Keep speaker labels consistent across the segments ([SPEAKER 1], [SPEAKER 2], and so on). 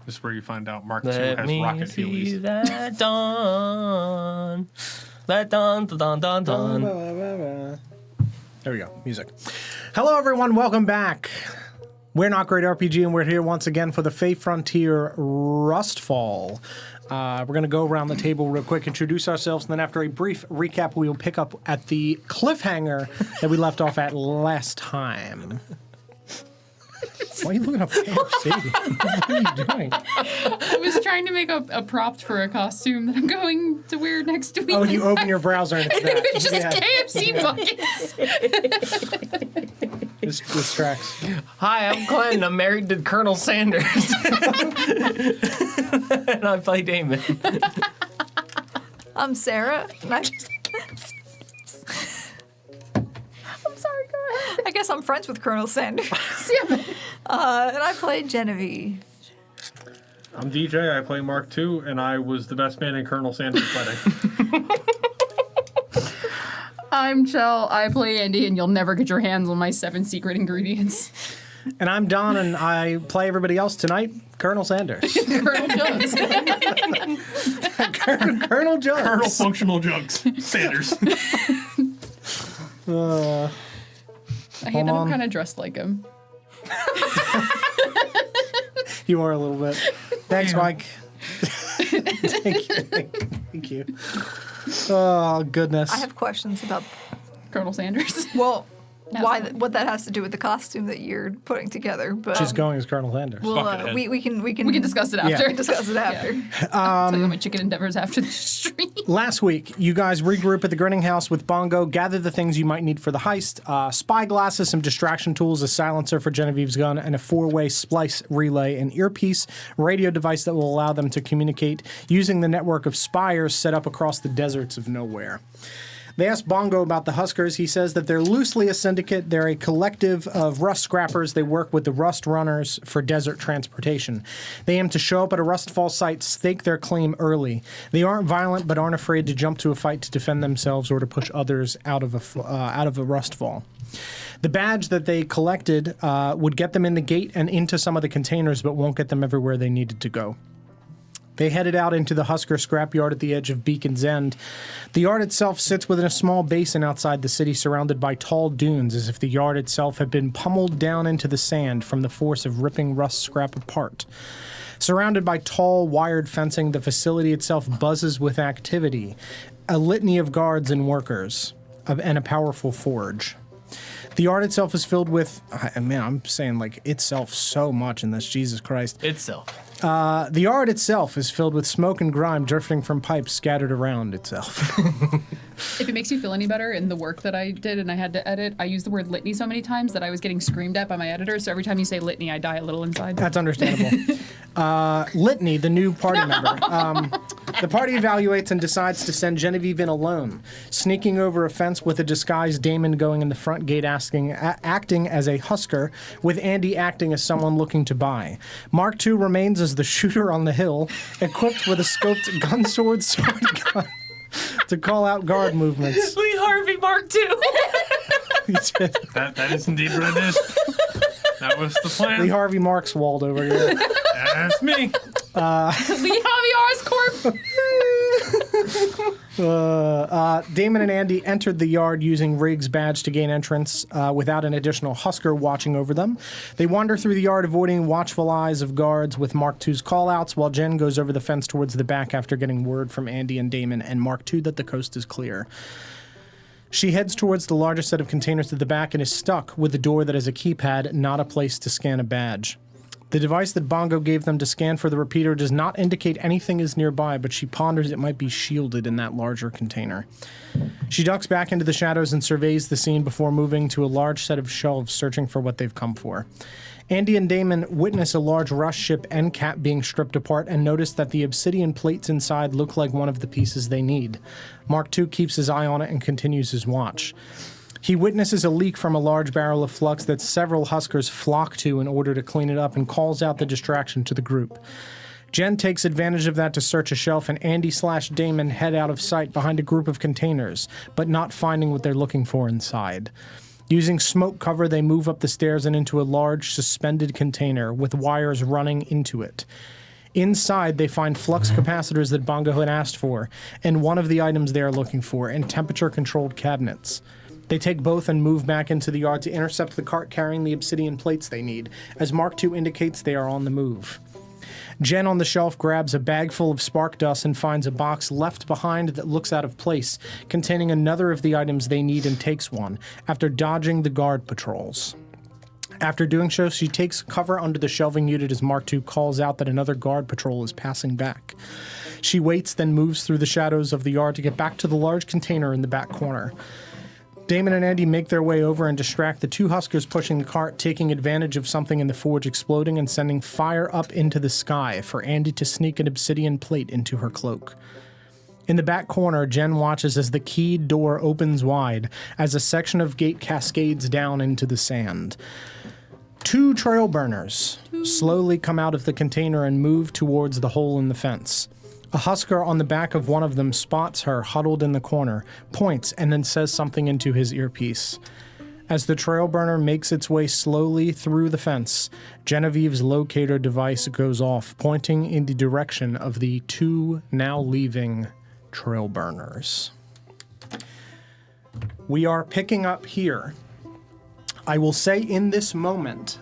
[SPEAKER 1] This is where you find out Mark II
[SPEAKER 2] Let
[SPEAKER 1] has
[SPEAKER 2] me
[SPEAKER 1] rocket
[SPEAKER 2] see
[SPEAKER 1] heelys.
[SPEAKER 2] that dawn. That dawn, dawn, dawn, dawn.
[SPEAKER 3] There we go. Music. Hello, everyone. Welcome back. We're Not Great RPG, and we're here once again for the Fey Frontier RUSTFall. We're going to go around the table real quick, introduce ourselves, and then after a brief recap, we will pick up at the cliffhanger that we left off at last time. Why are you looking up KFC? What are you doing?
[SPEAKER 4] I was trying to make a prop for a costume that I'm going to wear next week.
[SPEAKER 3] Oh, you open your browser and it's that.
[SPEAKER 4] It's just KFC buckets.
[SPEAKER 3] This tracks.
[SPEAKER 2] Hi, I'm Glenn. I'm married to Colonel Sanders. And I play Damon.
[SPEAKER 5] I'm Sarah. And I'm sorry, go ahead. I guess I'm friends with Colonel Sanders. And I play Genevieve.
[SPEAKER 1] I'm DJ. I play Mark II, and I was the best man in Colonel Sanders' wedding.
[SPEAKER 4] I'm Chell. I play Andy, and you'll never get your hands on my 7 secret ingredients.
[SPEAKER 3] And I'm Don, and I play everybody else tonight, Colonel Sanders.
[SPEAKER 4] Colonel Jones.
[SPEAKER 3] Colonel Jones.
[SPEAKER 1] Colonel Functional Jugs. Sanders.
[SPEAKER 4] I hate that I'm kind of dressed like him.
[SPEAKER 3] You are a little bit. Thanks, Mike. Thank you. Oh, goodness.
[SPEAKER 5] I have questions about,
[SPEAKER 4] Colonel Sanders.
[SPEAKER 5] well,
[SPEAKER 4] That's
[SPEAKER 5] why
[SPEAKER 4] fine.
[SPEAKER 5] what that has to do with the costume that you're putting together. But
[SPEAKER 3] She's going as Colonel Sanders.
[SPEAKER 5] we'll,
[SPEAKER 1] Buckethead.
[SPEAKER 5] we can
[SPEAKER 4] We can discuss it after.
[SPEAKER 5] discuss it after.
[SPEAKER 4] Tell you my chicken endeavors after the stream.
[SPEAKER 3] Last week, you guys regroup at the Grinning House with Bongo, gather the things you might need for the heist, spy glasses, some distraction tools, a silencer for Genevieve's gun, and a 4-way splice relay, an earpiece radio device that will allow them to communicate using the network of spires set up across the deserts of nowhere. They asked Bongo about the Huskers. He says that they're loosely a syndicate. They're a collective of rust scrappers. They work with the rust runners for desert transportation. They aim to show up at a RUSTFall site, stake their claim early. They aren't violent, but aren't afraid to jump to a fight to defend themselves or to push others out of a RUSTFall. The badge that they collected would get them in the gate and into some of the containers, but won't get them everywhere they needed to go. They headed out into the Husker scrapyard at the edge of Beacon's End. The yard itself sits within a small basin outside the city, surrounded by tall dunes, as if the yard itself had been pummeled down into the sand from the force of ripping rust scrap apart. Surrounded by tall, wired fencing, the facility itself buzzes with activity, a litany of guards and workers, and a powerful forge. The yard itself is filled with, man, I'm saying like itself so much in this, Jesus Christ.
[SPEAKER 2] Itself.
[SPEAKER 3] The yard itself is filled with smoke and grime drifting from pipes scattered around itself.
[SPEAKER 4] If it makes you feel any better, in the work that I did and I had to edit, I used the word litany so many times that I was getting screamed at by my editor, so every time you say litany, I die a little inside.
[SPEAKER 3] That's understandable. Litany, the new party member. The party evaluates and decides to send Genevieve in alone, sneaking over a fence with a disguised Damon going in the front gate acting as a Husker, with Andy acting as someone looking to buy. Mark II remains as the shooter on the hill, equipped with a scoped gun sword gun to call out guard movements.
[SPEAKER 2] Lee Harvey Mark II.
[SPEAKER 1] That is indeed what it is. That was the plan.
[SPEAKER 3] Lee Harvey Markswald over here.
[SPEAKER 1] That's me.
[SPEAKER 4] Lee Javi Oscorp!
[SPEAKER 3] Damon and Andy entered the yard using Riggs' badge to gain entrance without an additional Husker watching over them. They wander through the yard, avoiding watchful eyes of guards with Mark II's callouts, while Jen goes over the fence towards the back after getting word from Andy and Damon and Mark II that the coast is clear. She heads towards the largest set of containers at the back and is stuck with a door that has a keypad, not a place to scan a badge. The device that Bongo gave them to scan for the repeater does not indicate anything is nearby, but she ponders it might be shielded in that larger container. She ducks back into the shadows and surveys the scene before moving to a large set of shelves, searching for what they've come for. Andy and Damon witness a large rush ship end cap being stripped apart and notice that the obsidian plates inside look like one of the pieces they need. Mark II keeps his eye on it and continues his watch. He witnesses a leak from a large barrel of flux that several Huskers flock to in order to clean it up and calls out the distraction to the group. Jen takes advantage of that to search a shelf, and Andy/Damon head out of sight behind a group of containers, but not finding what they're looking for inside. Using smoke cover, they move up the stairs and into a large suspended container with wires running into it. Inside, they find flux capacitors that Bongo had asked for, and one of the items they are looking for, and temperature-controlled cabinets. They take both and move back into the yard to intercept the cart carrying the obsidian plates they need. As Mark II indicates, they are on the move. Jen on the shelf grabs a bag full of spark dust and finds a box left behind that looks out of place, containing another of the items they need, and takes one, after dodging the guard patrols. After doing so, she takes cover under the shelving unit as Mark II calls out that another guard patrol is passing back. She waits, then moves through the shadows of the yard to get back to the large container in the back corner. Damon and Andy make their way over and distract the two Huskers pushing the cart, taking advantage of something in the forge exploding and sending fire up into the sky for Andy to sneak an obsidian plate into her cloak. In the back corner, Jen watches as the keyed door opens wide as a section of gate cascades down into the sand. Two trail burners slowly come out of the container and move towards the hole in the fence. A Husker on the back of one of them spots her huddled in the corner, points, and then says something into his earpiece. As the trail burner makes its way slowly through the fence, Genevieve's locator device goes off, pointing in the direction of the two now leaving trail burners. We are picking up here. I will say in this moment,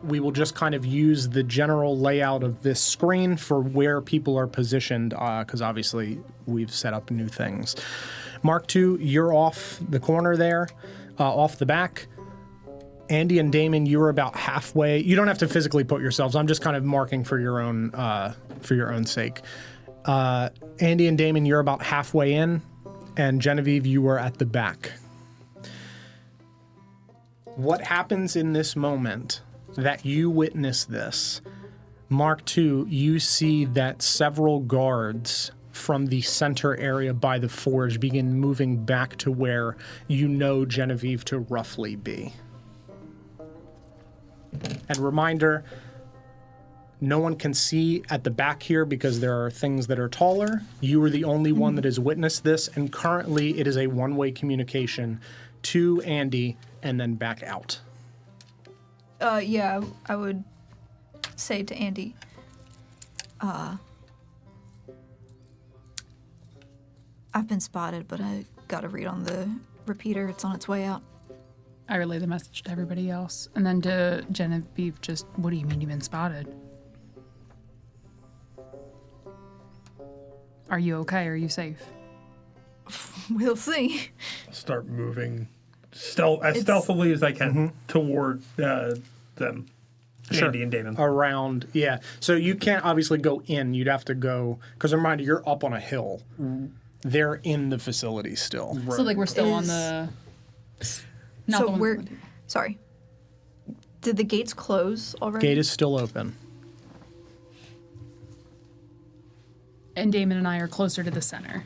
[SPEAKER 3] we will just kind of use the general layout of this screen for where people are positioned, because obviously we've set up new things. Mark II, you're off the corner there, off the back. Andy and Damon, you're about halfway. You don't have to physically put yourselves. I'm just kind of marking for your own sake. Andy and Damon, you're about halfway in, and Genevieve, you are at the back. What happens in this moment that you witness this? Mark II, you see that several guards from the center area by the forge begin moving back to where you know Genevieve to roughly be. And reminder, no one can see at the back here because there are things that are taller. You are the only one that has witnessed this, and currently it is a one-way communication to Andy and then back out.
[SPEAKER 5] Yeah, I would say to Andy, I've been spotted, but I got to read on the repeater. It's on its way out.
[SPEAKER 4] I relay the message to everybody else. And then to Genevieve, just, what do you mean you've been spotted? Are you okay? Are you safe?
[SPEAKER 5] We'll see.
[SPEAKER 1] Start moving stealthily as I can toward them.
[SPEAKER 3] Sure.
[SPEAKER 1] Andy and Damon.
[SPEAKER 3] Around, yeah. So you can't obviously go in. You'd have to go, because reminder, you're up on a hill. They're in the facility still.
[SPEAKER 4] So like we're still on the... Not
[SPEAKER 5] So
[SPEAKER 4] the one
[SPEAKER 5] we're... Sorry. Did the gates close already?
[SPEAKER 3] Gate is still open.
[SPEAKER 4] And Damon and I are closer to the center.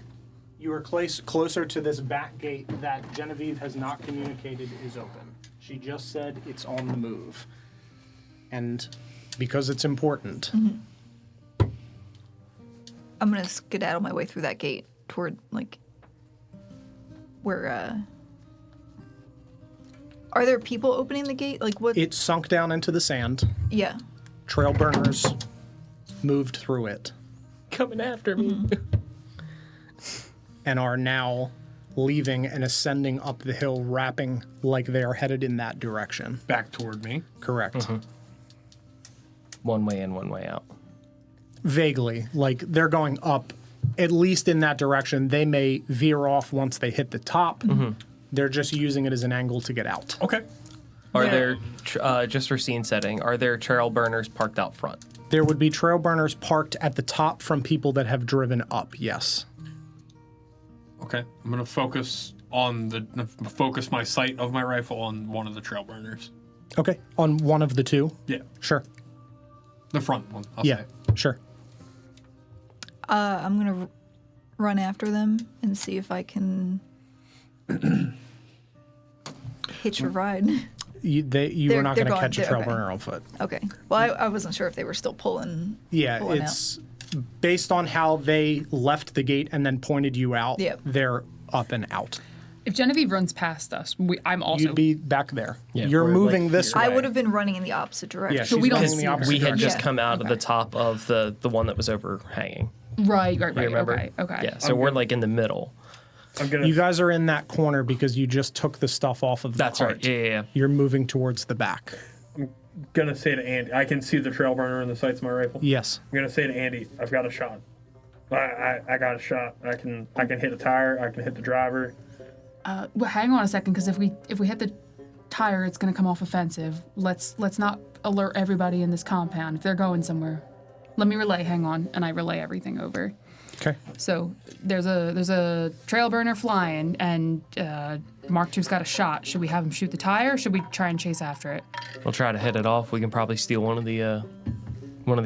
[SPEAKER 3] You are closer to this back gate that Genevieve has not communicated is open. She just said it's on the move. And because it's important.
[SPEAKER 5] I'm going to skedaddle my way through that gate toward, like, where, Are there people opening the gate? Like, what?
[SPEAKER 3] It sunk down into the sand.
[SPEAKER 5] Yeah.
[SPEAKER 3] Trail burners moved through it.
[SPEAKER 2] Coming after me.
[SPEAKER 3] And are now leaving and ascending up the hill, rapping like they are headed in that direction.
[SPEAKER 1] Back toward me.
[SPEAKER 3] Correct.
[SPEAKER 2] One way in, one way out.
[SPEAKER 3] Vaguely. Like, they're going up, at least in that direction. They may veer off once they hit the top. They're just using it as an angle to get out.
[SPEAKER 1] Okay.
[SPEAKER 2] Are there, just for scene setting, are there trail burners parked out front?
[SPEAKER 3] There would be trail burners parked at the top from people that have driven up, yes.
[SPEAKER 1] Okay. I'm gonna focus my sight of my rifle on one of the trail burners.
[SPEAKER 3] Okay, on one of the two?
[SPEAKER 1] Yeah.
[SPEAKER 3] Sure.
[SPEAKER 1] The front one, I'll
[SPEAKER 3] Yeah,
[SPEAKER 1] say.
[SPEAKER 3] sure.
[SPEAKER 5] I'm going to run after them and see if I can hitch a ride.
[SPEAKER 3] You were not
[SPEAKER 5] they're
[SPEAKER 3] going to
[SPEAKER 5] going-
[SPEAKER 3] catch a
[SPEAKER 5] they're-
[SPEAKER 3] trail
[SPEAKER 5] okay.
[SPEAKER 3] burner on foot.
[SPEAKER 5] Okay. Well, I wasn't sure if they were still pulling.
[SPEAKER 3] Yeah,
[SPEAKER 5] pulling
[SPEAKER 3] it's based on how they left the gate and then pointed you out.
[SPEAKER 5] Yep.
[SPEAKER 3] They're up and out.
[SPEAKER 4] If Genevieve runs past us, I'm also.
[SPEAKER 3] You'd be back there.
[SPEAKER 2] Yeah,
[SPEAKER 3] You're
[SPEAKER 2] we're,
[SPEAKER 3] moving
[SPEAKER 2] like,
[SPEAKER 3] this
[SPEAKER 2] here.
[SPEAKER 3] way.
[SPEAKER 5] I would have been running in the opposite direction.
[SPEAKER 3] Yeah,
[SPEAKER 4] So
[SPEAKER 3] she's
[SPEAKER 4] we don't
[SPEAKER 3] running
[SPEAKER 4] see
[SPEAKER 3] the
[SPEAKER 4] her.
[SPEAKER 3] opposite
[SPEAKER 2] We had
[SPEAKER 3] direction.
[SPEAKER 2] just come out of the top of the one that was overhanging.
[SPEAKER 4] Right.
[SPEAKER 2] You remember?
[SPEAKER 4] Okay.
[SPEAKER 2] Yeah, so we're like in the middle.
[SPEAKER 1] I'm gonna.
[SPEAKER 3] You guys are in that corner because you just took the stuff off of the
[SPEAKER 2] That's
[SPEAKER 3] cart.
[SPEAKER 2] right. Yeah.
[SPEAKER 3] You're moving towards the back.
[SPEAKER 1] Gonna say to Andy, I can see the trail burner in the sights of my rifle.
[SPEAKER 3] Yes.
[SPEAKER 1] I'm gonna say to Andy, I've got a shot. I got a shot. I can hit a tire. I can hit the driver.
[SPEAKER 4] Well, hang on a second, because if we hit the tire, it's gonna come off offensive. Let's not alert everybody in this compound if they're going somewhere. Let me relay. Hang on, and I relay everything over.
[SPEAKER 3] Okay.
[SPEAKER 4] So there's a trail burner flying, and Mark II's got a shot. Should we have him shoot the tire, or should we try and chase after it?
[SPEAKER 2] We'll try to hit it off. We can probably steal one of the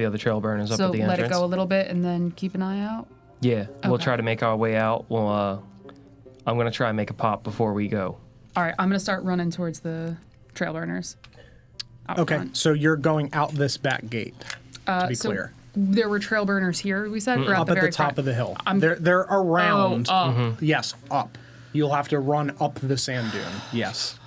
[SPEAKER 2] other trail burners up
[SPEAKER 4] So
[SPEAKER 2] at the
[SPEAKER 4] let
[SPEAKER 2] entrance.
[SPEAKER 4] it go a little bit, and then keep an eye out.
[SPEAKER 2] Yeah, we'll
[SPEAKER 4] Okay.
[SPEAKER 2] try to make our way out. I'm gonna try and make a pop before we go.
[SPEAKER 4] All right, I'm gonna start running towards the trail burners. out
[SPEAKER 3] Okay.
[SPEAKER 4] front.
[SPEAKER 3] So you're going out this back gate, to be
[SPEAKER 4] So
[SPEAKER 3] clear.
[SPEAKER 4] there were trail burners here, we said? Or
[SPEAKER 3] Up
[SPEAKER 4] the
[SPEAKER 3] at the
[SPEAKER 4] very
[SPEAKER 3] top
[SPEAKER 4] front?
[SPEAKER 3] of the hill.
[SPEAKER 4] I'm-
[SPEAKER 3] They're around.
[SPEAKER 4] Oh,
[SPEAKER 3] Yes, up. You'll have to run up the sand dune. Yes.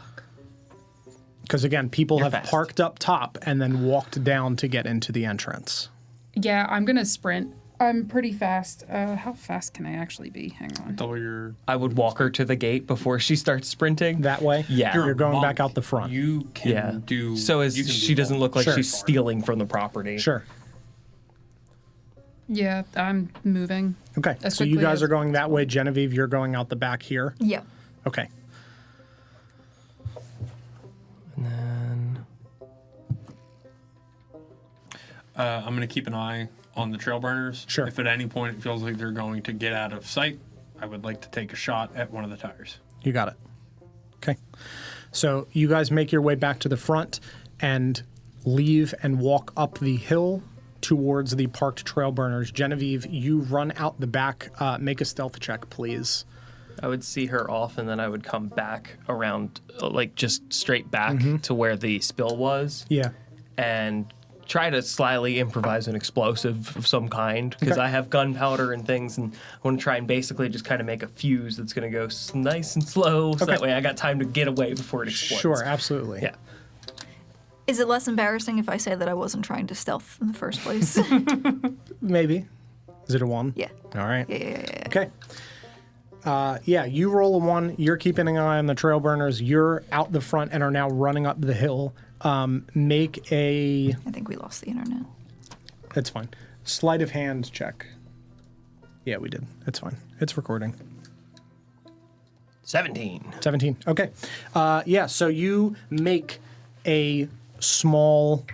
[SPEAKER 3] Because again, people have
[SPEAKER 2] fast.
[SPEAKER 3] parked up top and then walked down to get into the entrance.
[SPEAKER 4] yeah, I'm gonna sprint. I'm pretty fast. How fast can I actually be? Hang on.
[SPEAKER 1] Double your.
[SPEAKER 2] I would walk her to the gate before she starts sprinting.
[SPEAKER 3] That way?
[SPEAKER 2] Yeah.
[SPEAKER 3] You're going
[SPEAKER 1] Monk,
[SPEAKER 3] back out the front.
[SPEAKER 1] You can
[SPEAKER 2] yeah.
[SPEAKER 1] do.
[SPEAKER 2] So as
[SPEAKER 1] you can
[SPEAKER 2] she
[SPEAKER 1] do
[SPEAKER 2] doesn't
[SPEAKER 1] both.
[SPEAKER 2] look like
[SPEAKER 3] Sure.
[SPEAKER 2] she's stealing from the property.
[SPEAKER 3] Sure.
[SPEAKER 4] Yeah, I'm moving.
[SPEAKER 3] Okay.
[SPEAKER 4] As
[SPEAKER 3] So you
[SPEAKER 4] quickly
[SPEAKER 3] guys
[SPEAKER 4] as-
[SPEAKER 3] are going that way. Genevieve, you're going out the back here.
[SPEAKER 5] Yeah.
[SPEAKER 3] Okay.
[SPEAKER 2] And then
[SPEAKER 1] I'm going to keep an eye on the trail burners.
[SPEAKER 3] Sure.
[SPEAKER 1] If at any point it feels like they're going to get out of sight, I would like to take a shot at one of the tires.
[SPEAKER 3] You got it. Okay. So you guys make your way back to the front and leave and walk up the hill towards the parked trail burners. Genevieve, you run out the back. Make a stealth check, please.
[SPEAKER 2] I would see her off, and then I would come back around, like just straight back to where the spill was,
[SPEAKER 3] Yeah.
[SPEAKER 2] and try to slyly improvise an explosive of some kind, because
[SPEAKER 3] Okay.
[SPEAKER 2] I have gunpowder and things, and I want to try and basically just kind of make a fuse that's going to go nice and slow, so
[SPEAKER 3] Okay.
[SPEAKER 2] that way I got time to get away before it explodes.
[SPEAKER 3] Sure, absolutely.
[SPEAKER 2] Yeah.
[SPEAKER 5] Is it less embarrassing if I say that I wasn't trying to stealth in the first place?
[SPEAKER 3] Maybe. Is it a 1?
[SPEAKER 5] Yeah.
[SPEAKER 3] All right.
[SPEAKER 5] Yeah.
[SPEAKER 3] Okay. Yeah, you roll a 1. You're keeping an eye on the trail burners. You're out the front and are now running up the hill. Make a...
[SPEAKER 5] I think we lost the internet.
[SPEAKER 3] It's fine. Sleight of hand check. Yeah, we did. It's fine. It's recording.
[SPEAKER 2] 17.
[SPEAKER 3] 17. Okay. Yeah, so you make a small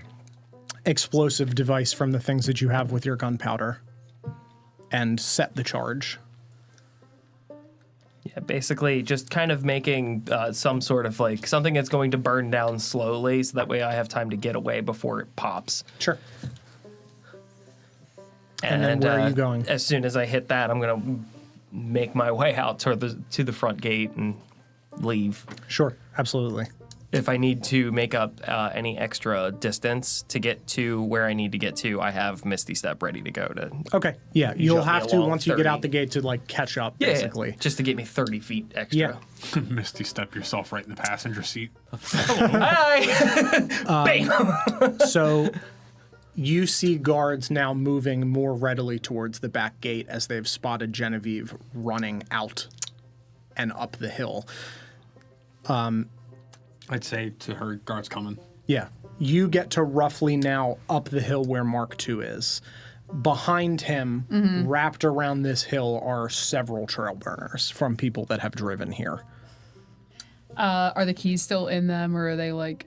[SPEAKER 3] explosive device from the things that you have with your gunpowder and set the charge.
[SPEAKER 2] Yeah, basically just kind of making some sort of like something that's going to burn down slowly, so that way I have time to get away before it pops.
[SPEAKER 3] Sure. And then where are you going?
[SPEAKER 2] As soon as I hit that, I'm gonna make my way out to the front gate and leave.
[SPEAKER 3] Sure, absolutely.
[SPEAKER 2] If I need to make up any extra distance to get to where I need to get to, I have Misty Step ready to go to.
[SPEAKER 3] Okay. Yeah, you'll
[SPEAKER 2] Shove me
[SPEAKER 3] have to
[SPEAKER 2] along
[SPEAKER 3] once you get
[SPEAKER 2] 30.
[SPEAKER 3] out the gate to like catch up,
[SPEAKER 2] Yeah,
[SPEAKER 3] basically.
[SPEAKER 2] just to get me 30 feet extra.
[SPEAKER 3] Yeah.
[SPEAKER 1] Misty step yourself right in the passenger seat.
[SPEAKER 2] Hi! Bam!
[SPEAKER 3] So you see guards now moving more readily towards the back gate as they've spotted Genevieve running out and up the hill.
[SPEAKER 1] I'd say to her, guards coming.
[SPEAKER 3] Yeah. You get to roughly now up the hill where Mark II is. Behind him, wrapped around this hill, are several trail burners from people that have driven here.
[SPEAKER 4] Are the keys still in them, or are they like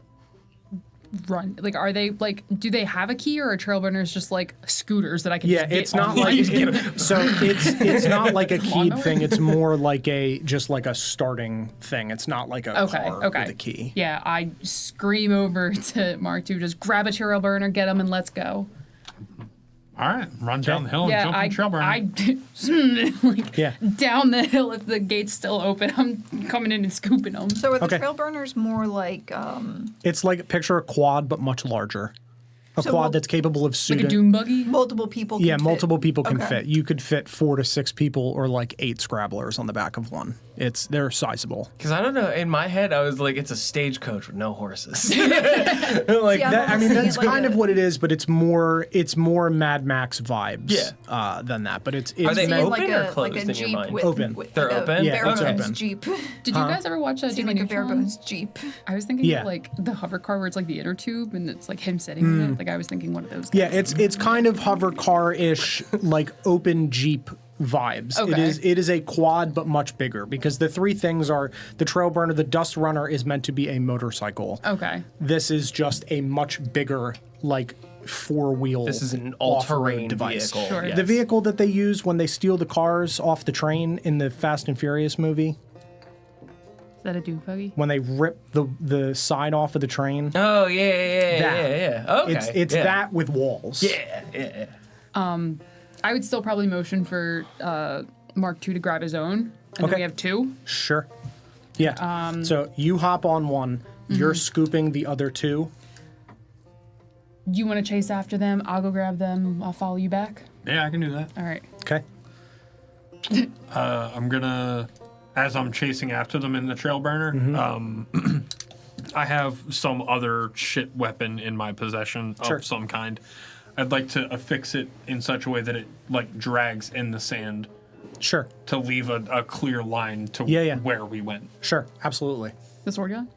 [SPEAKER 4] run? Like, are they like? Do they have a key, or are trail burners just like scooters that I can?
[SPEAKER 3] Yeah,
[SPEAKER 4] just get
[SPEAKER 3] it's not
[SPEAKER 4] on?
[SPEAKER 3] like it's not like a keyed thing. It's more like a starting thing. It's not like a car with a key.
[SPEAKER 4] Yeah, I scream over to Mark II, just grab a trail burner, get them, and let's go.
[SPEAKER 1] All right, run down the hill and
[SPEAKER 4] Yeah,
[SPEAKER 1] jump in the trail burner.
[SPEAKER 4] like
[SPEAKER 3] Yeah.
[SPEAKER 4] down the hill. If the gate's still open, I'm coming in and scooping them.
[SPEAKER 5] So are the
[SPEAKER 3] Okay.
[SPEAKER 5] trail burners more like
[SPEAKER 3] It's like picture a quad but much larger. A
[SPEAKER 5] So
[SPEAKER 3] quad
[SPEAKER 5] mul-
[SPEAKER 3] that's capable of
[SPEAKER 4] Like
[SPEAKER 3] suiting.
[SPEAKER 4] a doom buggy.
[SPEAKER 5] multiple people? Can
[SPEAKER 3] Yeah,
[SPEAKER 5] fit?
[SPEAKER 3] multiple people can
[SPEAKER 5] Okay.
[SPEAKER 3] fit. You could fit 4 to 6 people or like 8 scrabblers on the back of one. They're sizable.
[SPEAKER 2] Because I don't know, in my head, I was like, it's a stagecoach with no horses. like
[SPEAKER 5] See,
[SPEAKER 3] I mean, that's
[SPEAKER 5] like
[SPEAKER 3] kind of what it is, but it's more Mad Max vibes
[SPEAKER 2] Yeah.
[SPEAKER 3] than that. But it's
[SPEAKER 2] Are they
[SPEAKER 3] ma-
[SPEAKER 2] open
[SPEAKER 5] like
[SPEAKER 2] or
[SPEAKER 5] a
[SPEAKER 2] closed in your
[SPEAKER 5] Jeep
[SPEAKER 2] mind?
[SPEAKER 5] with,
[SPEAKER 3] Open.
[SPEAKER 2] They're
[SPEAKER 5] like
[SPEAKER 2] open?
[SPEAKER 5] A
[SPEAKER 3] Yeah,
[SPEAKER 5] bare
[SPEAKER 3] it's
[SPEAKER 5] bones
[SPEAKER 3] open.
[SPEAKER 5] Jeep.
[SPEAKER 4] Did you guys ever watch
[SPEAKER 5] See,
[SPEAKER 4] Jimmy
[SPEAKER 5] like a bare
[SPEAKER 4] Neutron?
[SPEAKER 5] bones Jeep.
[SPEAKER 4] I was thinking
[SPEAKER 3] Yeah.
[SPEAKER 4] like the hover car where it's like the inner tube and it's like him sitting in it. Like I was thinking one of those.
[SPEAKER 3] Yeah,
[SPEAKER 4] guys.
[SPEAKER 3] it's kind of hover car-ish, like open Jeep vibes.
[SPEAKER 4] Okay.
[SPEAKER 3] It is a quad, but much bigger because the three things are the trailburner, the dust runner is meant to be a motorcycle.
[SPEAKER 4] Okay.
[SPEAKER 3] This is just a much bigger, like four-wheel.
[SPEAKER 2] This is an
[SPEAKER 3] off-road
[SPEAKER 2] all-terrain
[SPEAKER 3] device.
[SPEAKER 2] vehicle.
[SPEAKER 4] Sure.
[SPEAKER 2] yes.
[SPEAKER 3] The vehicle that they use when they steal the cars off the train in the Fast and Furious movie,
[SPEAKER 4] Is that a dune buggy?
[SPEAKER 3] when they rip the side off of the train.
[SPEAKER 2] Oh, yeah.
[SPEAKER 3] That.
[SPEAKER 2] Okay.
[SPEAKER 3] It's
[SPEAKER 2] yeah.
[SPEAKER 3] that with walls.
[SPEAKER 2] Yeah.
[SPEAKER 4] I would still probably motion for Mark II to grab his own. And then
[SPEAKER 3] Okay.
[SPEAKER 4] we have two.
[SPEAKER 3] Sure. Yeah. So you hop on one. You're scooping the other two.
[SPEAKER 4] You want to chase after them? I'll go grab them. I'll follow you back.
[SPEAKER 1] Yeah, I can do that.
[SPEAKER 4] All right.
[SPEAKER 3] Okay.
[SPEAKER 1] I'm gonna, as I'm chasing after them in the trail burner, I have some other shit weapon in my possession
[SPEAKER 3] Sure.
[SPEAKER 1] of some kind. I'd like to affix it in such a way that it like drags in the sand
[SPEAKER 3] Sure.
[SPEAKER 1] to leave a clear line to
[SPEAKER 3] Yeah.
[SPEAKER 1] where we went.
[SPEAKER 3] Sure. Absolutely.
[SPEAKER 4] The sword gun?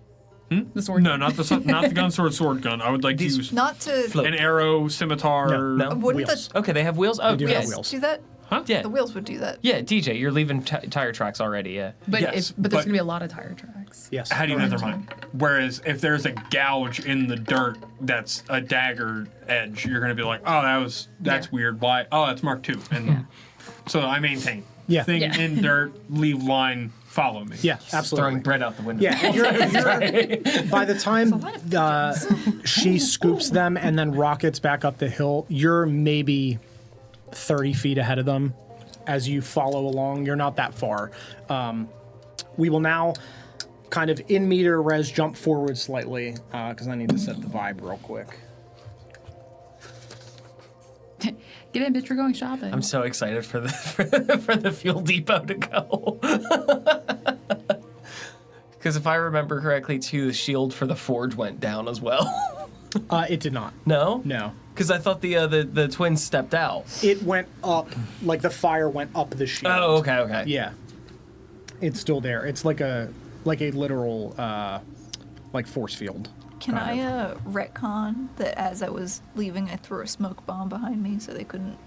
[SPEAKER 4] The sword
[SPEAKER 1] No,
[SPEAKER 4] gun?
[SPEAKER 1] not the gun, sword, gun. I would like to use
[SPEAKER 5] Not to.
[SPEAKER 2] Float.
[SPEAKER 1] an arrow, scimitar.
[SPEAKER 2] No?
[SPEAKER 5] Wouldn't
[SPEAKER 3] Wheels.
[SPEAKER 5] the
[SPEAKER 2] Okay, they have wheels? Oh,
[SPEAKER 3] do
[SPEAKER 2] yes.
[SPEAKER 3] have wheels.
[SPEAKER 5] do that?
[SPEAKER 1] Huh?
[SPEAKER 2] Yeah.
[SPEAKER 5] The wheels would do that.
[SPEAKER 2] Yeah, DJ, you're leaving tire tracks already, yeah.
[SPEAKER 4] But,
[SPEAKER 1] Yes,
[SPEAKER 4] but there's
[SPEAKER 1] but-
[SPEAKER 4] going to be a lot of tire tracks.
[SPEAKER 3] Yes.
[SPEAKER 1] How do you know they're mine? Whereas if there's a gouge in the dirt that's a dagger edge, you're gonna be like, oh, that's
[SPEAKER 4] Yeah.
[SPEAKER 1] weird. Why? Oh, that's Mark II. And
[SPEAKER 4] Yeah.
[SPEAKER 1] so I maintain.
[SPEAKER 3] Yeah.
[SPEAKER 1] Thing
[SPEAKER 4] Yeah.
[SPEAKER 1] in dirt, leave line, follow me.
[SPEAKER 3] Yeah.
[SPEAKER 2] Throwing
[SPEAKER 3] Absolutely.
[SPEAKER 2] bread out the window.
[SPEAKER 3] Yeah. And by the time she scoops them and then rockets back up the hill, you're maybe 30 feet ahead of them as you follow along. You're not that far. We will now kind of in meter res jump forward slightly because I need to set the vibe real quick.
[SPEAKER 4] Get in, bitch. We're going shopping.
[SPEAKER 2] I'm so excited for the for the fuel depot to go. Because if I remember correctly, too, the shield for the forge went down as well.
[SPEAKER 3] It did not.
[SPEAKER 2] No?
[SPEAKER 3] No.
[SPEAKER 2] Because I thought the twins stepped out.
[SPEAKER 3] It went up, like the fire went up the shield.
[SPEAKER 2] Oh, okay.
[SPEAKER 3] Yeah. It's still there. It's like a literal like force field.
[SPEAKER 5] Can I retcon that as I was leaving, I threw a smoke bomb behind me so they couldn't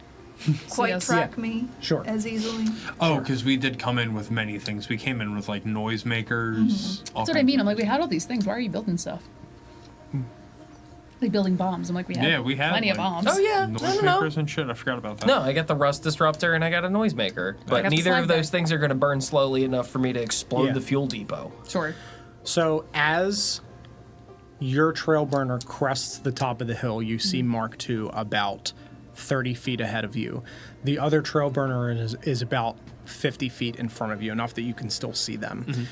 [SPEAKER 5] quite
[SPEAKER 4] yes.
[SPEAKER 5] track me
[SPEAKER 3] Sure.
[SPEAKER 5] as easily?
[SPEAKER 1] Oh, because we did come in with many things. We came in with like noisemakers.
[SPEAKER 4] That's what I mean. I'm like, we had all these things. Why are you building stuff? Like building bombs. I'm like, we had,
[SPEAKER 1] we had
[SPEAKER 4] plenty of
[SPEAKER 1] like,
[SPEAKER 4] bombs.
[SPEAKER 2] Oh, yeah.
[SPEAKER 1] Noisemakers and shit. I forgot about that.
[SPEAKER 2] No, I got the rust disruptor and I got a noisemaker. But
[SPEAKER 4] got the
[SPEAKER 2] neither
[SPEAKER 4] slide
[SPEAKER 2] of those
[SPEAKER 4] back.
[SPEAKER 2] things are going to burn slowly enough for me to explode
[SPEAKER 3] Yeah.
[SPEAKER 2] the fuel depot.
[SPEAKER 4] Sure.
[SPEAKER 3] So as your trail burner crests the top of the hill, you see Mark II about 30 feet ahead of you. The other trail burner is about 50 feet in front of you, enough that you can still see them.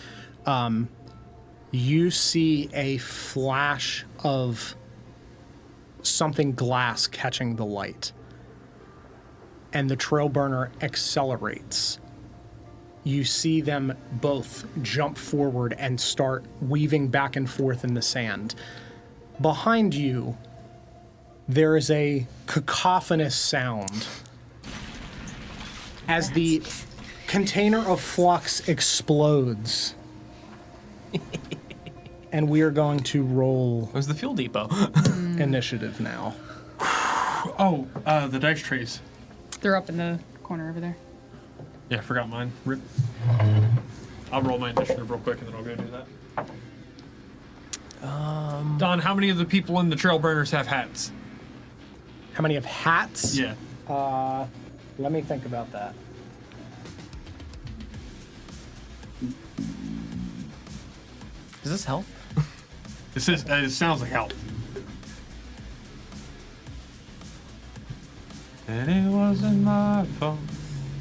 [SPEAKER 3] You see a flash of something glass catching the light, and the trail burner accelerates. You see them both jump forward and start weaving back and forth in the sand. Behind you, there is a cacophonous sound as the container of flux explodes. And we are going to roll
[SPEAKER 2] It was the fuel depot.
[SPEAKER 3] initiative now.
[SPEAKER 1] Oh, the dice trays.
[SPEAKER 4] They're up in the corner over there.
[SPEAKER 1] Yeah, I forgot mine. Rip. I'll roll my initiative real quick and then I'll go do that. Don, how many of the people in the trail burners have hats?
[SPEAKER 3] How many have hats?
[SPEAKER 1] Yeah.
[SPEAKER 3] Let me think about that.
[SPEAKER 2] Is this health?
[SPEAKER 1] It sounds like help. And it wasn't my fault.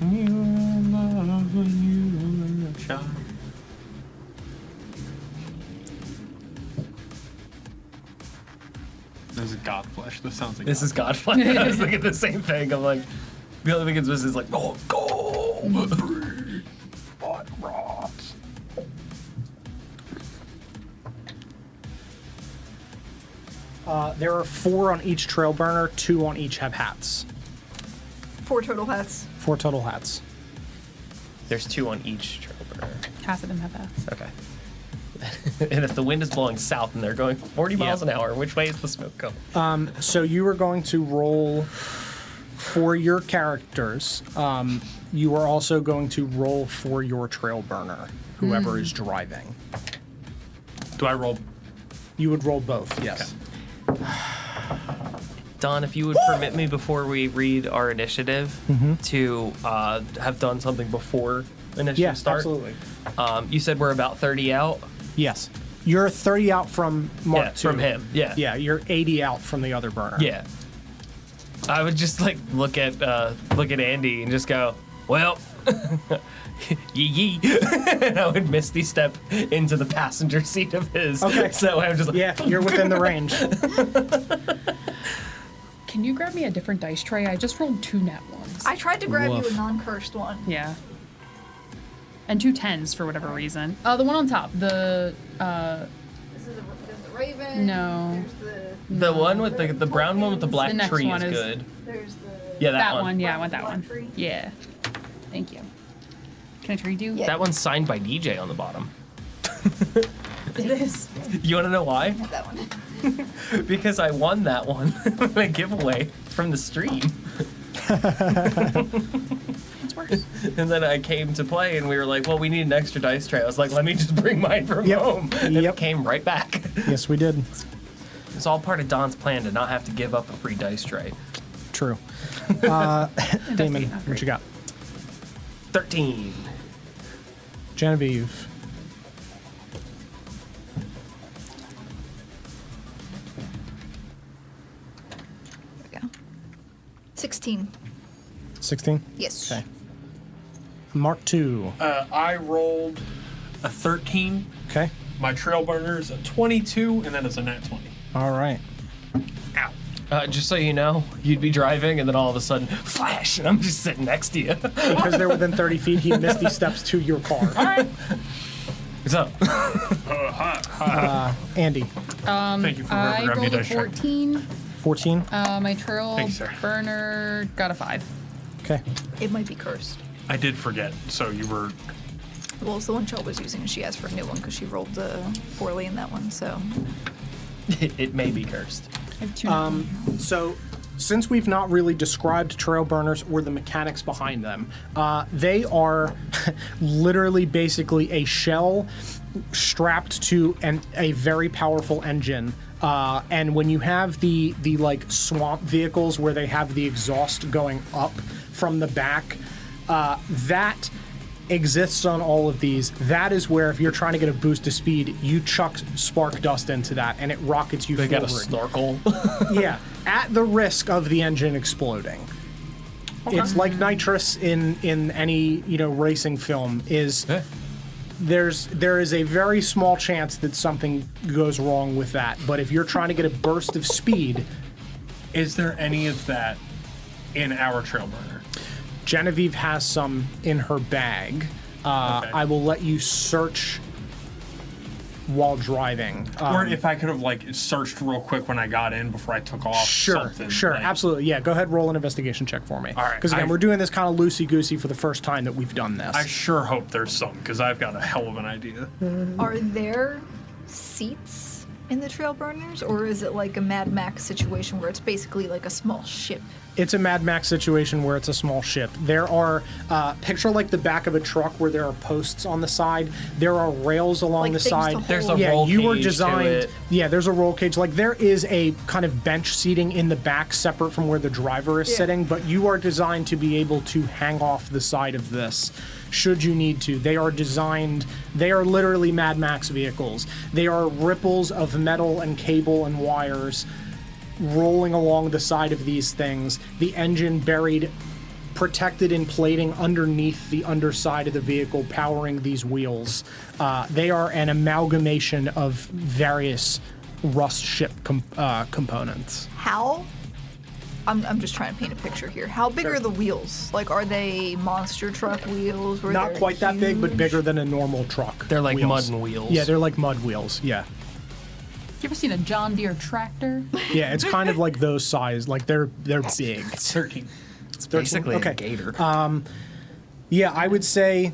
[SPEAKER 1] You were in love when you were a child. This is Godflesh. This sounds like
[SPEAKER 2] This is Godflesh. I was thinking the same thing. I'm like, the only thing is like, oh, go!
[SPEAKER 1] What rots?
[SPEAKER 3] There are 4 on each trail burner, 2 on each have hats.
[SPEAKER 5] 4 total hats.
[SPEAKER 3] 4 total hats.
[SPEAKER 2] There's 2 on each trail burner.
[SPEAKER 4] Half of them have hats.
[SPEAKER 2] Okay. And if the wind is blowing south and they're going 40 miles an hour, which way is the smoke going?
[SPEAKER 3] So you are going to roll for your characters. You are also going to roll for your trail burner, whoever is driving.
[SPEAKER 1] Do I roll?
[SPEAKER 3] You would roll both, yes.
[SPEAKER 2] Don, if you would permit me before we read our initiative to have done something before initiative
[SPEAKER 3] Yeah,
[SPEAKER 2] start.
[SPEAKER 3] absolutely.
[SPEAKER 2] You said we're about 30 out?
[SPEAKER 3] Yes. You're 30 out from Mark
[SPEAKER 2] Yeah,
[SPEAKER 3] 2.
[SPEAKER 2] from him. Yeah.
[SPEAKER 3] Yeah, you're 80 out from the other burner.
[SPEAKER 2] Yeah. I would just like look at Andy and just go, well, yee. And I would misty step into the passenger seat of his.
[SPEAKER 3] Okay.
[SPEAKER 2] So I'm just like,
[SPEAKER 3] Yeah, you're within the range.
[SPEAKER 4] Can you grab me a different dice tray? I just rolled 2 nat ones.
[SPEAKER 5] I tried to grab
[SPEAKER 3] Woof.
[SPEAKER 5] you a non-cursed one.
[SPEAKER 4] Yeah. And 2 10s for whatever reason. The one on top.
[SPEAKER 5] This is there's the raven.
[SPEAKER 4] No.
[SPEAKER 5] There's
[SPEAKER 2] the one with the brown one with the black
[SPEAKER 4] The next
[SPEAKER 2] tree
[SPEAKER 4] one
[SPEAKER 2] is
[SPEAKER 4] is-
[SPEAKER 2] good.
[SPEAKER 5] there's the
[SPEAKER 2] Yeah,
[SPEAKER 4] that
[SPEAKER 2] one.
[SPEAKER 4] one. Yeah, I want that
[SPEAKER 5] black
[SPEAKER 4] one.
[SPEAKER 5] tree.
[SPEAKER 4] Yeah. Thank you. Can I trade you?
[SPEAKER 5] Yeah.
[SPEAKER 2] That one's signed by DJ on the bottom.
[SPEAKER 4] It is.
[SPEAKER 2] You want to know why?
[SPEAKER 5] Have that one.
[SPEAKER 2] Because I won that one in a giveaway from the stream.
[SPEAKER 4] It's worse.
[SPEAKER 2] And then I came to play and we were like, well, we need an extra dice tray. I was like, let me just bring mine from
[SPEAKER 3] Yep.
[SPEAKER 2] home. And
[SPEAKER 3] Yep.
[SPEAKER 2] it came right back.
[SPEAKER 3] Yes, we did.
[SPEAKER 2] It's all part of Don's plan to not have to give up a free dice tray.
[SPEAKER 3] True. Damon,
[SPEAKER 4] Investigate,
[SPEAKER 3] what you got?
[SPEAKER 2] 13.
[SPEAKER 3] Genevieve.
[SPEAKER 5] There we go. 16.
[SPEAKER 3] 16?
[SPEAKER 5] Yes.
[SPEAKER 3] Okay. Mark 2.
[SPEAKER 1] I rolled a 13.
[SPEAKER 3] Okay.
[SPEAKER 1] My trail burner is a 22, and then it's a nat 20.
[SPEAKER 3] All right.
[SPEAKER 1] Ow.
[SPEAKER 2] Just so you know, you'd be driving and then all of a sudden, flash, and I'm just sitting next to you.
[SPEAKER 3] Because they're within 30 feet, he misty steps to your car.
[SPEAKER 2] What's up?
[SPEAKER 3] Andy,
[SPEAKER 1] Thank you for
[SPEAKER 4] I
[SPEAKER 1] grabbing me
[SPEAKER 4] rolled a
[SPEAKER 1] dice tray.
[SPEAKER 4] 14.
[SPEAKER 3] 14.
[SPEAKER 4] My trail
[SPEAKER 1] Thank you, sir.
[SPEAKER 4] burner got a 5.
[SPEAKER 3] Okay.
[SPEAKER 5] It might be cursed.
[SPEAKER 1] I did forget, so you were.
[SPEAKER 5] Well, it's the one Chell was using, and she asked for a new one because she rolled poorly in that one. So
[SPEAKER 2] It may be cursed.
[SPEAKER 4] I have 2 nat ones.
[SPEAKER 3] So, since we've not really described trail burners or the mechanics behind them, they are literally basically a shell strapped to a very powerful engine. And when you have the like swamp vehicles where they have the exhaust going up from the back, that exists on all of these. That is where if you're trying to get a boost of speed, you chuck spark dust into that and it rockets you
[SPEAKER 2] They got a
[SPEAKER 3] forward.
[SPEAKER 2] snorkel.
[SPEAKER 3] Yeah, at the risk of the engine exploding. It's like nitrous in any racing film. There is a very small chance that something goes wrong with that. But if you're trying to get a burst of speed,
[SPEAKER 1] Is there any of that in our trail burner?
[SPEAKER 3] Genevieve has some in her bag.
[SPEAKER 1] Okay.
[SPEAKER 3] I will let you search while driving.
[SPEAKER 1] Or if I could have searched real quick when I got in before I took off.
[SPEAKER 3] Sure,
[SPEAKER 1] something,
[SPEAKER 3] absolutely. Yeah, go ahead, roll an investigation check for me.
[SPEAKER 1] All right,
[SPEAKER 3] Because again, we're doing this kind of loosey-goosey for the first time that we've done this.
[SPEAKER 1] I sure hope there's some, because I've got a hell of an idea.
[SPEAKER 5] are there seats in the trail burners, or is it like a Mad Max situation where it's basically like a small ship?
[SPEAKER 3] It's a Mad Max situation where it's a small ship. There are, picture like the back of a truck where there are posts on the side. There are rails along
[SPEAKER 5] Like
[SPEAKER 3] the
[SPEAKER 5] things to
[SPEAKER 3] side.
[SPEAKER 5] hold.
[SPEAKER 2] There's a
[SPEAKER 3] Yeah,
[SPEAKER 2] roll
[SPEAKER 3] you were
[SPEAKER 2] cage to
[SPEAKER 3] designed.
[SPEAKER 2] it.
[SPEAKER 3] Yeah, there's a roll cage. Like there is a kind of bench seating in the back separate from where the driver is
[SPEAKER 5] Yeah.
[SPEAKER 3] sitting, but you are designed to be able to hang off the side of this should you need to. They are literally Mad Max vehicles. They are ripples of metal and cable and wires rolling along the side of these things, the engine buried, protected in plating underneath the underside of the vehicle, powering these wheels. They are an amalgamation of various rust ship components.
[SPEAKER 5] How? I'm just trying to paint a picture here. How big are the wheels? Like, are they monster truck wheels? Where
[SPEAKER 3] Not
[SPEAKER 5] they're
[SPEAKER 3] quite that big, but
[SPEAKER 5] huge?
[SPEAKER 3] bigger than a normal truck.
[SPEAKER 2] They're like
[SPEAKER 3] wheels.
[SPEAKER 2] mud wheels.
[SPEAKER 3] Yeah, they're like mud wheels. Yeah.
[SPEAKER 4] You ever seen a John Deere tractor?
[SPEAKER 3] Yeah, it's kind of like those size. Like they're big.
[SPEAKER 1] 13.
[SPEAKER 2] It's basically
[SPEAKER 3] Okay.
[SPEAKER 2] a gator.
[SPEAKER 3] Yeah, I would say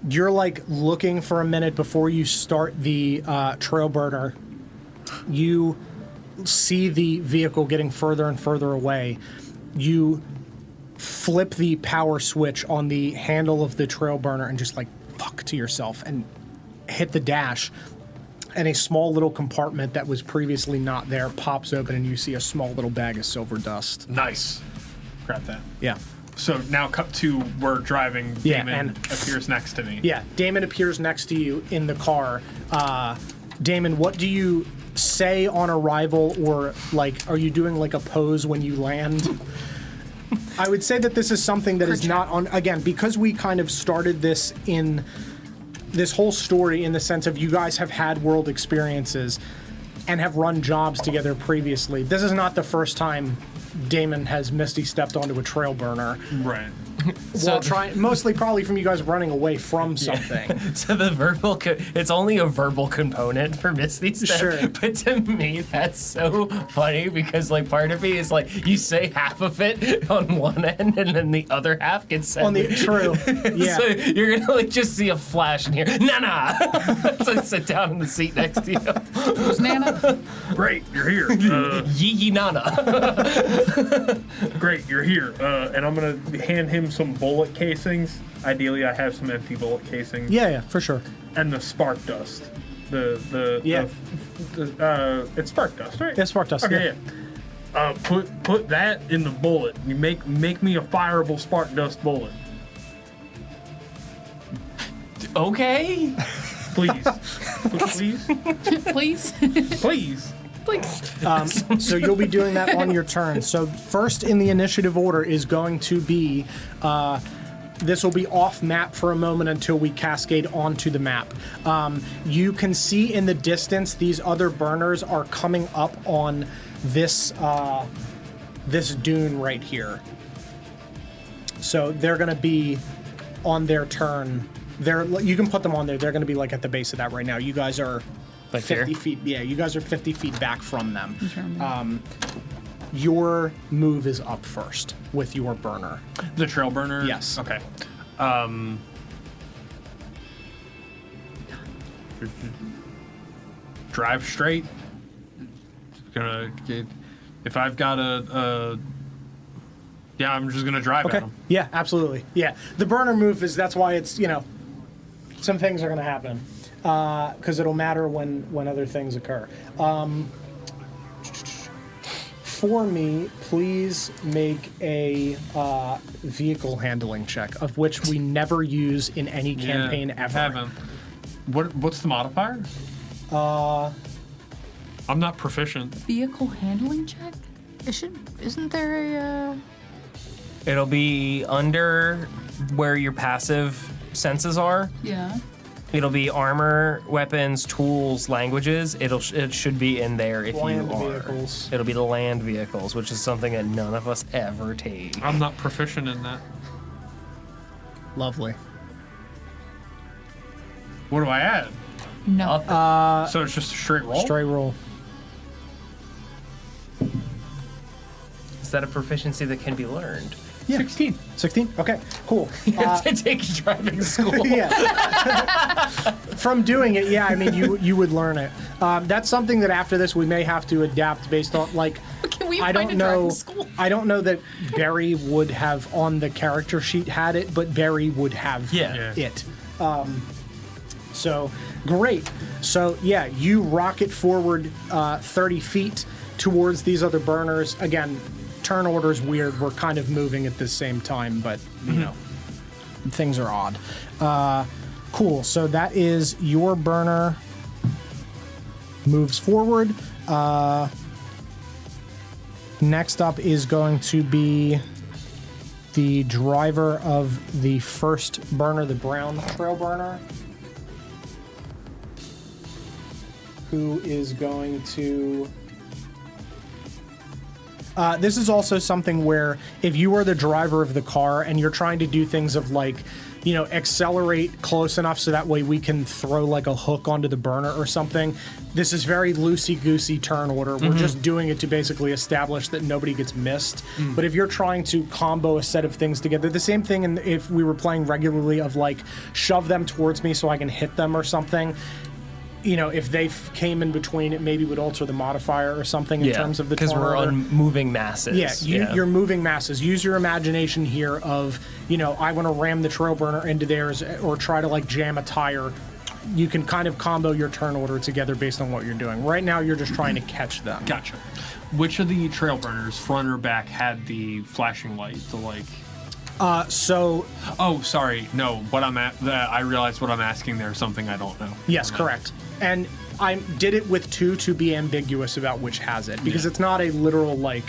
[SPEAKER 3] you're like looking for a minute before you start the trail burner. You see the vehicle getting further and further away. You flip the power switch on the handle of the trail burner and just like fuck to yourself and hit the dash. And a small little compartment that was previously not there pops open and you see a small little bag of silver dust.
[SPEAKER 1] Nice. Grab that.
[SPEAKER 3] Yeah.
[SPEAKER 1] So now cut to we're driving.
[SPEAKER 3] Yeah,
[SPEAKER 1] Damon
[SPEAKER 3] and-
[SPEAKER 1] appears next to me.
[SPEAKER 3] Yeah, Damon appears next to you in the car. Damon, what do you say on arrival, or like, are you doing like a pose when you land? I would say that this is something that is not on, again, because we kind of started this in this whole story in the sense of you guys have had world experiences and have run jobs together previously. This is not the first time Damon has Misty stepped onto a trail burner.
[SPEAKER 1] Right.
[SPEAKER 3] While trying, mostly probably from you guys running away from something.
[SPEAKER 2] So the verbal, it's only a verbal component for Misty Step.
[SPEAKER 3] Sure.
[SPEAKER 2] But to me, that's so funny because like part of me is like you say half of it on one end and then the other half gets said.
[SPEAKER 3] On the true, yeah.
[SPEAKER 2] So you're gonna like just see a flash in here. Nana. So sit down in the seat next to you.
[SPEAKER 4] Who's Nana?
[SPEAKER 1] Great, you're here.
[SPEAKER 2] Yee Nana.
[SPEAKER 1] Great, you're here. And I'm gonna hand him some bullet casings. Ideally, I have some empty bullet casings.
[SPEAKER 3] Yeah, for sure.
[SPEAKER 1] And the spark dust.
[SPEAKER 3] Yeah.
[SPEAKER 1] It's spark dust, right?
[SPEAKER 3] Yeah, spark dust.
[SPEAKER 1] Okay, yeah. Put that in the bullet. You make me a fireable spark dust bullet,
[SPEAKER 2] Okay.
[SPEAKER 1] please. Please,
[SPEAKER 4] Please?
[SPEAKER 1] please.
[SPEAKER 4] Please.
[SPEAKER 3] So you'll be doing that on your turn. So first in the initiative order is going to be, this will be off map for a moment until we cascade onto the map. You can see in the distance these other burners are coming up on this this dune right here. So they're going to be on their turn. You can put them on there. They're going to be like at the base of that right now. You guys are
[SPEAKER 2] Like
[SPEAKER 3] 50
[SPEAKER 2] here?
[SPEAKER 3] feet. Yeah, you guys are 50 feet back from them.
[SPEAKER 4] Okay.
[SPEAKER 3] Your move is up first with your burner.
[SPEAKER 1] The trail burner.
[SPEAKER 3] Yes.
[SPEAKER 1] Okay. Drive straight. Gonna get. If I've got yeah, I'm just gonna drive
[SPEAKER 3] Okay.
[SPEAKER 1] at him.
[SPEAKER 3] Yeah, absolutely. Yeah, the burner move is that's why it's some things are going to happen because it'll matter when other things occur. For me, please make a vehicle handling check, of which we never use in any campaign
[SPEAKER 1] Yeah,
[SPEAKER 3] ever.
[SPEAKER 1] Haven't. What's the modifier? I'm not proficient.
[SPEAKER 4] Vehicle handling check?
[SPEAKER 5] Isn't there a
[SPEAKER 2] It'll be under where your passive senses are.
[SPEAKER 4] Yeah.
[SPEAKER 2] It'll be armor, weapons, tools, languages. It should be in there if
[SPEAKER 3] Land
[SPEAKER 2] you are.
[SPEAKER 3] vehicles.
[SPEAKER 2] It'll be the land vehicles, which is something that none of us ever take.
[SPEAKER 1] I'm not proficient in that.
[SPEAKER 3] Lovely.
[SPEAKER 1] What do I add?
[SPEAKER 4] No.
[SPEAKER 1] So it's just a straight roll?
[SPEAKER 3] Straight roll.
[SPEAKER 2] Is that a proficiency that can be learned?
[SPEAKER 3] Yeah.
[SPEAKER 1] 16.
[SPEAKER 3] 16? Okay, cool.
[SPEAKER 2] To take driving school.
[SPEAKER 3] Yeah. From doing it, yeah, I mean, you would learn it. That's something that after this we may have to adapt based on, like,
[SPEAKER 4] Can we
[SPEAKER 3] I
[SPEAKER 4] find
[SPEAKER 3] don't
[SPEAKER 4] a
[SPEAKER 3] know.
[SPEAKER 4] driving school?
[SPEAKER 3] I don't know that Barry would have on the character sheet had it, but Barry would have
[SPEAKER 2] Yeah.
[SPEAKER 3] it. So great. So yeah, you rocket forward 30 feet towards these other burners. Again, turn order's weird. We're kind of moving at the same time, but you know, things are odd. Cool. So that is your burner moves forward. Next up is going to be the driver of the first burner, the brown trail burner, who is going to... this is also something where if you are the driver of the car and you're trying to do things of like accelerate close enough so that way we can throw like a hook onto the burner or something. This is very loosey-goosey turn order. We're just doing it to basically establish that nobody gets missed. But if you're trying to combo a set of things together, the same thing if we were playing regularly of like shove them towards me so I can hit them or something. If they came in between, it maybe would alter the modifier or something in terms of the turn
[SPEAKER 2] because we're
[SPEAKER 3] order.
[SPEAKER 2] on moving masses.
[SPEAKER 3] You're moving masses. Use your imagination here of, I want to ram the trailburner into theirs or try to like jam a tire. You can kind of combo your turn order together based on what you're doing. Right now, you're just trying to catch them.
[SPEAKER 1] Gotcha. Which of the trailburners, front or back, had the flashing light? Oh, sorry. No. What I realized what I'm asking there is something I don't know.
[SPEAKER 3] Yes, correct. And I did it with 2 to be ambiguous about which has it, because it's not a literal like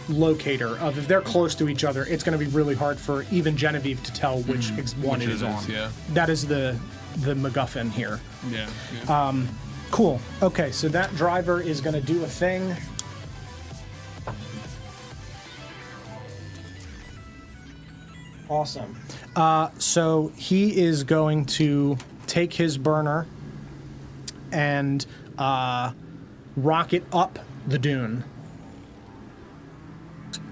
[SPEAKER 3] locator of if they're close to each other. It's going to be really hard for even Genevieve to tell which one it is on.
[SPEAKER 1] Yeah.
[SPEAKER 3] That is the MacGuffin here.
[SPEAKER 1] Yeah.
[SPEAKER 3] Cool. Okay, so that driver is going to do a thing. Awesome. So he is going to take his burner and rocket up the dune.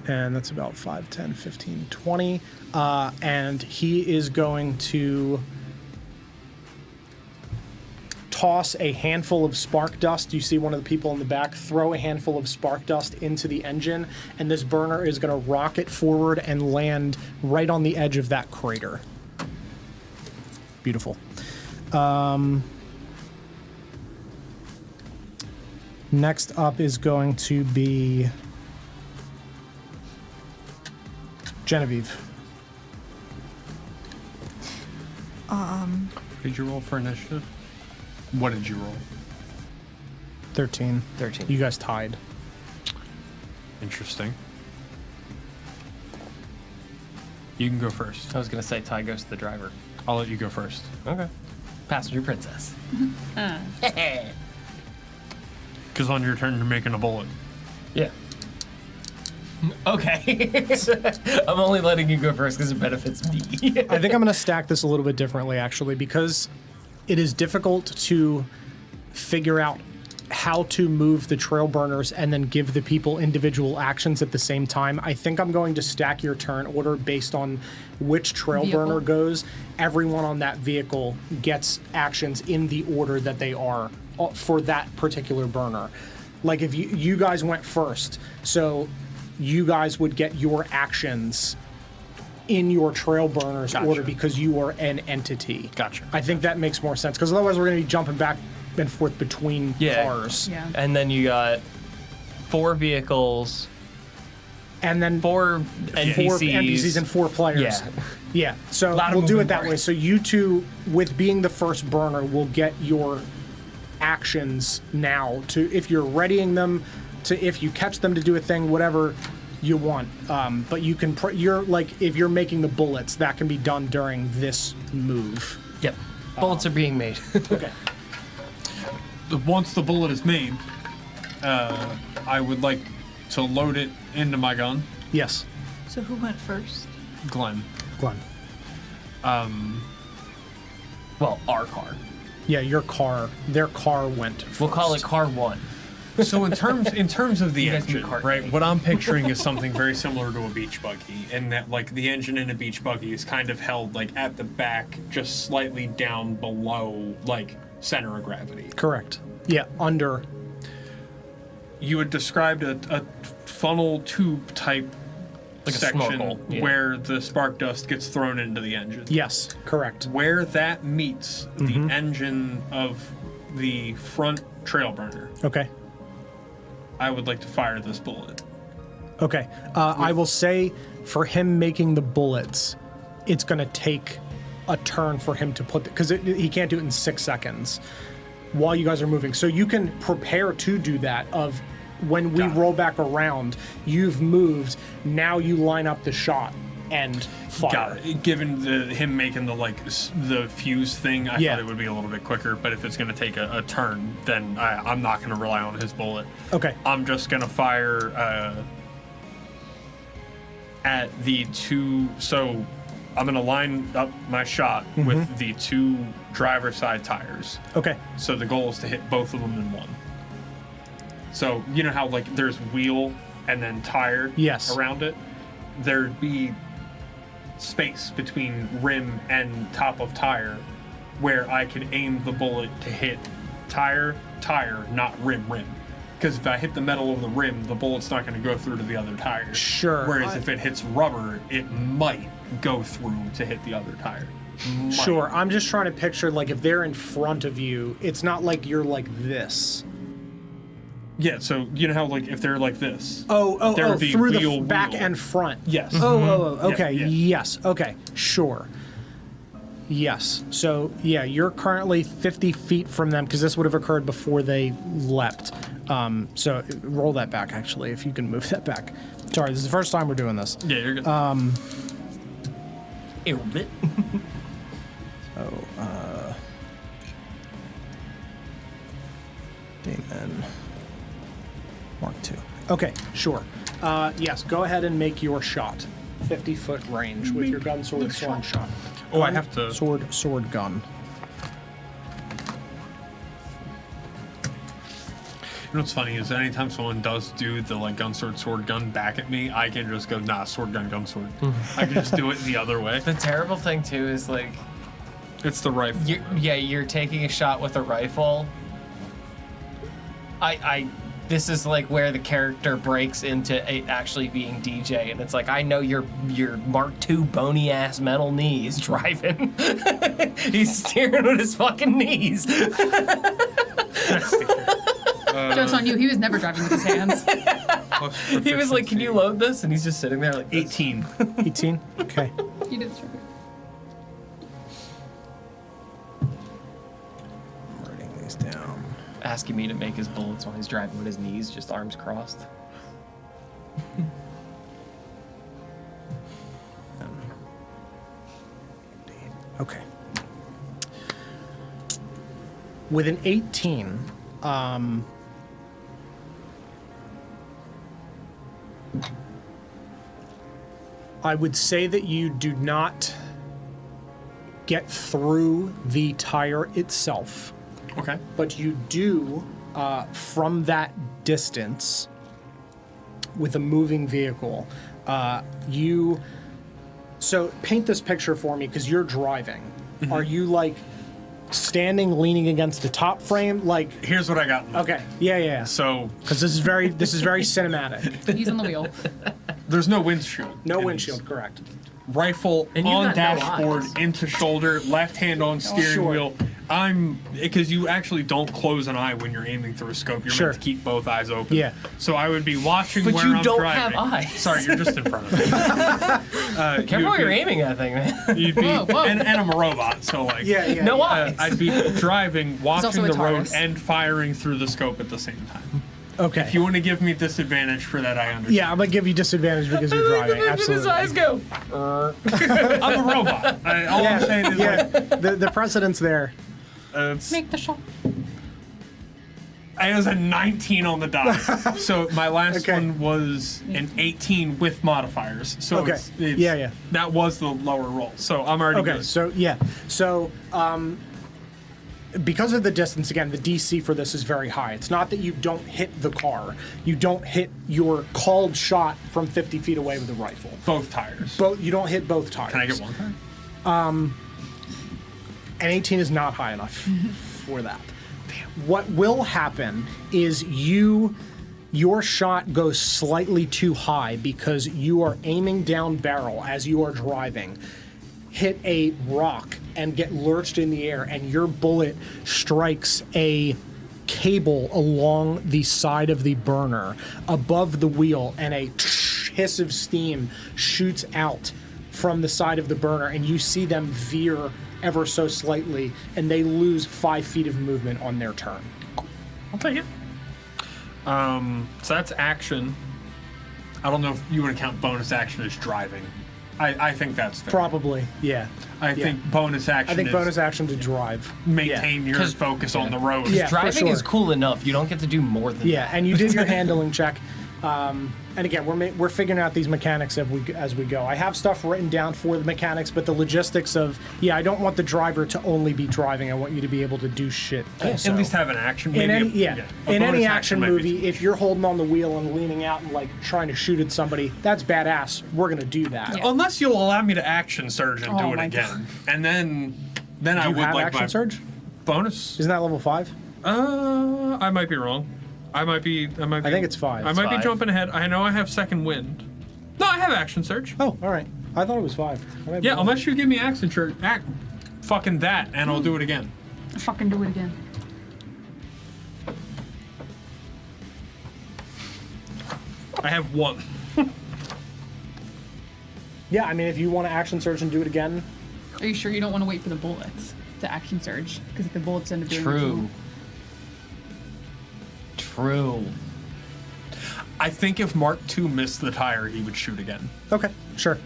[SPEAKER 3] And that's about 5, 10, 15, 20. And he is going to toss a handful of spark dust. You see one of the people in the back throw a handful of spark dust into the engine, and this burner is going to rocket forward and land right on the edge of that crater. Beautiful. Next up is going to be Genevieve.
[SPEAKER 1] Did you roll for initiative? What did you roll?
[SPEAKER 3] 13.
[SPEAKER 2] 13.
[SPEAKER 3] You guys tied.
[SPEAKER 1] Interesting. You can go first.
[SPEAKER 2] I was going to say tie goes to the driver.
[SPEAKER 1] I'll let you go first.
[SPEAKER 2] Okay. Passenger princess.
[SPEAKER 1] Because on your turn, you're making a bullet.
[SPEAKER 2] Yeah. Okay. I'm only letting you go first because it benefits me.
[SPEAKER 3] I think I'm going to stack this a little bit differently, actually, because it is difficult to figure out how to move the trail burners and then give the people individual actions at the same time. I think I'm going to stack your turn order based on which trail
[SPEAKER 4] Vehicle.
[SPEAKER 3] burner goes. Everyone on that vehicle gets actions in the order that they are for that particular burner. Like if you guys went first, so you guys would get your actions in your trail burners order because you are an entity.
[SPEAKER 1] Gotcha.
[SPEAKER 3] I think that makes more sense because otherwise we're going to be jumping back and forth between cars.
[SPEAKER 4] Yeah.
[SPEAKER 2] And then you got 4 vehicles,
[SPEAKER 3] And then
[SPEAKER 2] 4 NPCs.
[SPEAKER 3] 4 NPCs and 4 players.
[SPEAKER 2] Yeah.
[SPEAKER 3] Yeah. So
[SPEAKER 2] Lot of
[SPEAKER 3] we'll do
[SPEAKER 2] moving
[SPEAKER 3] it that way.
[SPEAKER 2] parts.
[SPEAKER 3] So you two, with being the first burner, will get your actions now to if you're readying them to if you catch them to do a thing, whatever you want. But you can you're like if you're making the bullets, that can be done during this move.
[SPEAKER 2] Yep. Bullets are being made.
[SPEAKER 3] Okay.
[SPEAKER 1] Once the bullet is made, I would like to load it into my gun.
[SPEAKER 3] Yes.
[SPEAKER 5] So who went first?
[SPEAKER 1] Glenn.
[SPEAKER 3] Glenn.
[SPEAKER 2] Well, our car.
[SPEAKER 3] Yeah, their car went first.
[SPEAKER 2] We'll call it car 1.
[SPEAKER 1] So in terms of the
[SPEAKER 2] You guys can
[SPEAKER 1] engine,
[SPEAKER 2] cart
[SPEAKER 1] right?
[SPEAKER 2] me.
[SPEAKER 1] What I'm picturing is something very similar to a beach buggy, in that like the engine in a beach buggy is kind of held like at the back, just slightly down below like center of gravity.
[SPEAKER 3] Correct. Yeah, under.
[SPEAKER 1] You had described a funnel tube type
[SPEAKER 2] Like a
[SPEAKER 1] section
[SPEAKER 2] snorkel, yeah.
[SPEAKER 1] where the spark dust gets thrown into the engine.
[SPEAKER 3] Yes, correct.
[SPEAKER 1] Where that meets the engine of the front trail burner,
[SPEAKER 3] Okay.
[SPEAKER 1] I would like to fire this bullet.
[SPEAKER 3] Okay. I will say for him making the bullets, it's going to take a turn for him to put because he can't do it in 6 seconds while you guys are moving. So you can prepare to do that of when we roll back around, you've moved, now you line up the shot and fire.
[SPEAKER 1] Got it. Given him making the fuse thing, I
[SPEAKER 3] Yeah.
[SPEAKER 1] thought it would be a little bit quicker. But if it's going to take a turn, then I'm not going to rely on his bullet.
[SPEAKER 3] Okay.
[SPEAKER 1] I'm just going to fire at the 2. So I'm gonna line up my shot with the 2 driver side tires.
[SPEAKER 3] Okay.
[SPEAKER 1] So the goal is to hit both of them in one. So you know how like there's wheel and then tire around it? There'd be space between rim and top of tire where I could aim the bullet to hit tire, not rim. Because if I hit the metal of the rim, the bullet's not going to go through to the other tire.
[SPEAKER 3] Sure.
[SPEAKER 1] Whereas if it hits rubber, it might go through to hit the other tire. Might.
[SPEAKER 3] Sure. I'm just trying to picture, like, if they're in front of you, it's not like you're like this.
[SPEAKER 1] Yeah, so you know how, like, if they're like this.
[SPEAKER 3] There would be
[SPEAKER 1] through
[SPEAKER 3] the back
[SPEAKER 1] wheel.
[SPEAKER 3] and front.
[SPEAKER 1] Yes.
[SPEAKER 3] Okay.
[SPEAKER 1] Yeah.
[SPEAKER 3] Yes. Okay. Sure. Yes. So, yeah, you're currently 50 feet from them because this would have occurred before they leapt. So roll that back, actually, if you can move that back. Sorry, this is the first time we're doing this.
[SPEAKER 1] Yeah, you're good.
[SPEAKER 2] A bit.
[SPEAKER 3] Damon. Mark II. Okay, sure. Yes, go ahead and make your shot. 50-foot range with your gun, sword, shot.
[SPEAKER 1] Oh, I have to...
[SPEAKER 3] Sword, gun.
[SPEAKER 1] You know what's funny is anytime someone does do the like gun, sword, gun back at me, I can just go, nah, sword, gun, sword. I can just do it the other way.
[SPEAKER 2] The terrible thing too is like,
[SPEAKER 1] It's the rifle.
[SPEAKER 2] you're taking a shot with a rifle. This is like where the character breaks into actually being DJ, and it's like, I know your Mark II bony ass metal knees driving. He's steering with his fucking knees.
[SPEAKER 4] Joke's on you. He was never driving with his hands.
[SPEAKER 2] He was like, "Can you load this?" And he's just sitting there like,
[SPEAKER 1] 18.
[SPEAKER 3] 18? Okay.
[SPEAKER 4] He did this for me.
[SPEAKER 3] I'm writing these down.
[SPEAKER 2] asking me to make his bullets while he's driving with his knees, just arms crossed.
[SPEAKER 3] Okay. With an 18, I would say that you do not get through the tire itself.
[SPEAKER 1] Okay.
[SPEAKER 3] But you do, from that distance, with a moving vehicle, so paint this picture for me, because you're driving. Mm-hmm. Are you, like, standing, leaning against the top frame? Like,
[SPEAKER 1] here's what I got.
[SPEAKER 3] Okay. Yeah.
[SPEAKER 1] So,
[SPEAKER 3] because this is very cinematic.
[SPEAKER 4] He's on the wheel.
[SPEAKER 1] There's no windshield.
[SPEAKER 3] No
[SPEAKER 1] in
[SPEAKER 3] windshield,
[SPEAKER 1] these.
[SPEAKER 3] correct.
[SPEAKER 1] Rifle
[SPEAKER 2] And you
[SPEAKER 1] on
[SPEAKER 2] got no
[SPEAKER 1] dashboard,
[SPEAKER 2] eyes.
[SPEAKER 1] into shoulder, left hand on steering
[SPEAKER 3] sure.
[SPEAKER 1] wheel. Because you actually don't close an eye when you're aiming through a scope. You're
[SPEAKER 3] Sure.
[SPEAKER 1] meant to keep both eyes open.
[SPEAKER 3] Yeah.
[SPEAKER 1] So I would be watching
[SPEAKER 2] But
[SPEAKER 1] where
[SPEAKER 2] you
[SPEAKER 1] I'm
[SPEAKER 2] don't
[SPEAKER 1] driving.
[SPEAKER 2] have eyes.
[SPEAKER 1] Sorry, you're just in front of me.
[SPEAKER 2] Careful while you're aiming that thing, man.
[SPEAKER 1] You'd be,
[SPEAKER 4] Whoa.
[SPEAKER 1] and I'm a robot, so like.
[SPEAKER 3] Yeah.
[SPEAKER 2] No
[SPEAKER 3] yeah.
[SPEAKER 2] eyes.
[SPEAKER 1] I'd be driving, watching
[SPEAKER 4] also a
[SPEAKER 1] the road,
[SPEAKER 4] TARDIS.
[SPEAKER 1] and firing through the scope at the same time.
[SPEAKER 3] Okay.
[SPEAKER 1] If you want to give me disadvantage for that, I understand.
[SPEAKER 3] Yeah, I'm gonna give you disadvantage because you're driving.
[SPEAKER 2] His
[SPEAKER 3] Absolutely.
[SPEAKER 2] eyes go.
[SPEAKER 1] I'm a robot. All I'm saying is,
[SPEAKER 3] Yeah.
[SPEAKER 1] like,
[SPEAKER 3] The precedent's there.
[SPEAKER 4] Make the shot.
[SPEAKER 1] I was a 19 on the die. So my last
[SPEAKER 3] Okay.
[SPEAKER 1] one was an 18 with modifiers. So
[SPEAKER 3] Okay.
[SPEAKER 1] it's,
[SPEAKER 3] Yeah.
[SPEAKER 1] that was the lower roll. So I'm already
[SPEAKER 3] Okay,
[SPEAKER 1] good.
[SPEAKER 3] so because of the distance, again, the DC for this is very high. It's not that you don't hit the car. You don't hit your called shot from 50 feet away with a rifle.
[SPEAKER 1] Both tires.
[SPEAKER 3] You don't hit both tires.
[SPEAKER 1] Can I get one tire?
[SPEAKER 3] And 18 is not high enough for that. What will happen is your shot goes slightly too high because you are aiming down barrel as you are driving, hit a rock and get lurched in the air, and your bullet strikes a cable along the side of the burner above the wheel, and a hiss of steam shoots out from the side of the burner, and you see them veer ever so slightly, and they lose 5 feet of movement on their turn.
[SPEAKER 1] I'll take it. So that's action. I don't know if you want to count bonus action as driving. I think that's fair.
[SPEAKER 3] Probably, yeah.
[SPEAKER 1] I think bonus action
[SPEAKER 3] I think
[SPEAKER 1] is
[SPEAKER 3] bonus action to drive.
[SPEAKER 1] maintain your
[SPEAKER 2] 'Cause-
[SPEAKER 1] focus on the road.
[SPEAKER 3] Yeah. for
[SPEAKER 2] Driving
[SPEAKER 3] sure.
[SPEAKER 2] is cool enough. You don't get to do more than
[SPEAKER 3] Yeah,
[SPEAKER 2] that.
[SPEAKER 3] and you did your handling check. and again, we're figuring out these mechanics as we go. I have stuff written down for the mechanics, but the logistics of I don't want the driver to only be driving. I want you to be able to do shit. Also.
[SPEAKER 1] At least have an action.
[SPEAKER 3] In
[SPEAKER 1] maybe
[SPEAKER 3] any action movie, if you're holding on the wheel and leaning out and like trying to shoot at somebody, that's badass. We're gonna do that.
[SPEAKER 4] Yeah.
[SPEAKER 1] Unless you'll allow me to action surge and do it again, and then I would like
[SPEAKER 3] action
[SPEAKER 1] my
[SPEAKER 3] surge.
[SPEAKER 1] Bonus.
[SPEAKER 3] Isn't that level 5?
[SPEAKER 1] I might be wrong. I
[SPEAKER 3] think it's 5.
[SPEAKER 1] I might be jumping ahead. I know I have second wind. No, I have action surge.
[SPEAKER 3] Oh, all right. I thought it was 5.
[SPEAKER 1] Yeah, unless you give me action surge, fucking that, and I'll do it again.
[SPEAKER 4] Fucking do it again.
[SPEAKER 1] I have 1.
[SPEAKER 3] Yeah, I mean, if you want to action surge and do it again.
[SPEAKER 4] Are you sure you don't want to wait for the bullets to action surge? Because if the bullets end up doing
[SPEAKER 2] True.
[SPEAKER 1] I think if Mark II missed the tire, he would shoot again.
[SPEAKER 3] Okay, sure.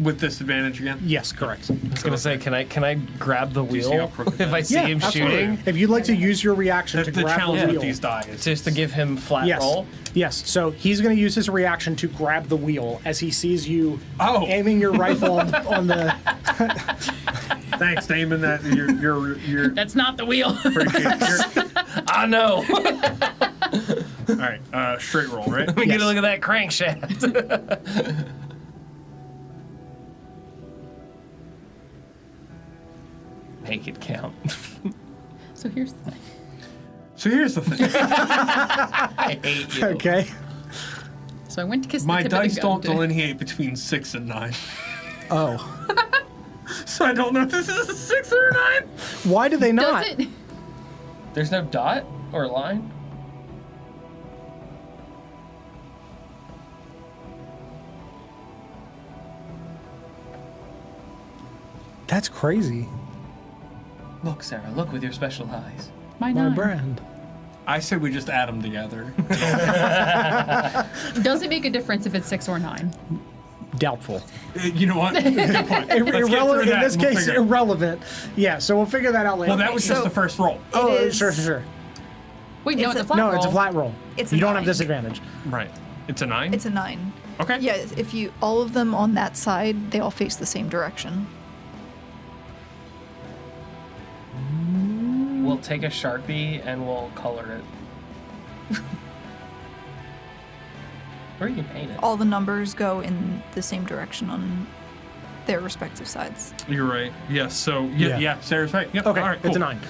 [SPEAKER 1] With disadvantage again?
[SPEAKER 3] Yes, correct.
[SPEAKER 2] I was gonna say, can I grab the
[SPEAKER 1] you see how
[SPEAKER 2] wheel
[SPEAKER 1] crooked
[SPEAKER 2] if I see him
[SPEAKER 3] absolutely.
[SPEAKER 2] shooting?
[SPEAKER 3] If you'd like to use your reaction to
[SPEAKER 1] The
[SPEAKER 3] grab
[SPEAKER 1] challenge
[SPEAKER 3] the
[SPEAKER 1] with
[SPEAKER 3] wheel.
[SPEAKER 1] these die is
[SPEAKER 2] Just to give him flat roll?
[SPEAKER 3] Yes, so he's going to use his reaction to grab the wheel as he sees you aiming your rifle on the...
[SPEAKER 1] Thanks, Damon. That you're
[SPEAKER 4] That's not the wheel.
[SPEAKER 2] I know.
[SPEAKER 1] All right, straight roll, right?
[SPEAKER 2] Let me get a look at that crankshaft. Make it count.
[SPEAKER 4] So here's the thing.
[SPEAKER 2] I hate you.
[SPEAKER 3] Okay.
[SPEAKER 4] So I went to kiss
[SPEAKER 1] My
[SPEAKER 4] the tip
[SPEAKER 1] dice
[SPEAKER 4] of the gun
[SPEAKER 1] don't delineate between 6 and 9.
[SPEAKER 3] Oh.
[SPEAKER 1] So I don't know if this is a 6 or a 9.
[SPEAKER 3] Why do they not?
[SPEAKER 4] Does it?
[SPEAKER 2] There's no dot or line?
[SPEAKER 3] That's crazy.
[SPEAKER 2] Look, Sarah, look with your special eyes.
[SPEAKER 4] My
[SPEAKER 3] My
[SPEAKER 4] 9.
[SPEAKER 3] brand.
[SPEAKER 1] I say we just add them together.
[SPEAKER 4] Does it make a difference if it's 6 or 9?
[SPEAKER 3] Doubtful.
[SPEAKER 1] You know what? Good point. Let's get through
[SPEAKER 3] Irrelevant. In
[SPEAKER 1] that
[SPEAKER 3] this
[SPEAKER 1] and we'll
[SPEAKER 3] case,
[SPEAKER 1] figure it.
[SPEAKER 3] irrelevant. Yeah, so we'll figure that out later.
[SPEAKER 1] Well, that was just the first roll.
[SPEAKER 3] Oh,
[SPEAKER 5] is-
[SPEAKER 3] sure.
[SPEAKER 4] Wait, no,
[SPEAKER 5] It's
[SPEAKER 4] it's a
[SPEAKER 5] a-
[SPEAKER 4] flat
[SPEAKER 3] No,
[SPEAKER 4] roll.
[SPEAKER 3] it's a flat roll.
[SPEAKER 5] It's a
[SPEAKER 3] You don't have
[SPEAKER 5] 9.
[SPEAKER 3] disadvantage.
[SPEAKER 1] Right. It's a 9?
[SPEAKER 5] It's a 9.
[SPEAKER 1] Okay.
[SPEAKER 5] Yeah, if you all of them on that side, they all face the same direction.
[SPEAKER 2] We'll take a Sharpie and we'll color it. Or you can paint it.
[SPEAKER 5] All the numbers go in the same direction on their respective sides.
[SPEAKER 1] You're right. Yes. So,
[SPEAKER 3] Yeah.
[SPEAKER 1] yeah, Sarah's right. Yep.
[SPEAKER 3] Okay,
[SPEAKER 1] All right, cool.
[SPEAKER 3] it's a 9.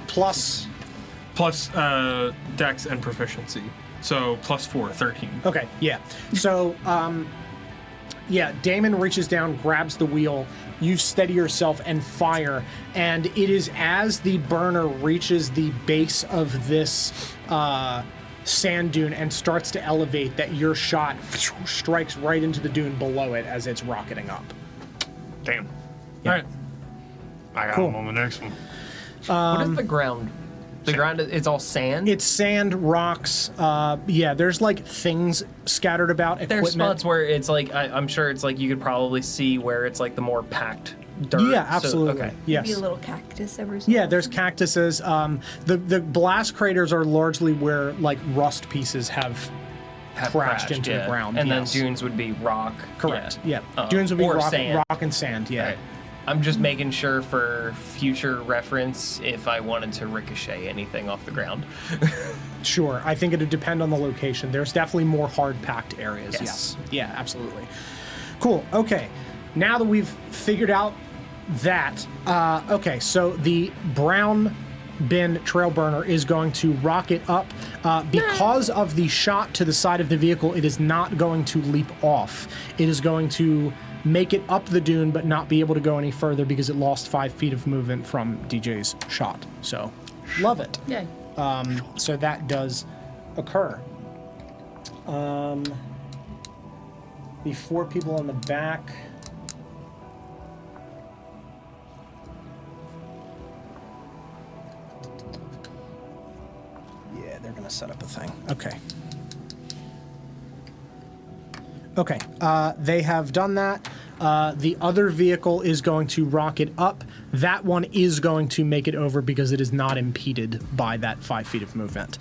[SPEAKER 3] Plus...
[SPEAKER 1] Plus dex and proficiency. So plus 4, 13.
[SPEAKER 3] Okay, yeah. So, Damon reaches down, grabs the wheel, you steady yourself and fire, and it is as the burner reaches the base of this sand dune and starts to elevate that your shot strikes right into the dune below it as it's rocketing up.
[SPEAKER 1] Damn.
[SPEAKER 3] Yeah.
[SPEAKER 1] All right. I got
[SPEAKER 3] Cool.
[SPEAKER 1] him on the next one.
[SPEAKER 2] What is the ground? The ground, it's all sand?
[SPEAKER 3] It's sand, rocks, there's like things scattered about, equipment.
[SPEAKER 2] There's spots where it's like, I'm sure it's like you could probably see where it's like the more packed dirt.
[SPEAKER 3] Yeah,
[SPEAKER 2] So,
[SPEAKER 3] absolutely.
[SPEAKER 2] okay.
[SPEAKER 3] Yes.
[SPEAKER 5] Maybe a little cactus every so
[SPEAKER 3] Yeah,
[SPEAKER 5] often.
[SPEAKER 3] there's cactuses. The blast craters are largely where like rust pieces have crashed into the ground.
[SPEAKER 2] And
[SPEAKER 3] yes.
[SPEAKER 2] then dunes would be rock.
[SPEAKER 3] Correct. Yeah.
[SPEAKER 2] Uh,
[SPEAKER 3] Dunes would be
[SPEAKER 2] or
[SPEAKER 3] rock,
[SPEAKER 2] sand.
[SPEAKER 3] rock and sand. Yeah.
[SPEAKER 2] Right. I'm just making sure for future reference if I wanted to ricochet anything off the ground.
[SPEAKER 3] Sure. I think it'd depend on the location. There's definitely more hard packed areas.
[SPEAKER 2] Yes.
[SPEAKER 3] Yeah, absolutely. Cool. Okay. Now that we've figured out that, okay, so the brown bin trail burner is going to rocket up. Because of the shot to the side of the vehicle, it is not going to leap off. It is going to make it up the dune, but not be able to go any further because it lost 5 feet of movement from DJ's shot. So, love it.
[SPEAKER 4] Yay.
[SPEAKER 3] So that does occur. The 4 people on the back. Yeah, they're gonna set up a thing. Okay. Okay, they have done that. The other vehicle is going to rocket up. That one is going to make it over because it is not impeded by that 5 feet of movement.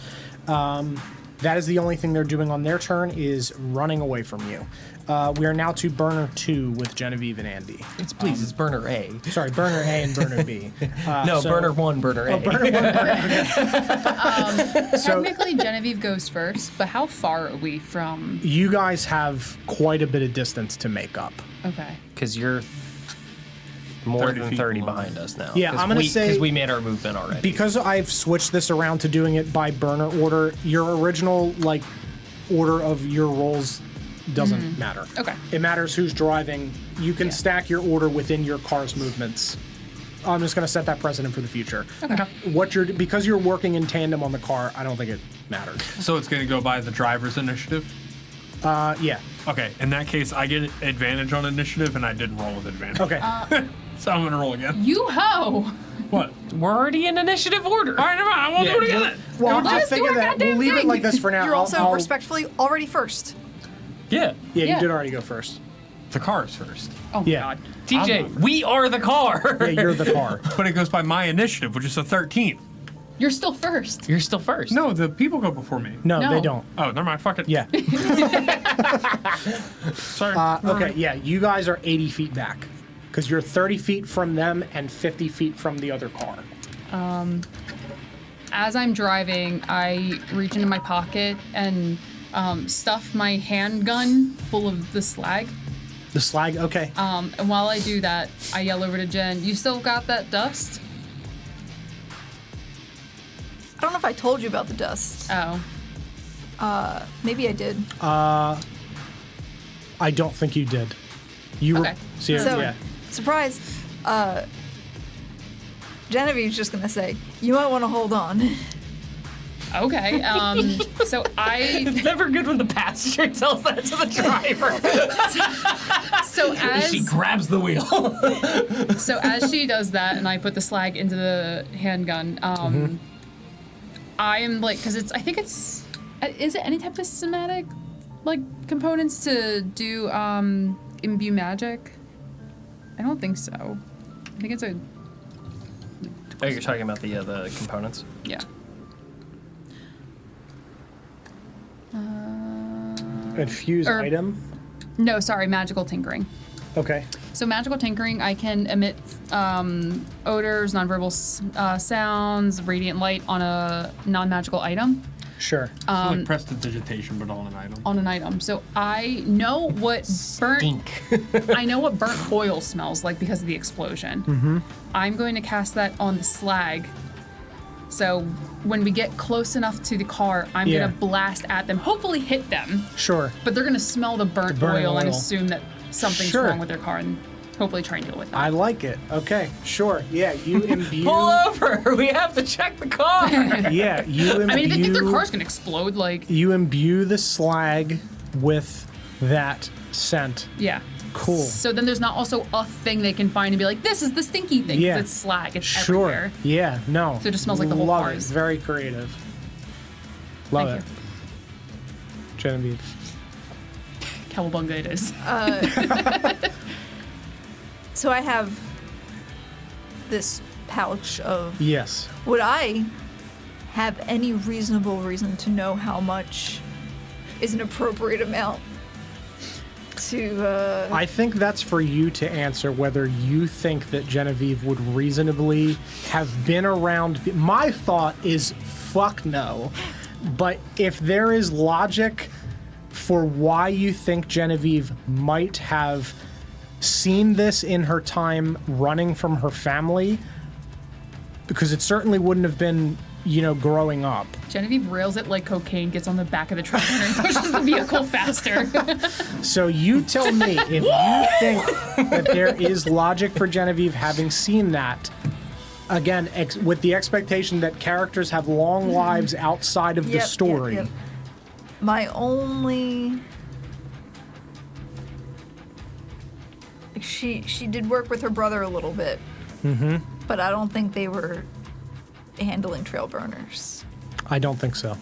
[SPEAKER 3] That is the only thing they're doing on their turn is running away from you. We are now to Burner 2 with Genevieve and Andy.
[SPEAKER 2] It's Burner A.
[SPEAKER 3] Sorry, Burner A and Burner B.
[SPEAKER 2] Burner 1, Burner A.
[SPEAKER 3] Burner 1, Burner A.
[SPEAKER 4] Technically, Genevieve goes first, but how far are we from...
[SPEAKER 3] You guys have quite a bit of distance to make up.
[SPEAKER 4] Okay.
[SPEAKER 2] Because you're more than 30 behind us now.
[SPEAKER 3] Yeah, I'm going to say...
[SPEAKER 2] Because we made our movement already.
[SPEAKER 3] Because I've switched this around to doing it by burner order, your original, order of your rolls doesn't matter.
[SPEAKER 4] Okay.
[SPEAKER 3] It matters who's driving. You can stack your order within your car's movements. I'm just going to set that precedent for the future.
[SPEAKER 4] Okay.
[SPEAKER 3] Because you're working in tandem on the car, I don't think it matters.
[SPEAKER 1] So it's going to go by the driver's initiative?
[SPEAKER 3] Yeah.
[SPEAKER 1] Okay, in that case, I get advantage on initiative, and I didn't roll with advantage.
[SPEAKER 3] Okay.
[SPEAKER 1] So I'm going to roll again.
[SPEAKER 4] You-ho!
[SPEAKER 1] What?
[SPEAKER 2] We're already in initiative order.
[SPEAKER 1] All right, never mind. I won't do it again.
[SPEAKER 3] Well,
[SPEAKER 4] Let
[SPEAKER 3] I
[SPEAKER 4] us do
[SPEAKER 3] figure
[SPEAKER 4] our
[SPEAKER 3] that we'll
[SPEAKER 4] goddamn
[SPEAKER 3] leave it
[SPEAKER 4] thing.
[SPEAKER 3] like this for now.
[SPEAKER 5] You're also
[SPEAKER 3] I'll-
[SPEAKER 5] respectfully already first.
[SPEAKER 2] Yeah.
[SPEAKER 3] Yeah,
[SPEAKER 4] Yeah.
[SPEAKER 3] you did already go first.
[SPEAKER 1] The car's first.
[SPEAKER 4] Oh, my
[SPEAKER 3] Yeah.
[SPEAKER 4] God.
[SPEAKER 2] TJ, we are the car.
[SPEAKER 3] Yeah, you're the car.
[SPEAKER 1] But it goes by my initiative, which is a 13.
[SPEAKER 4] You're still first.
[SPEAKER 2] You're still first.
[SPEAKER 1] No, the people go before me.
[SPEAKER 3] No,
[SPEAKER 4] No.
[SPEAKER 3] they don't.
[SPEAKER 1] Oh, never mind. Fuck it.
[SPEAKER 3] Yeah.
[SPEAKER 1] Sorry.
[SPEAKER 3] Okay, yeah, you guys are 80 feet back. Because you're 30 feet from them and 50 feet from the other car.
[SPEAKER 4] As I'm driving, I reach into my pocket and stuff my handgun full of the slag.
[SPEAKER 3] The slag, okay.
[SPEAKER 4] And while I do that, I yell over to Jen, "You still got that dust?"
[SPEAKER 5] I don't know if I told you about the dust.
[SPEAKER 4] Oh.
[SPEAKER 5] Maybe I did.
[SPEAKER 3] I don't think you did. You
[SPEAKER 4] Okay.
[SPEAKER 3] were. So, yeah.
[SPEAKER 5] Surprise. Genevieve's just gonna say, "You might want to hold on."
[SPEAKER 4] Okay. So
[SPEAKER 2] It's never good when the passenger tells that to the driver.
[SPEAKER 4] so
[SPEAKER 2] She
[SPEAKER 4] as
[SPEAKER 2] grabs the wheel.
[SPEAKER 4] so as she does that, and I put the slag into the handgun, I am because I think it's is it any type of somatic components to do imbue magic? I don't think so. I think it's a
[SPEAKER 2] Oh, you're talking about the components?
[SPEAKER 4] yeah.
[SPEAKER 3] Infuse
[SPEAKER 4] Or-
[SPEAKER 3] item.
[SPEAKER 4] No, sorry, magical tinkering.
[SPEAKER 3] Okay.
[SPEAKER 4] So magical tinkering, I can emit odors, nonverbal sounds, radiant light on a non-magical item.
[SPEAKER 3] Sure.
[SPEAKER 1] So like prestidigitation, but on an item.
[SPEAKER 4] On an item. So I know what
[SPEAKER 2] Stink.
[SPEAKER 4] I know what burnt oil smells like because of the explosion. Mm-hmm. I'm going to cast that on the slag. So when we get close enough to the car, I'm
[SPEAKER 3] Yeah.
[SPEAKER 4] going to blast at them, hopefully hit them,
[SPEAKER 3] Sure.
[SPEAKER 4] but they're going to smell the burnt,
[SPEAKER 3] burnt
[SPEAKER 4] oil and
[SPEAKER 3] oil.
[SPEAKER 4] assume that something's
[SPEAKER 3] Sure.
[SPEAKER 4] wrong with their car and hopefully try and deal with that.
[SPEAKER 3] I like it. Okay. Sure. Yeah. You imbue.
[SPEAKER 2] Pull over. We have to check the car.
[SPEAKER 3] Yeah. You imbue.
[SPEAKER 4] I mean, if they think their car's going to explode,
[SPEAKER 3] You imbue the slag with that scent.
[SPEAKER 4] yeah.
[SPEAKER 3] Cool.
[SPEAKER 4] So then there's not also a thing they can find and be like, this is the stinky thing. 'cause
[SPEAKER 3] Yeah.
[SPEAKER 4] It's slag. It's
[SPEAKER 3] Sure.
[SPEAKER 4] everywhere.
[SPEAKER 3] Yeah. No.
[SPEAKER 4] So it just smells like the whole
[SPEAKER 3] Love
[SPEAKER 4] car
[SPEAKER 3] it.
[SPEAKER 4] is-
[SPEAKER 3] Very creative. Love
[SPEAKER 4] Thank
[SPEAKER 3] it. Genevieve.
[SPEAKER 4] Cowabunga it is.
[SPEAKER 5] So I have this pouch of.
[SPEAKER 3] Yes.
[SPEAKER 5] Would I have any reasonable reason to know how much is an appropriate amount to?
[SPEAKER 3] I think that's for you to answer whether you think that Genevieve would reasonably have been around. My thought is fuck no. But if there is logic for why you think Genevieve might have seen this in her time running from her family, because it certainly wouldn't have been, growing up.
[SPEAKER 4] Genevieve rails it like cocaine, gets on the back of the truck and pushes the vehicle faster.
[SPEAKER 3] So you tell me if you think that there is logic for Genevieve having seen that. Again, with the expectation that characters have long lives outside of the
[SPEAKER 5] Yep,
[SPEAKER 3] story.
[SPEAKER 5] yep. My only. She did work with her brother a little bit. Mm-hmm. But I don't think they were handling trail burners.
[SPEAKER 3] I don't think so.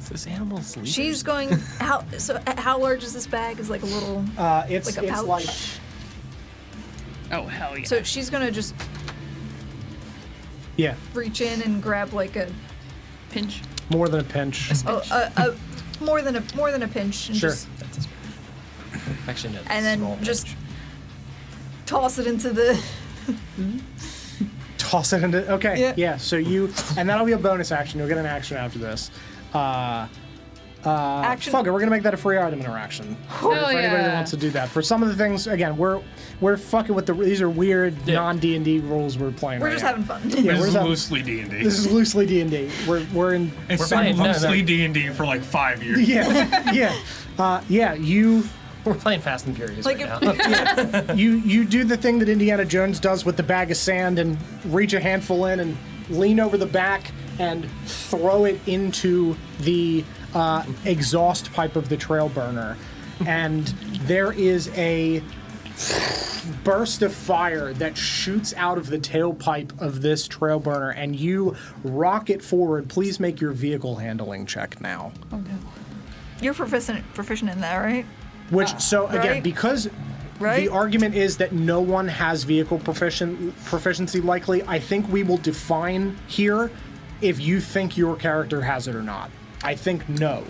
[SPEAKER 2] Is this animal sleep?
[SPEAKER 5] She's going. How large is this bag? Is like a little.
[SPEAKER 3] It's
[SPEAKER 5] Like a pouch?
[SPEAKER 4] Oh, hell yeah.
[SPEAKER 5] So she's gonna just.
[SPEAKER 3] Yeah.
[SPEAKER 5] reach in and grab like a
[SPEAKER 4] Pinch.
[SPEAKER 3] More than a pinch.
[SPEAKER 5] more than a pinch. And
[SPEAKER 3] Sure.
[SPEAKER 5] Just,
[SPEAKER 2] Actually, no.
[SPEAKER 5] and then
[SPEAKER 2] small
[SPEAKER 5] just
[SPEAKER 2] pinch.
[SPEAKER 5] toss it into the.
[SPEAKER 3] Toss it into. Okay.
[SPEAKER 5] Yeah.
[SPEAKER 3] So you, and that'll be a bonus action. You'll get an action after this.
[SPEAKER 5] Action.
[SPEAKER 3] Fuck it, we're gonna make that a free item interaction.
[SPEAKER 4] Hell
[SPEAKER 3] For anybody that
[SPEAKER 4] yeah.
[SPEAKER 3] wants to do that. For some of the things, again, we're fucking with these are weird non D&D rules we're playing.
[SPEAKER 5] We're
[SPEAKER 3] right
[SPEAKER 5] just
[SPEAKER 3] now.
[SPEAKER 5] having fun.
[SPEAKER 3] Yeah,
[SPEAKER 1] This
[SPEAKER 3] we're
[SPEAKER 1] is
[SPEAKER 3] just having-
[SPEAKER 1] loosely D&D.
[SPEAKER 3] This is loosely D&D. We're in.
[SPEAKER 1] It's
[SPEAKER 2] playing-
[SPEAKER 1] been
[SPEAKER 2] no,
[SPEAKER 1] mostly D&D for like 5 years.
[SPEAKER 3] Yeah. You
[SPEAKER 2] We're playing Fast and Furious
[SPEAKER 5] Like
[SPEAKER 2] right now.
[SPEAKER 3] you do the thing that Indiana Jones does with the bag of sand and reach a handful in and lean over the back and throw it into the exhaust pipe of the trailburner, and there is a burst of fire that shoots out of the tailpipe of this trailburner, and you rocket forward. Please make your vehicle handling check now.
[SPEAKER 4] Oh no.
[SPEAKER 5] You're proficient in that, right?
[SPEAKER 3] Which, so again,
[SPEAKER 5] Right.
[SPEAKER 3] because
[SPEAKER 5] Right?
[SPEAKER 3] the argument is that no one has vehicle proficiency likely, I think we will define here if you think your character has it or not. I think no.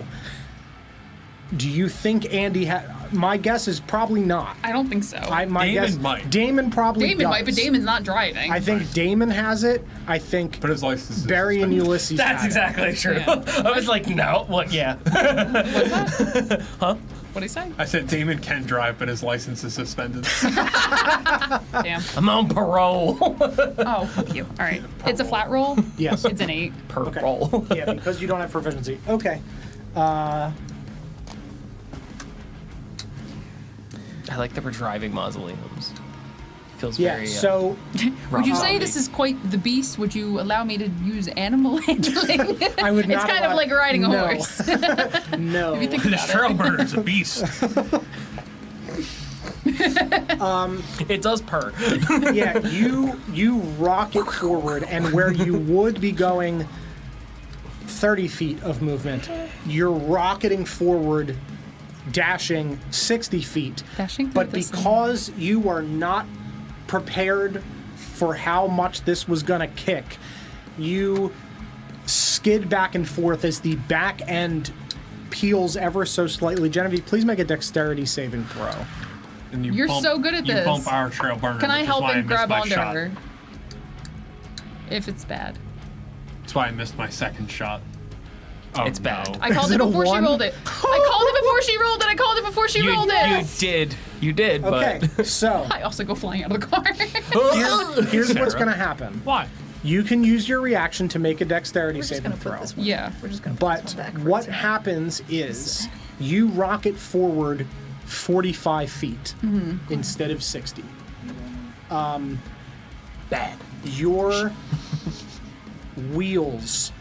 [SPEAKER 3] Do you think Andy my guess is probably not.
[SPEAKER 4] I don't think so.
[SPEAKER 3] My
[SPEAKER 1] Damon
[SPEAKER 3] guess,
[SPEAKER 1] might.
[SPEAKER 3] Damon probably
[SPEAKER 4] Damon
[SPEAKER 3] does.
[SPEAKER 4] might, but Damon's not driving.
[SPEAKER 3] I think Damon has it. I think
[SPEAKER 1] But his license is
[SPEAKER 3] Barry and
[SPEAKER 1] suspended.
[SPEAKER 3] Ulysses
[SPEAKER 2] That's
[SPEAKER 3] have
[SPEAKER 2] exactly true.
[SPEAKER 4] Yeah.
[SPEAKER 2] I was like, no. What? Yeah.
[SPEAKER 4] What'd he say?
[SPEAKER 1] I said Damon can drive, but his license is suspended.
[SPEAKER 4] Damn.
[SPEAKER 2] I'm on parole.
[SPEAKER 4] Oh, fuck you. All right. It's a flat roll.
[SPEAKER 3] it. Yes.
[SPEAKER 4] It's an 8.
[SPEAKER 2] Parole.
[SPEAKER 3] Yeah, because you don't have proficiency. Okay.
[SPEAKER 2] I like that we're driving mausoleums. Feels
[SPEAKER 3] Yeah.
[SPEAKER 2] very.
[SPEAKER 3] So
[SPEAKER 4] Would you say
[SPEAKER 2] Robbie.
[SPEAKER 4] this is quite the beast? Would you allow me to use animal handling?
[SPEAKER 3] I would not.
[SPEAKER 4] It's kind of
[SPEAKER 3] allow-
[SPEAKER 4] like riding a
[SPEAKER 3] No.
[SPEAKER 4] horse.
[SPEAKER 3] No.
[SPEAKER 4] If you think
[SPEAKER 1] This
[SPEAKER 4] about it.
[SPEAKER 1] trailburner's a beast.
[SPEAKER 2] It does purr.
[SPEAKER 3] Yeah, you rocket forward, and where you would be going 30 feet of movement, you're rocketing forward, dashing 60 feet.
[SPEAKER 4] Dashing through
[SPEAKER 3] But
[SPEAKER 4] the sun.
[SPEAKER 3] because you are not prepared for how much this was gonna kick, you skid back and forth as the back end peels ever so slightly. Genevieve, please make a dexterity saving throw.
[SPEAKER 1] And
[SPEAKER 4] You're so good at
[SPEAKER 1] you
[SPEAKER 4] this.
[SPEAKER 1] bump our trailburner.
[SPEAKER 4] Can I
[SPEAKER 1] which is
[SPEAKER 4] help
[SPEAKER 1] why
[SPEAKER 4] and
[SPEAKER 1] missed
[SPEAKER 4] grab
[SPEAKER 1] my
[SPEAKER 4] onto
[SPEAKER 1] shot.
[SPEAKER 4] her? If it's bad.
[SPEAKER 1] That's why I missed my second shot. Oh,
[SPEAKER 2] It's bad.
[SPEAKER 1] no.
[SPEAKER 4] I called
[SPEAKER 3] Is
[SPEAKER 4] it
[SPEAKER 3] it a
[SPEAKER 4] before she
[SPEAKER 3] one?
[SPEAKER 4] rolled it. I called it before she rolled it. I called it before she rolled it.
[SPEAKER 2] You did,
[SPEAKER 3] Okay,
[SPEAKER 2] but.
[SPEAKER 3] so
[SPEAKER 4] I also go flying out of the car.
[SPEAKER 3] here's what's
[SPEAKER 2] Sarah.
[SPEAKER 3] gonna happen.
[SPEAKER 1] Why?
[SPEAKER 3] You can use your reaction to make a dexterity
[SPEAKER 5] We're just
[SPEAKER 3] saving
[SPEAKER 5] gonna put
[SPEAKER 3] throw.
[SPEAKER 5] this one.
[SPEAKER 4] Yeah.
[SPEAKER 5] We're just gonna put
[SPEAKER 3] But
[SPEAKER 5] this one back.
[SPEAKER 3] what happens is you rocket forward 45 feet instead of 60.
[SPEAKER 2] Bad.
[SPEAKER 3] Your wheels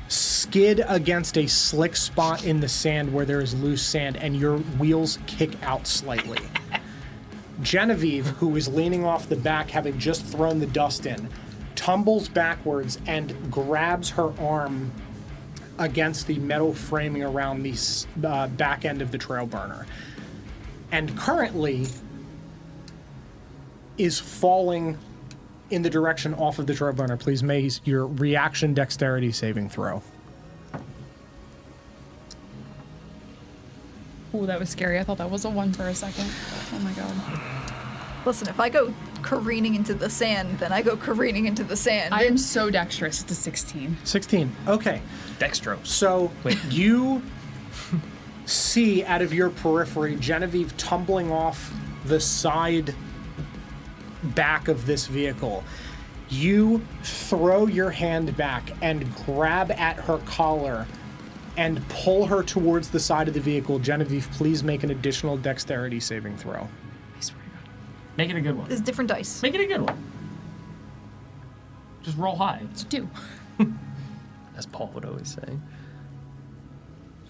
[SPEAKER 3] skid against a slick spot in the sand where there is loose sand, and your wheels kick out slightly. Genevieve, who is leaning off the back, having just thrown the dust in, tumbles backwards and grabs her arm against the metal framing around the back end of the trail burner, and currently is falling in the direction off of the trail burner. Please make your reaction dexterity saving throw.
[SPEAKER 4] Ooh, that was scary. I thought that was a 1 for a second. Oh my god.
[SPEAKER 5] Listen, if I go careening into the sand, then I go careening into the sand.
[SPEAKER 4] I am so dexterous. It's a 16.
[SPEAKER 3] 16. Okay.
[SPEAKER 2] Dextrose.
[SPEAKER 3] So you see out of your periphery Genevieve tumbling off the side back of this vehicle. You throw your hand back and grab at her collar and pull her towards the side of the vehicle. Genevieve, please make an additional dexterity saving throw.
[SPEAKER 4] I swear to God.
[SPEAKER 2] Make it a good one.
[SPEAKER 5] There's different dice.
[SPEAKER 2] Make it a good one. Just roll high,
[SPEAKER 4] What'd you do?
[SPEAKER 2] as Paul would always say.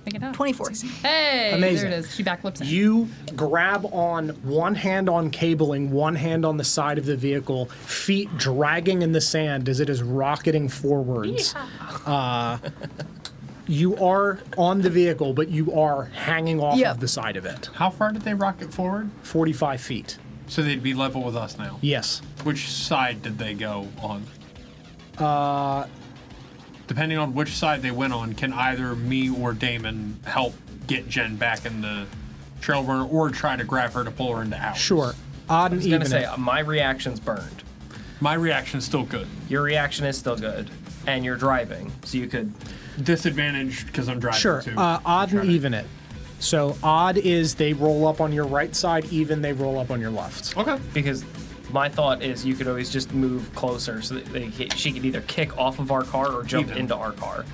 [SPEAKER 4] Make it up.
[SPEAKER 5] 24.
[SPEAKER 4] Hey!
[SPEAKER 3] Amazing.
[SPEAKER 4] There it is. She backflips it.
[SPEAKER 3] You grab on one hand on cabling, one hand on the side of the vehicle, feet dragging in the sand as it is rocketing forwards. You are on the vehicle, but you are hanging off
[SPEAKER 5] Yep.
[SPEAKER 3] of the side of it.
[SPEAKER 1] How far did they rocket forward?
[SPEAKER 3] 45 feet.
[SPEAKER 1] So they'd be level with us now.
[SPEAKER 3] Yes.
[SPEAKER 1] Which side did they go on? Depending on which side they went on, can either me or Damon help get Jen back in the trailburner or try to grab her to pull her into ours?
[SPEAKER 3] Sure. Odd and
[SPEAKER 2] I was going to
[SPEAKER 3] even.
[SPEAKER 2] say, my reaction's burned.
[SPEAKER 1] My reaction's still good.
[SPEAKER 2] Your reaction is still good. And you're driving, so you could...
[SPEAKER 1] Disadvantage because I'm driving
[SPEAKER 3] Sure.
[SPEAKER 1] too.
[SPEAKER 3] Odd and even it. So odd is they roll up on your right side, even they roll up on your left.
[SPEAKER 1] Okay.
[SPEAKER 2] Because my thought is you could always just move closer so that she could either kick off of our car or jump into our car.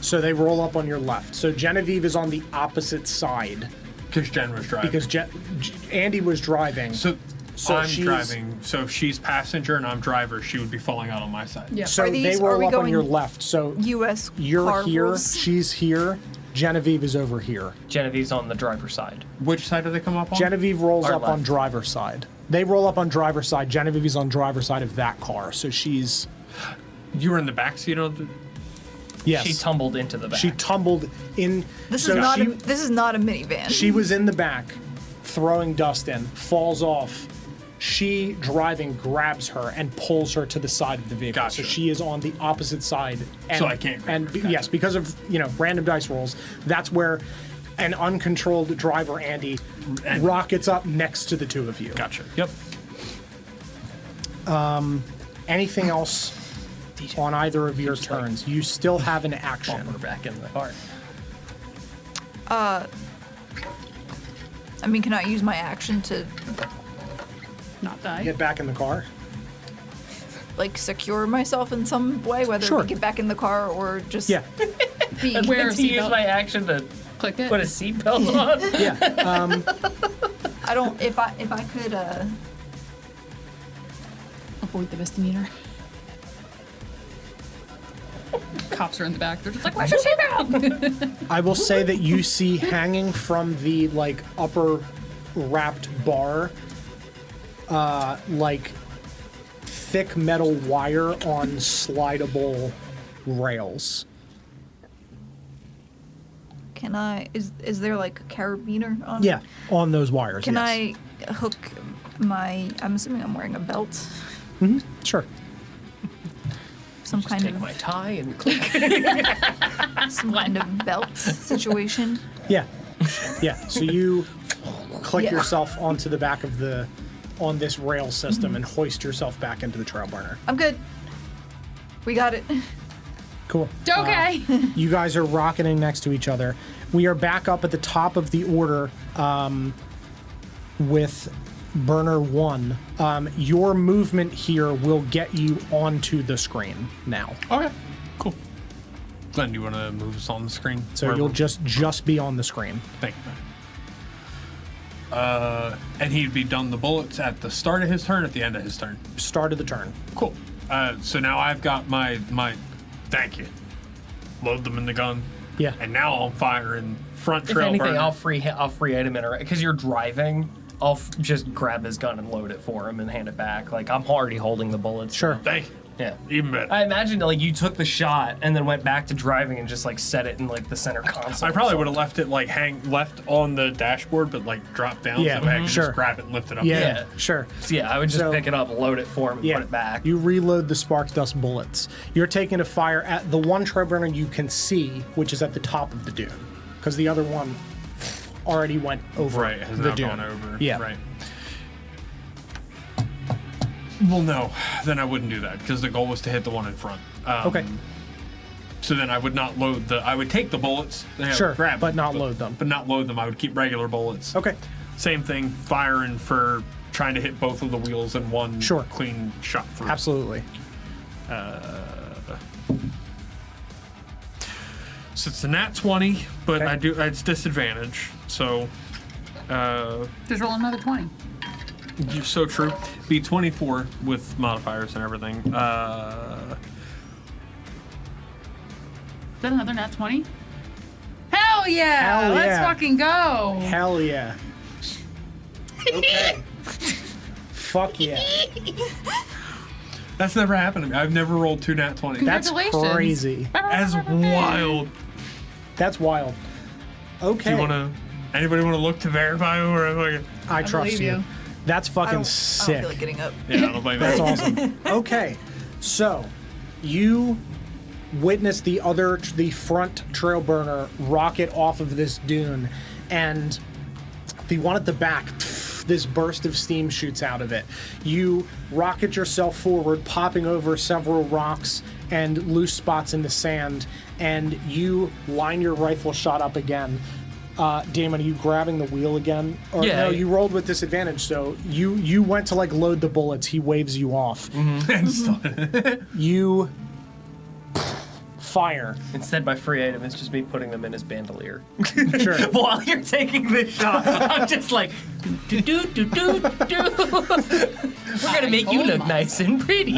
[SPEAKER 3] So they roll up on your left. So Genevieve is on the opposite side.
[SPEAKER 1] Because Jen was driving.
[SPEAKER 3] Because Andy was driving.
[SPEAKER 1] So I'm
[SPEAKER 3] she's-
[SPEAKER 1] driving. So if she's passenger and I'm driver, she would be falling out on my side.
[SPEAKER 4] Yeah.
[SPEAKER 3] So
[SPEAKER 5] Are
[SPEAKER 3] they
[SPEAKER 5] these- are
[SPEAKER 3] roll
[SPEAKER 5] we
[SPEAKER 3] up on
[SPEAKER 5] going
[SPEAKER 3] your left. So
[SPEAKER 5] U.S.
[SPEAKER 3] you're
[SPEAKER 5] car
[SPEAKER 3] here,
[SPEAKER 5] rules?
[SPEAKER 3] she's here, Genevieve is over here.
[SPEAKER 2] Genevieve's on the driver's side.
[SPEAKER 1] Which side do they come up on?
[SPEAKER 3] Genevieve rolls
[SPEAKER 2] Our
[SPEAKER 3] up on
[SPEAKER 2] left.
[SPEAKER 3] driver's side. They roll up on driver's side. Genevieve is on driver's side of that car. So she's
[SPEAKER 1] You were in the back seat of the...
[SPEAKER 3] yes.
[SPEAKER 2] She tumbled into the back.
[SPEAKER 3] She tumbled in.
[SPEAKER 5] This
[SPEAKER 3] so
[SPEAKER 5] is not
[SPEAKER 3] she,
[SPEAKER 5] this is not a minivan.
[SPEAKER 3] She was in the back, throwing dust in, falls off. She, driving, grabs her and pulls her to the side of the vehicle.
[SPEAKER 1] Gotcha.
[SPEAKER 3] So she is on the opposite side. And,
[SPEAKER 1] So I can't grab
[SPEAKER 3] And
[SPEAKER 1] her. Gotcha.
[SPEAKER 3] yes, because of random dice rolls, that's where an uncontrolled driver, Andy, rockets up next to the two of you.
[SPEAKER 1] Gotcha. Yep.
[SPEAKER 3] Anything else on either of your turns? You still have an action.
[SPEAKER 2] Bump her back in the car.
[SPEAKER 5] I mean, can I use my action to
[SPEAKER 4] Not die.
[SPEAKER 3] Get back in the car.
[SPEAKER 5] like secure myself in some way, whether
[SPEAKER 3] Sure.
[SPEAKER 5] we get back in the car or just
[SPEAKER 3] Yeah,
[SPEAKER 5] be
[SPEAKER 4] Wear a
[SPEAKER 2] To use
[SPEAKER 4] seatbelt.
[SPEAKER 2] my action to
[SPEAKER 4] Click it.
[SPEAKER 2] put a seatbelt on.
[SPEAKER 3] yeah.
[SPEAKER 5] I don't if I could
[SPEAKER 4] Avoid the misdemeanor. Cops are in the back. They're just like, where's your seatbelt?
[SPEAKER 3] I will say that you see hanging from the upper wrapped bar, thick metal wire on slidable rails.
[SPEAKER 5] can I is there like a carabiner on
[SPEAKER 3] Yeah, on those wires.
[SPEAKER 5] Can
[SPEAKER 3] yes.
[SPEAKER 5] I hook my I'm assuming I'm wearing a belt.
[SPEAKER 3] Sure.
[SPEAKER 5] Some
[SPEAKER 2] Just
[SPEAKER 5] kind
[SPEAKER 2] take
[SPEAKER 5] of
[SPEAKER 2] my tie and click.
[SPEAKER 5] some kind of belt situation.
[SPEAKER 3] Yeah. Yeah. So you click
[SPEAKER 5] Yeah.
[SPEAKER 3] yourself onto the back of on this rail system and hoist yourself back into the trail burner.
[SPEAKER 5] I'm good. We got it.
[SPEAKER 3] Cool.
[SPEAKER 4] Okay.
[SPEAKER 3] You guys are rocketing next to each other. We are back up at the top of the order with Burner 1. Your movement here will get you onto the screen now.
[SPEAKER 1] Okay. Cool. Glenn, do you want to move us on the screen?
[SPEAKER 3] So
[SPEAKER 1] Wherever-
[SPEAKER 3] you'll just be on the screen.
[SPEAKER 1] Thank you. And he'd be done the bullets at the start of his turn, at the end of his turn.
[SPEAKER 3] Start of the turn.
[SPEAKER 1] Cool. So now I've got my. Thank you. Load them in the gun.
[SPEAKER 3] Yeah.
[SPEAKER 1] And now I'm firing front
[SPEAKER 2] If
[SPEAKER 1] trail
[SPEAKER 2] anything,
[SPEAKER 1] burner.
[SPEAKER 2] I'll free item it because you're driving. I'll just grab his gun and load it for him and hand it back. Like I'm already holding the bullets.
[SPEAKER 3] Sure.
[SPEAKER 1] Thank you.
[SPEAKER 2] Yeah.
[SPEAKER 1] Even better.
[SPEAKER 2] I imagine you took the shot and then went back to driving and just set it in the center console.
[SPEAKER 1] I probably would have left it left on the dashboard, but dropped down
[SPEAKER 3] Yeah,
[SPEAKER 1] so I could
[SPEAKER 3] sure.
[SPEAKER 1] just grab it and lift it up.
[SPEAKER 3] Yeah,
[SPEAKER 2] Yeah.
[SPEAKER 3] sure.
[SPEAKER 2] So yeah, I would just
[SPEAKER 3] So-
[SPEAKER 2] pick it up, load it for him, and
[SPEAKER 3] Yeah.
[SPEAKER 2] put it back.
[SPEAKER 3] You reload the spark dust bullets. You're taking a fire at the one trail burner you can see, which is at the top of the dune, because the other one already went over
[SPEAKER 1] Right, has
[SPEAKER 3] the
[SPEAKER 1] now
[SPEAKER 3] dune.
[SPEAKER 1] gone over.
[SPEAKER 3] Yeah.
[SPEAKER 1] Right. Well, no, then I wouldn't do that because the goal was to hit the one in front.
[SPEAKER 3] Okay.
[SPEAKER 1] So then I would not load I would take the bullets.
[SPEAKER 3] Sure,
[SPEAKER 1] grab
[SPEAKER 3] but
[SPEAKER 1] them,
[SPEAKER 3] not load them.
[SPEAKER 1] But not load them. I would keep regular bullets.
[SPEAKER 3] Okay.
[SPEAKER 1] Same thing, firing for trying to hit both of the wheels in one
[SPEAKER 3] Sure.
[SPEAKER 1] clean shot through.
[SPEAKER 3] Absolutely.
[SPEAKER 1] So it's a nat 20, but
[SPEAKER 3] Okay.
[SPEAKER 1] it's disadvantage. So
[SPEAKER 4] Just roll another 20.
[SPEAKER 1] you're so true. Be 24 with modifiers and everything.
[SPEAKER 4] Is that another nat 20? Hell yeah!
[SPEAKER 3] Hell
[SPEAKER 4] Let's
[SPEAKER 3] yeah.
[SPEAKER 4] fucking go!
[SPEAKER 3] Hell yeah. Okay. Fuck yeah.
[SPEAKER 1] That's never happened to me. I've never rolled 2 nat 20.
[SPEAKER 3] That's
[SPEAKER 4] Congratulations.
[SPEAKER 3] crazy.
[SPEAKER 1] That's wild.
[SPEAKER 3] That's wild. Okay.
[SPEAKER 1] Anybody want to look to verify or
[SPEAKER 3] I trust
[SPEAKER 4] believe
[SPEAKER 3] you.
[SPEAKER 4] you.
[SPEAKER 3] That's
[SPEAKER 5] I
[SPEAKER 3] fucking
[SPEAKER 5] don't
[SPEAKER 3] sick.
[SPEAKER 5] feel like getting up.
[SPEAKER 1] Yeah, I don't blame
[SPEAKER 3] That's
[SPEAKER 1] you.
[SPEAKER 3] awesome. Okay. So, you witness the front trail burner rocket off of this dune, and the one at the back, this burst of steam shoots out of it. You rocket yourself forward, popping over several rocks and loose spots in the sand, and you line your rifle shot up again. Damon, are you grabbing the wheel again? Or
[SPEAKER 2] yeah.
[SPEAKER 3] No, you rolled with disadvantage, so you went to like load the bullets. He waves you off. You fire.
[SPEAKER 2] Instead, my free item is just me putting them in his bandolier.
[SPEAKER 3] Sure.
[SPEAKER 2] While you're taking this shot, I'm just like, do do do do do. We're gonna make you look nice and pretty.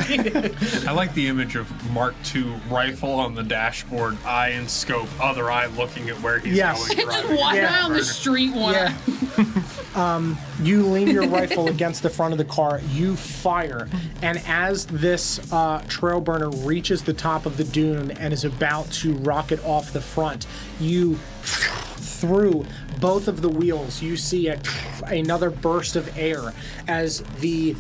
[SPEAKER 1] I like the image of Mark II rifle on the dashboard, eye and scope, other eye looking at where he's
[SPEAKER 3] Yes.
[SPEAKER 1] going.
[SPEAKER 4] Just
[SPEAKER 1] driving.
[SPEAKER 4] walking
[SPEAKER 3] Yeah.
[SPEAKER 4] down the street one.
[SPEAKER 3] Yeah. You lean your rifle against the front of the car. You fire, and as this trail burner reaches the top of the dune and is about to rocket off the front, you through both of the wheels. You see another burst of air as the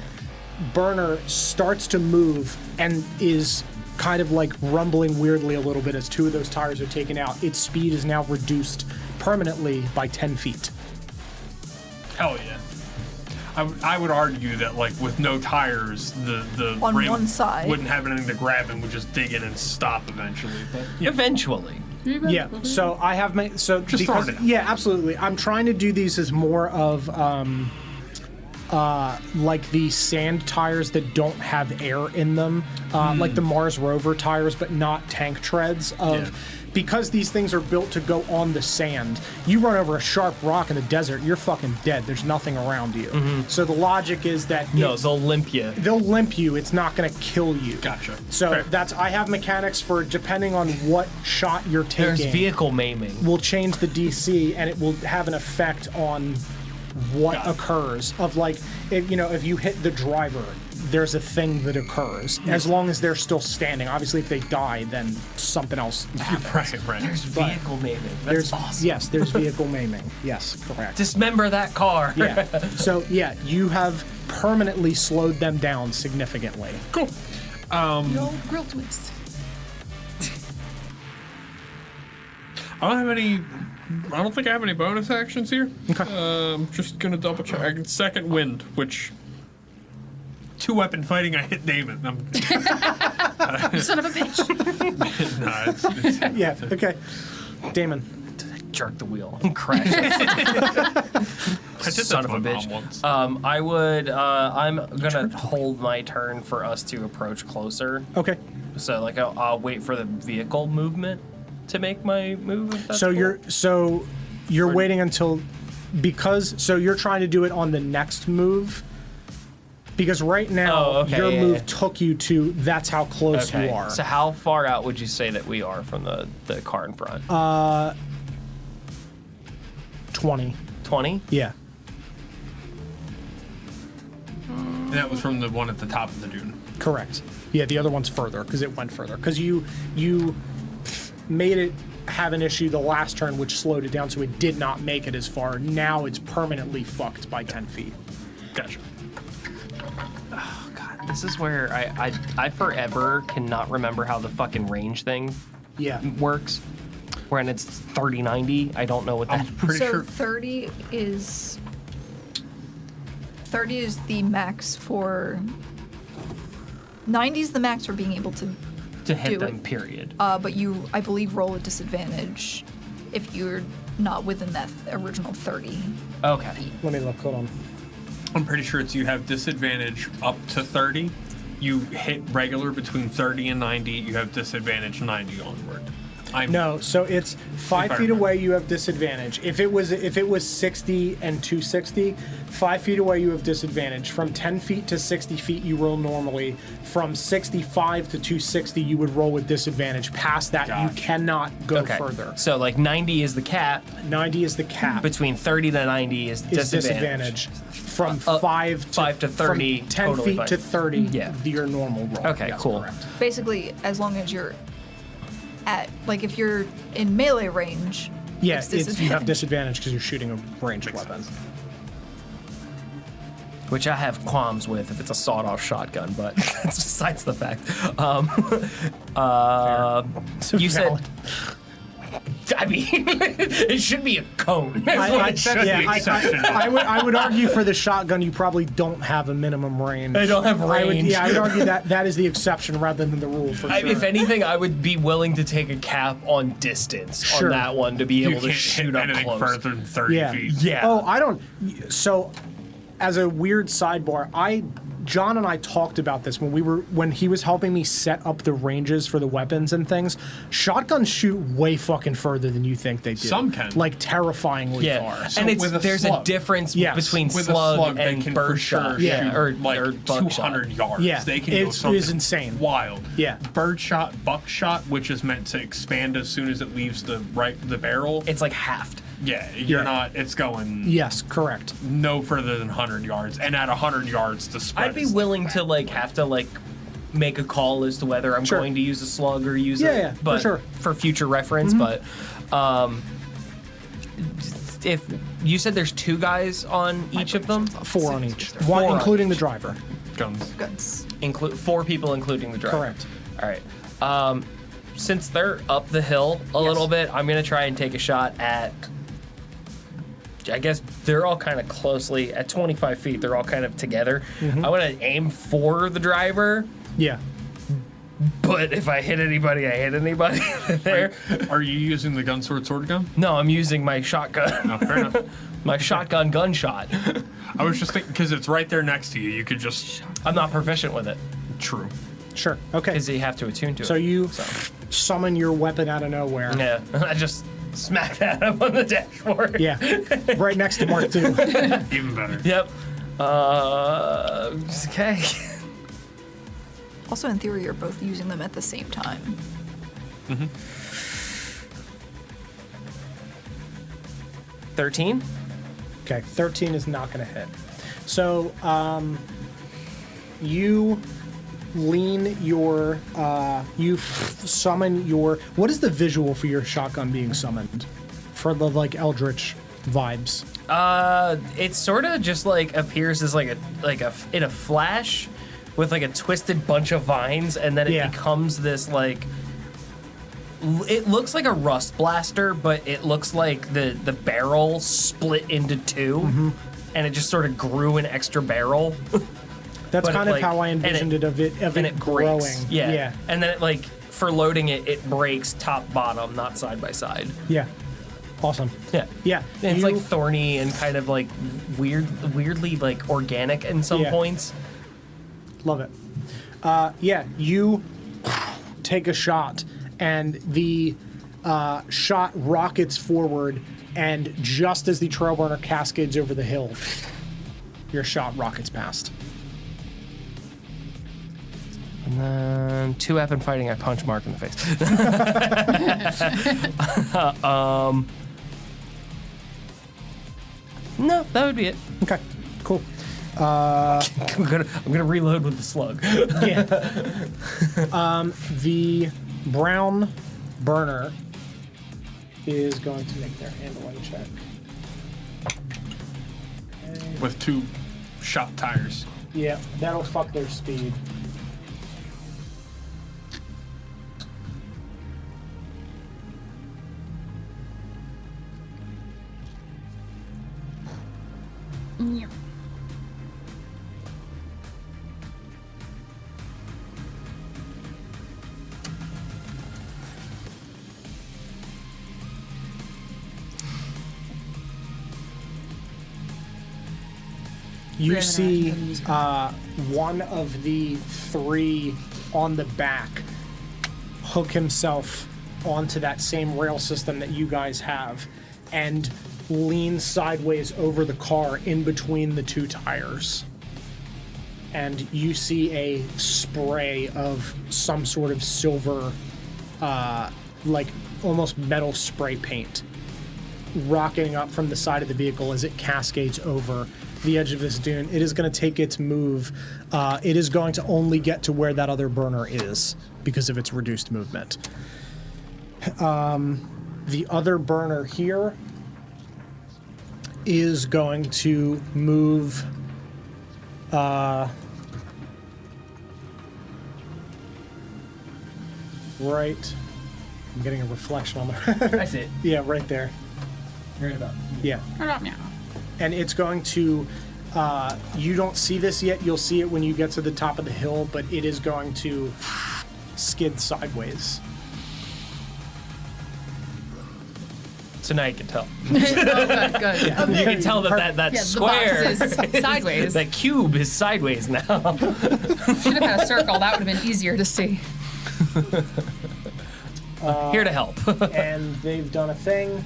[SPEAKER 3] burner starts to move and is kind of like rumbling weirdly a little bit as two of those tires are taken out. Its speed is now reduced permanently by 10 feet.
[SPEAKER 1] Hell yeah. I would argue that like with no tires, the
[SPEAKER 5] On
[SPEAKER 1] rim
[SPEAKER 5] one side.
[SPEAKER 1] wouldn't have anything to grab and would just dig in and stop eventually. But yeah.
[SPEAKER 2] Eventually.
[SPEAKER 3] Yeah, so I have my
[SPEAKER 1] Just
[SPEAKER 3] because
[SPEAKER 1] throwing it out.
[SPEAKER 3] yeah, absolutely. I'm trying to do these as more of like the sand tires that don't have air in them, like the Mars rover tires, but not tank treads. Because these things are built to go on the sand. You run over a sharp rock in the desert, you're fucking dead. There's nothing around you. So the logic is that
[SPEAKER 2] No, they'll limp you.
[SPEAKER 3] they'll limp you. It's not going to kill you.
[SPEAKER 1] Gotcha.
[SPEAKER 3] So
[SPEAKER 1] Fair.
[SPEAKER 3] I have mechanics for depending on what shot you're taking.
[SPEAKER 2] There's vehicle maiming.
[SPEAKER 3] Will change the DC and it will have an effect on what occurs. Of like, if you hit the driver, there's a thing that occurs as long as they're still standing. Obviously, if they die, then something else happens.
[SPEAKER 1] Right.
[SPEAKER 2] There's vehicle maiming. That's awesome.
[SPEAKER 3] Yes, there's vehicle maiming. Yes, correct.
[SPEAKER 2] Dismember that car.
[SPEAKER 3] Yeah. So yeah, you have permanently slowed them down significantly.
[SPEAKER 1] Cool.
[SPEAKER 4] The old grill twist.
[SPEAKER 1] I don't think I have any bonus actions here.
[SPEAKER 3] Okay.
[SPEAKER 1] I'm just gonna double check. I can second wind, which 2-weapon fighting. I hit Damon.
[SPEAKER 4] You son of a bitch.
[SPEAKER 1] Nah, it's
[SPEAKER 3] Yeah. Okay. Damon.
[SPEAKER 2] Jerk the wheel and crash.
[SPEAKER 1] I did
[SPEAKER 2] Son
[SPEAKER 1] that
[SPEAKER 2] of a
[SPEAKER 1] to my
[SPEAKER 2] bitch.
[SPEAKER 1] mom once.
[SPEAKER 2] I would. I'm gonna hold my turn for us to approach closer.
[SPEAKER 3] Okay.
[SPEAKER 2] So like I'll wait for the vehicle movement to make my move. If that's
[SPEAKER 3] So
[SPEAKER 2] cool.
[SPEAKER 3] you're waiting until you're trying to do it on the next move. Because right now your move took you to that's how close you are.
[SPEAKER 2] So how far out would you say that we are from the car in front?
[SPEAKER 3] 20.
[SPEAKER 2] 20?
[SPEAKER 3] Yeah.
[SPEAKER 1] And that was from the one at the top of the dune.
[SPEAKER 3] Correct. Yeah, the other one's further because it went further. Because you made it have an issue the last turn, which slowed it down, so it did not make it as far. Now it's permanently fucked by 10 feet.
[SPEAKER 1] Gotcha.
[SPEAKER 2] Oh god, this is where I forever cannot remember how the fucking range thing
[SPEAKER 3] Yeah.
[SPEAKER 2] works. When it's 30-90, I don't know what that.
[SPEAKER 1] Pretty
[SPEAKER 5] So
[SPEAKER 1] sure.
[SPEAKER 5] 30 is the max for 90 is the max for being able to
[SPEAKER 2] hit
[SPEAKER 5] do
[SPEAKER 2] them.
[SPEAKER 5] it.
[SPEAKER 2] Period.
[SPEAKER 5] but you, I believe, roll a disadvantage if you're not within that original 30.
[SPEAKER 2] Okay.
[SPEAKER 3] Let me look. Hold on.
[SPEAKER 1] I'm pretty sure it's you have disadvantage up to 30. You hit regular between 30 and 90. You have disadvantage 90 onward.
[SPEAKER 3] No, so it's 5 feet
[SPEAKER 1] remember.
[SPEAKER 3] away you have disadvantage. If it was 60 and 260, 5 feet away you have disadvantage. From 10 feet to 60 feet you roll normally. From 65 to 260 you would roll with disadvantage. Past that you
[SPEAKER 1] Gotcha.
[SPEAKER 3] cannot go
[SPEAKER 2] Okay.
[SPEAKER 3] further.
[SPEAKER 2] So like 90 is the cap.
[SPEAKER 3] 90 is the cap.
[SPEAKER 2] Between 30 to 90 is
[SPEAKER 3] Is
[SPEAKER 2] disadvantage.
[SPEAKER 3] From 5
[SPEAKER 2] to 30,
[SPEAKER 3] from 10
[SPEAKER 2] totally
[SPEAKER 3] feet
[SPEAKER 2] fine.
[SPEAKER 3] to 30,
[SPEAKER 2] Yeah.
[SPEAKER 3] your normal roll.
[SPEAKER 2] Okay,
[SPEAKER 3] Yes,
[SPEAKER 2] cool.
[SPEAKER 3] correct.
[SPEAKER 5] Basically, as long as you're at, like, if you're in melee range,
[SPEAKER 3] Yeah,
[SPEAKER 5] it's
[SPEAKER 3] you have
[SPEAKER 5] disadvantage.
[SPEAKER 3] disadvantage because you're shooting a ranged weapon.
[SPEAKER 2] which I have qualms with if it's a sawed-off shotgun, but that's besides the fact. You said, I mean, it should be a cone.
[SPEAKER 3] I would argue for the shotgun, you probably don't have a minimum range.
[SPEAKER 2] I don't have range.
[SPEAKER 3] I would argue that is the exception rather than the rule for sure.
[SPEAKER 2] If anything, I would be willing to take a cap on distance on that one to be able to shoot up close.
[SPEAKER 1] Further than 30 feet.
[SPEAKER 2] Yeah.
[SPEAKER 3] Oh, I don't. So, as a weird sidebar, John and I talked about this when he was helping me set up the ranges for the weapons and things. Shotguns shoot way fucking further than you think they do.
[SPEAKER 1] Some can.
[SPEAKER 3] Like terrifyingly far.
[SPEAKER 1] So
[SPEAKER 2] and there's a
[SPEAKER 1] slug.
[SPEAKER 2] difference between
[SPEAKER 1] with
[SPEAKER 2] slug
[SPEAKER 1] they
[SPEAKER 2] and
[SPEAKER 1] can
[SPEAKER 2] bird
[SPEAKER 1] for
[SPEAKER 2] shot.
[SPEAKER 1] sure
[SPEAKER 2] Yeah,
[SPEAKER 1] shoot
[SPEAKER 2] or
[SPEAKER 1] like
[SPEAKER 2] or
[SPEAKER 1] 200 yards.
[SPEAKER 3] Yeah,
[SPEAKER 1] They can go something
[SPEAKER 3] is insane.
[SPEAKER 1] Wild.
[SPEAKER 3] Yeah.
[SPEAKER 1] Birdshot, buckshot, which is meant to expand as soon as it leaves the barrel.
[SPEAKER 2] It's like halved.
[SPEAKER 1] Yeah, you're not. It's going.
[SPEAKER 3] Yes, correct.
[SPEAKER 1] No further than 100 yards, and at 100 yards, the spread.
[SPEAKER 2] I'd be willing to have to make a call as to whether I'm going to use a slug or use it. But
[SPEAKER 3] for sure.
[SPEAKER 2] For future reference, but if you said there's 2 guys on each of them,
[SPEAKER 3] 4 on each.
[SPEAKER 2] Four
[SPEAKER 3] One,
[SPEAKER 2] on
[SPEAKER 3] including the driver.
[SPEAKER 5] Guns.
[SPEAKER 2] 4 people including the driver.
[SPEAKER 3] Correct.
[SPEAKER 2] All right. Since they're up the hill a little bit, I'm gonna try and take a shot at. I guess they're all kind of closely at 25 feet. They're all kind of together. I want to aim for the driver.
[SPEAKER 3] Yeah.
[SPEAKER 2] But if I hit anybody, I hit anybody there.
[SPEAKER 1] Are you using the gun sword gun?
[SPEAKER 2] No, I'm using my shotgun.
[SPEAKER 1] No, fair enough.
[SPEAKER 2] My shotgun gunshot.
[SPEAKER 1] I was just thinking because it's right there next to you. You could just.
[SPEAKER 2] I'm not proficient with it.
[SPEAKER 1] True.
[SPEAKER 3] Sure. Okay.
[SPEAKER 2] Because you have to attune to it.
[SPEAKER 3] So you summon your weapon out of nowhere.
[SPEAKER 2] Yeah. I just smack that up on the dashboard.
[SPEAKER 3] Yeah. Right next to Mark II.
[SPEAKER 1] Even better.
[SPEAKER 2] Yep. Okay.
[SPEAKER 5] Also, in theory, you're both using them at the same time.
[SPEAKER 2] 13?
[SPEAKER 3] Okay, 13 is not going to hit. So, you lean your, summon your. What is the visual for your shotgun being summoned? For the eldritch vibes.
[SPEAKER 2] It sort of just appears as in a flash with a twisted bunch of vines, and then it becomes this it looks like a rust blaster, but it looks like the barrel split into 2, and it just sort of grew an extra barrel.
[SPEAKER 3] That's kind of how I envisioned it growing.
[SPEAKER 2] Breaks. Yeah. And then it for loading it breaks top bottom, not side by side.
[SPEAKER 3] Yeah. Awesome.
[SPEAKER 2] Yeah.
[SPEAKER 3] Yeah.
[SPEAKER 2] And it's thorny and kind of weirdly organic in some points.
[SPEAKER 3] Love it. You take a shot, and the shot rockets forward, and just as the trailburner cascades over the hill, your shot rockets past.
[SPEAKER 2] And then 2 weapon fighting, I punch Mark in the face. No, that would be it.
[SPEAKER 3] Okay, cool.
[SPEAKER 2] I'm gonna reload with the slug.
[SPEAKER 3] Yeah. The brown burner is going to make their handling check.
[SPEAKER 1] With 2 shot tires.
[SPEAKER 3] Yeah, that'll fuck their speed.
[SPEAKER 4] Yeah.
[SPEAKER 3] You see one of the 3 on the back hook himself onto that same rail system that you guys have and lean sideways over the car in between the 2 tires. And you see a spray of some sort of silver, almost metal spray paint rocketing up from the side of the vehicle as it cascades over the edge of this dune. It is going to take its move. It is going to only get to where that other burner is because of its reduced movement. The other burner here is going to move Right. I'm getting a reflection on the.
[SPEAKER 2] I see it.
[SPEAKER 3] Yeah, right there.
[SPEAKER 2] Right about.
[SPEAKER 3] Yeah.
[SPEAKER 4] Yeah.
[SPEAKER 3] And it's going to. You don't see this yet. You'll see it when you get to the top of the hill, but it is going to skid sideways.
[SPEAKER 2] So now you can tell.
[SPEAKER 4] Oh, good, good.
[SPEAKER 3] Yeah.
[SPEAKER 2] You can tell that
[SPEAKER 4] Yeah,
[SPEAKER 2] square,
[SPEAKER 4] the box is sideways.
[SPEAKER 2] that cube is sideways now.
[SPEAKER 4] Should have had a circle. That would have been easier to see.
[SPEAKER 2] Here to help.
[SPEAKER 3] And they've done a thing.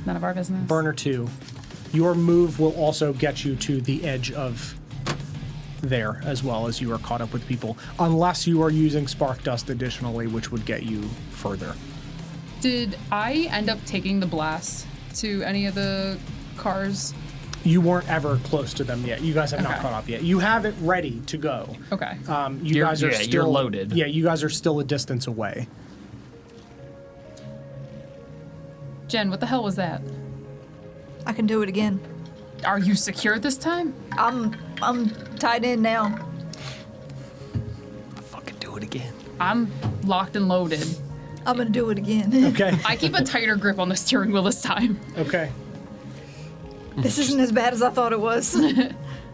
[SPEAKER 4] None of our business.
[SPEAKER 3] Burner 2. Your move will also get you to the edge of there as well as you are caught up with people, unless you are using Spark Dust additionally, which would get you further.
[SPEAKER 4] Did I end up taking the blast to any of the cars?
[SPEAKER 3] You weren't ever close to them yet. You guys have not
[SPEAKER 4] Okay.
[SPEAKER 3] caught up yet. You have it ready to go.
[SPEAKER 4] Okay.
[SPEAKER 3] You guys are still
[SPEAKER 2] you're loaded.
[SPEAKER 3] Yeah, you guys are still a distance away.
[SPEAKER 4] Jen, what the hell was that?
[SPEAKER 5] I can do it again.
[SPEAKER 4] Are you secure this time?
[SPEAKER 5] I'm tied in now.
[SPEAKER 2] Fucking do it again.
[SPEAKER 4] I'm locked and loaded.
[SPEAKER 5] I'm gonna do it again.
[SPEAKER 3] Okay.
[SPEAKER 4] I keep a tighter grip on the steering wheel this time.
[SPEAKER 3] Okay.
[SPEAKER 5] This isn't as bad as I thought it was.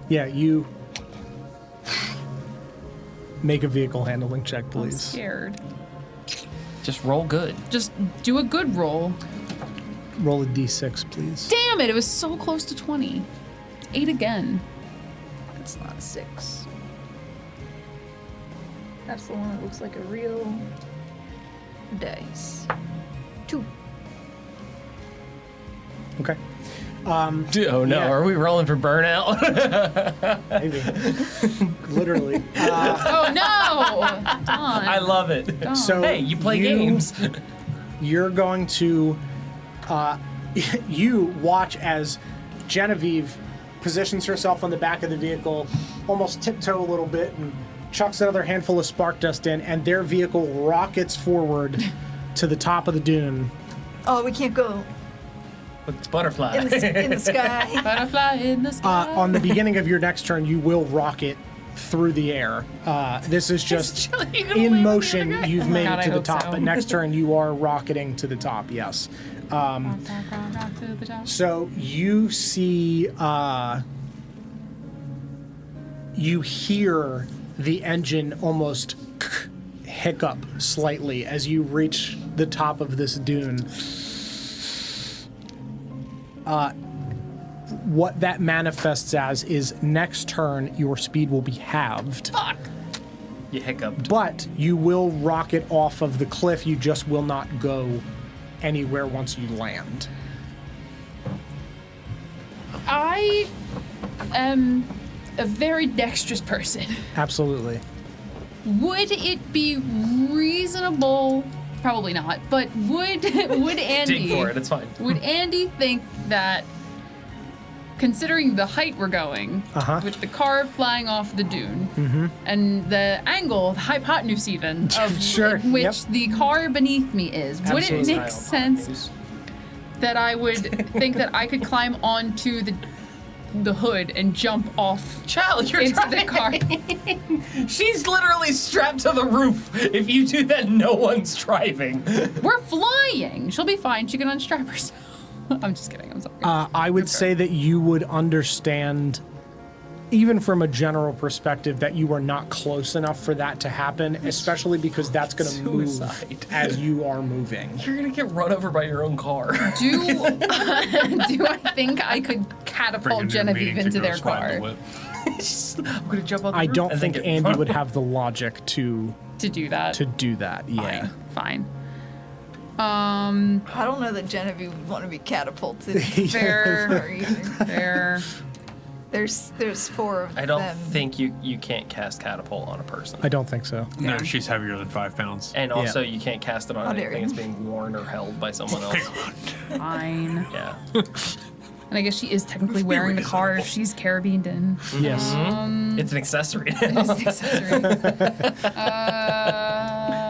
[SPEAKER 3] Yeah, you make a vehicle handling check,
[SPEAKER 4] I'm
[SPEAKER 3] please.
[SPEAKER 4] scared.
[SPEAKER 2] Just roll good.
[SPEAKER 4] Just do a good roll.
[SPEAKER 3] Roll a d6, please.
[SPEAKER 4] Damn it, it was so close to 20. 8 again.
[SPEAKER 5] It's not a 6. That's the one that looks like a real dice. 2.
[SPEAKER 3] Okay.
[SPEAKER 2] Oh no,
[SPEAKER 3] Yeah.
[SPEAKER 2] are we rolling for burnout?
[SPEAKER 3] Maybe. Literally.
[SPEAKER 4] Oh no! Don.
[SPEAKER 2] I love it.
[SPEAKER 3] So
[SPEAKER 2] Hey, you play games.
[SPEAKER 3] You're going to you watch as Genevieve positions herself on the back of the vehicle, almost tiptoe a little bit, and chucks another handful of spark dust in, and their vehicle rockets forward to the top of the dune.
[SPEAKER 5] Oh, we can't go
[SPEAKER 2] It's butterfly.
[SPEAKER 5] in the sky.
[SPEAKER 4] Butterfly in the sky.
[SPEAKER 3] On the beginning of your next turn, you will rocket through the air. This is just
[SPEAKER 4] You gonna
[SPEAKER 3] in
[SPEAKER 4] land
[SPEAKER 3] motion.
[SPEAKER 4] again?
[SPEAKER 3] You've
[SPEAKER 4] Oh my
[SPEAKER 3] made
[SPEAKER 4] God,
[SPEAKER 3] it
[SPEAKER 4] I
[SPEAKER 3] to the
[SPEAKER 4] hope
[SPEAKER 3] top,
[SPEAKER 4] so.
[SPEAKER 3] but next turn you are rocketing to the top. Yes.
[SPEAKER 4] Rock to the top.
[SPEAKER 3] So you see, you hear the engine almost hiccup slightly as you reach the top of this dune. What that manifests as is next turn your speed will be halved,
[SPEAKER 4] Fuck!
[SPEAKER 2] You hiccuped.
[SPEAKER 3] but you will rocket off of the cliff. You just will not go anywhere once you land.
[SPEAKER 4] I am a very dexterous person.
[SPEAKER 3] Absolutely.
[SPEAKER 4] Would it be reasonable? Probably not. But would Andy?
[SPEAKER 2] Dig for it. It's fine.
[SPEAKER 4] Would Andy think that, considering the height we're going,
[SPEAKER 3] Uh-huh.
[SPEAKER 4] with the car flying off the dune, and the angle, the hypotenuse even, of
[SPEAKER 3] Sure,
[SPEAKER 4] in which
[SPEAKER 3] yep.
[SPEAKER 4] the car beneath me is, would it
[SPEAKER 3] Absolutely.
[SPEAKER 4] make sense that I would think that I could climb onto the hood and jump off
[SPEAKER 2] Child, you're
[SPEAKER 4] into the
[SPEAKER 2] driving.
[SPEAKER 4] car?
[SPEAKER 2] She's literally strapped to the roof. If you do that, no one's driving.
[SPEAKER 4] We're flying. She'll be fine. She can unstrap herself. I'm just kidding. I'm sorry.
[SPEAKER 3] I would say that you would understand, even from a general perspective, that you are not close enough for that to happen, especially because that's going to move
[SPEAKER 2] Suicide.
[SPEAKER 3] as you are moving.
[SPEAKER 2] You're gonna get run over by your own car.
[SPEAKER 4] Do I think I could catapult Genevieve into their car
[SPEAKER 2] I'm gonna jump on the
[SPEAKER 3] I
[SPEAKER 2] roof
[SPEAKER 3] don't
[SPEAKER 2] and then
[SPEAKER 3] think
[SPEAKER 2] get
[SPEAKER 3] Andy
[SPEAKER 2] run
[SPEAKER 3] would have the logic to
[SPEAKER 4] to do that?
[SPEAKER 3] do that. Yeah.
[SPEAKER 4] Fine.
[SPEAKER 5] I don't know that Genevieve would want to be catapulted.
[SPEAKER 4] Fair.
[SPEAKER 5] either.
[SPEAKER 4] Fair.
[SPEAKER 5] There's 4 of
[SPEAKER 2] I don't
[SPEAKER 5] them.
[SPEAKER 2] think you can't cast catapult on a person.
[SPEAKER 3] I don't think so.
[SPEAKER 1] No, she's heavier than 5 pounds.
[SPEAKER 2] And also, you can't cast it on
[SPEAKER 5] How dare
[SPEAKER 2] anything
[SPEAKER 5] you.
[SPEAKER 2] that's being worn or held by someone else.
[SPEAKER 4] Fine.
[SPEAKER 2] Yeah.
[SPEAKER 4] And I guess she is technically wearing the car if she's carabined in.
[SPEAKER 3] Yes.
[SPEAKER 2] It's an accessory.
[SPEAKER 4] It's an accessory.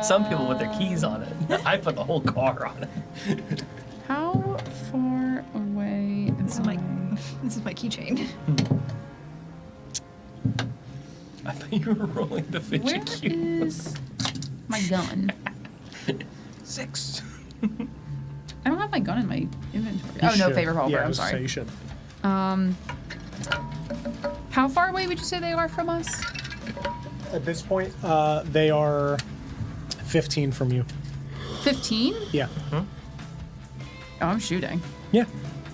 [SPEAKER 2] Some people with their keys on it. I put the whole car on it.
[SPEAKER 4] How far away am
[SPEAKER 5] This is my
[SPEAKER 4] I?
[SPEAKER 5] this is my keychain.
[SPEAKER 2] I thought you were rolling the
[SPEAKER 4] Where
[SPEAKER 2] fidget cube.
[SPEAKER 4] is my gun?
[SPEAKER 2] 6.
[SPEAKER 4] I don't have my gun in my inventory.
[SPEAKER 3] You
[SPEAKER 4] Oh, no,
[SPEAKER 3] should.
[SPEAKER 4] favor revolver.
[SPEAKER 3] Yeah, I
[SPEAKER 4] I'm
[SPEAKER 3] was gonna say
[SPEAKER 4] sorry.
[SPEAKER 3] you should.
[SPEAKER 4] How far away would you say they are from us?
[SPEAKER 3] At this point, they are 15 from you.
[SPEAKER 4] 15?
[SPEAKER 3] Yeah.
[SPEAKER 4] Oh, I'm shooting.
[SPEAKER 3] Yeah,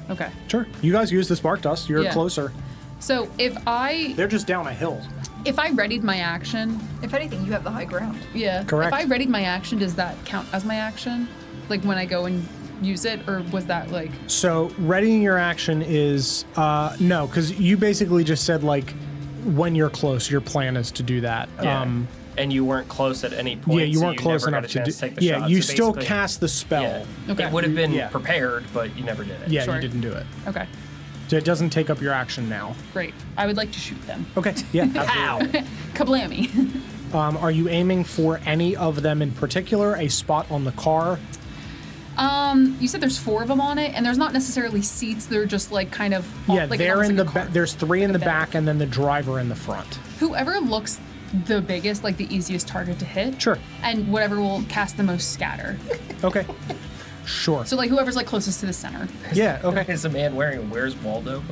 [SPEAKER 4] Okay.
[SPEAKER 3] sure. You guys use the spark dust. You're
[SPEAKER 4] Yeah.
[SPEAKER 3] closer.
[SPEAKER 4] So
[SPEAKER 3] They're just down a hill.
[SPEAKER 4] if I readied my action,
[SPEAKER 5] If anything, you have the high ground.
[SPEAKER 4] yeah.
[SPEAKER 3] Correct.
[SPEAKER 4] If I readied my action, does that count as my action? Like when I go and use it, or was that like?
[SPEAKER 3] So readying your action is no, because you basically just said like when you're close, your plan is to do that.
[SPEAKER 2] Yeah. And you weren't close at any point.
[SPEAKER 3] Yeah, you
[SPEAKER 2] so
[SPEAKER 3] weren't close
[SPEAKER 2] never got
[SPEAKER 3] enough
[SPEAKER 2] a
[SPEAKER 3] to do.
[SPEAKER 2] chance take the
[SPEAKER 3] Yeah,
[SPEAKER 2] shot,
[SPEAKER 3] you
[SPEAKER 2] so
[SPEAKER 3] still
[SPEAKER 2] basically-
[SPEAKER 3] cast the spell.
[SPEAKER 2] Yeah.
[SPEAKER 4] Okay.
[SPEAKER 2] It would have been
[SPEAKER 3] Yeah.
[SPEAKER 2] prepared, but you never did it.
[SPEAKER 3] Yeah,
[SPEAKER 4] Sure.
[SPEAKER 3] you didn't do it.
[SPEAKER 4] Okay,
[SPEAKER 3] So it doesn't take up your action now.
[SPEAKER 4] great. I would like to shoot them.
[SPEAKER 3] Okay. Yeah.
[SPEAKER 2] Ow!
[SPEAKER 4] Kablammy.
[SPEAKER 3] Are you aiming for any of them in particular? A spot on the car?
[SPEAKER 4] You said there's 4 of them on it, and there's not necessarily seats. They're just like kind of.
[SPEAKER 3] Yeah,
[SPEAKER 4] like
[SPEAKER 3] they're
[SPEAKER 4] almost
[SPEAKER 3] in
[SPEAKER 4] like
[SPEAKER 3] the
[SPEAKER 4] a car.
[SPEAKER 3] back. There's 3 in the
[SPEAKER 4] back.
[SPEAKER 3] back, and then the driver in the front.
[SPEAKER 4] Whoever looks the biggest, like the easiest target to hit.
[SPEAKER 3] Sure.
[SPEAKER 4] And whatever will cast the most scatter.
[SPEAKER 3] Okay. Sure.
[SPEAKER 4] So like whoever's like closest to the center.
[SPEAKER 3] Yeah. Okay.
[SPEAKER 2] There's a man wearing a Where's Waldo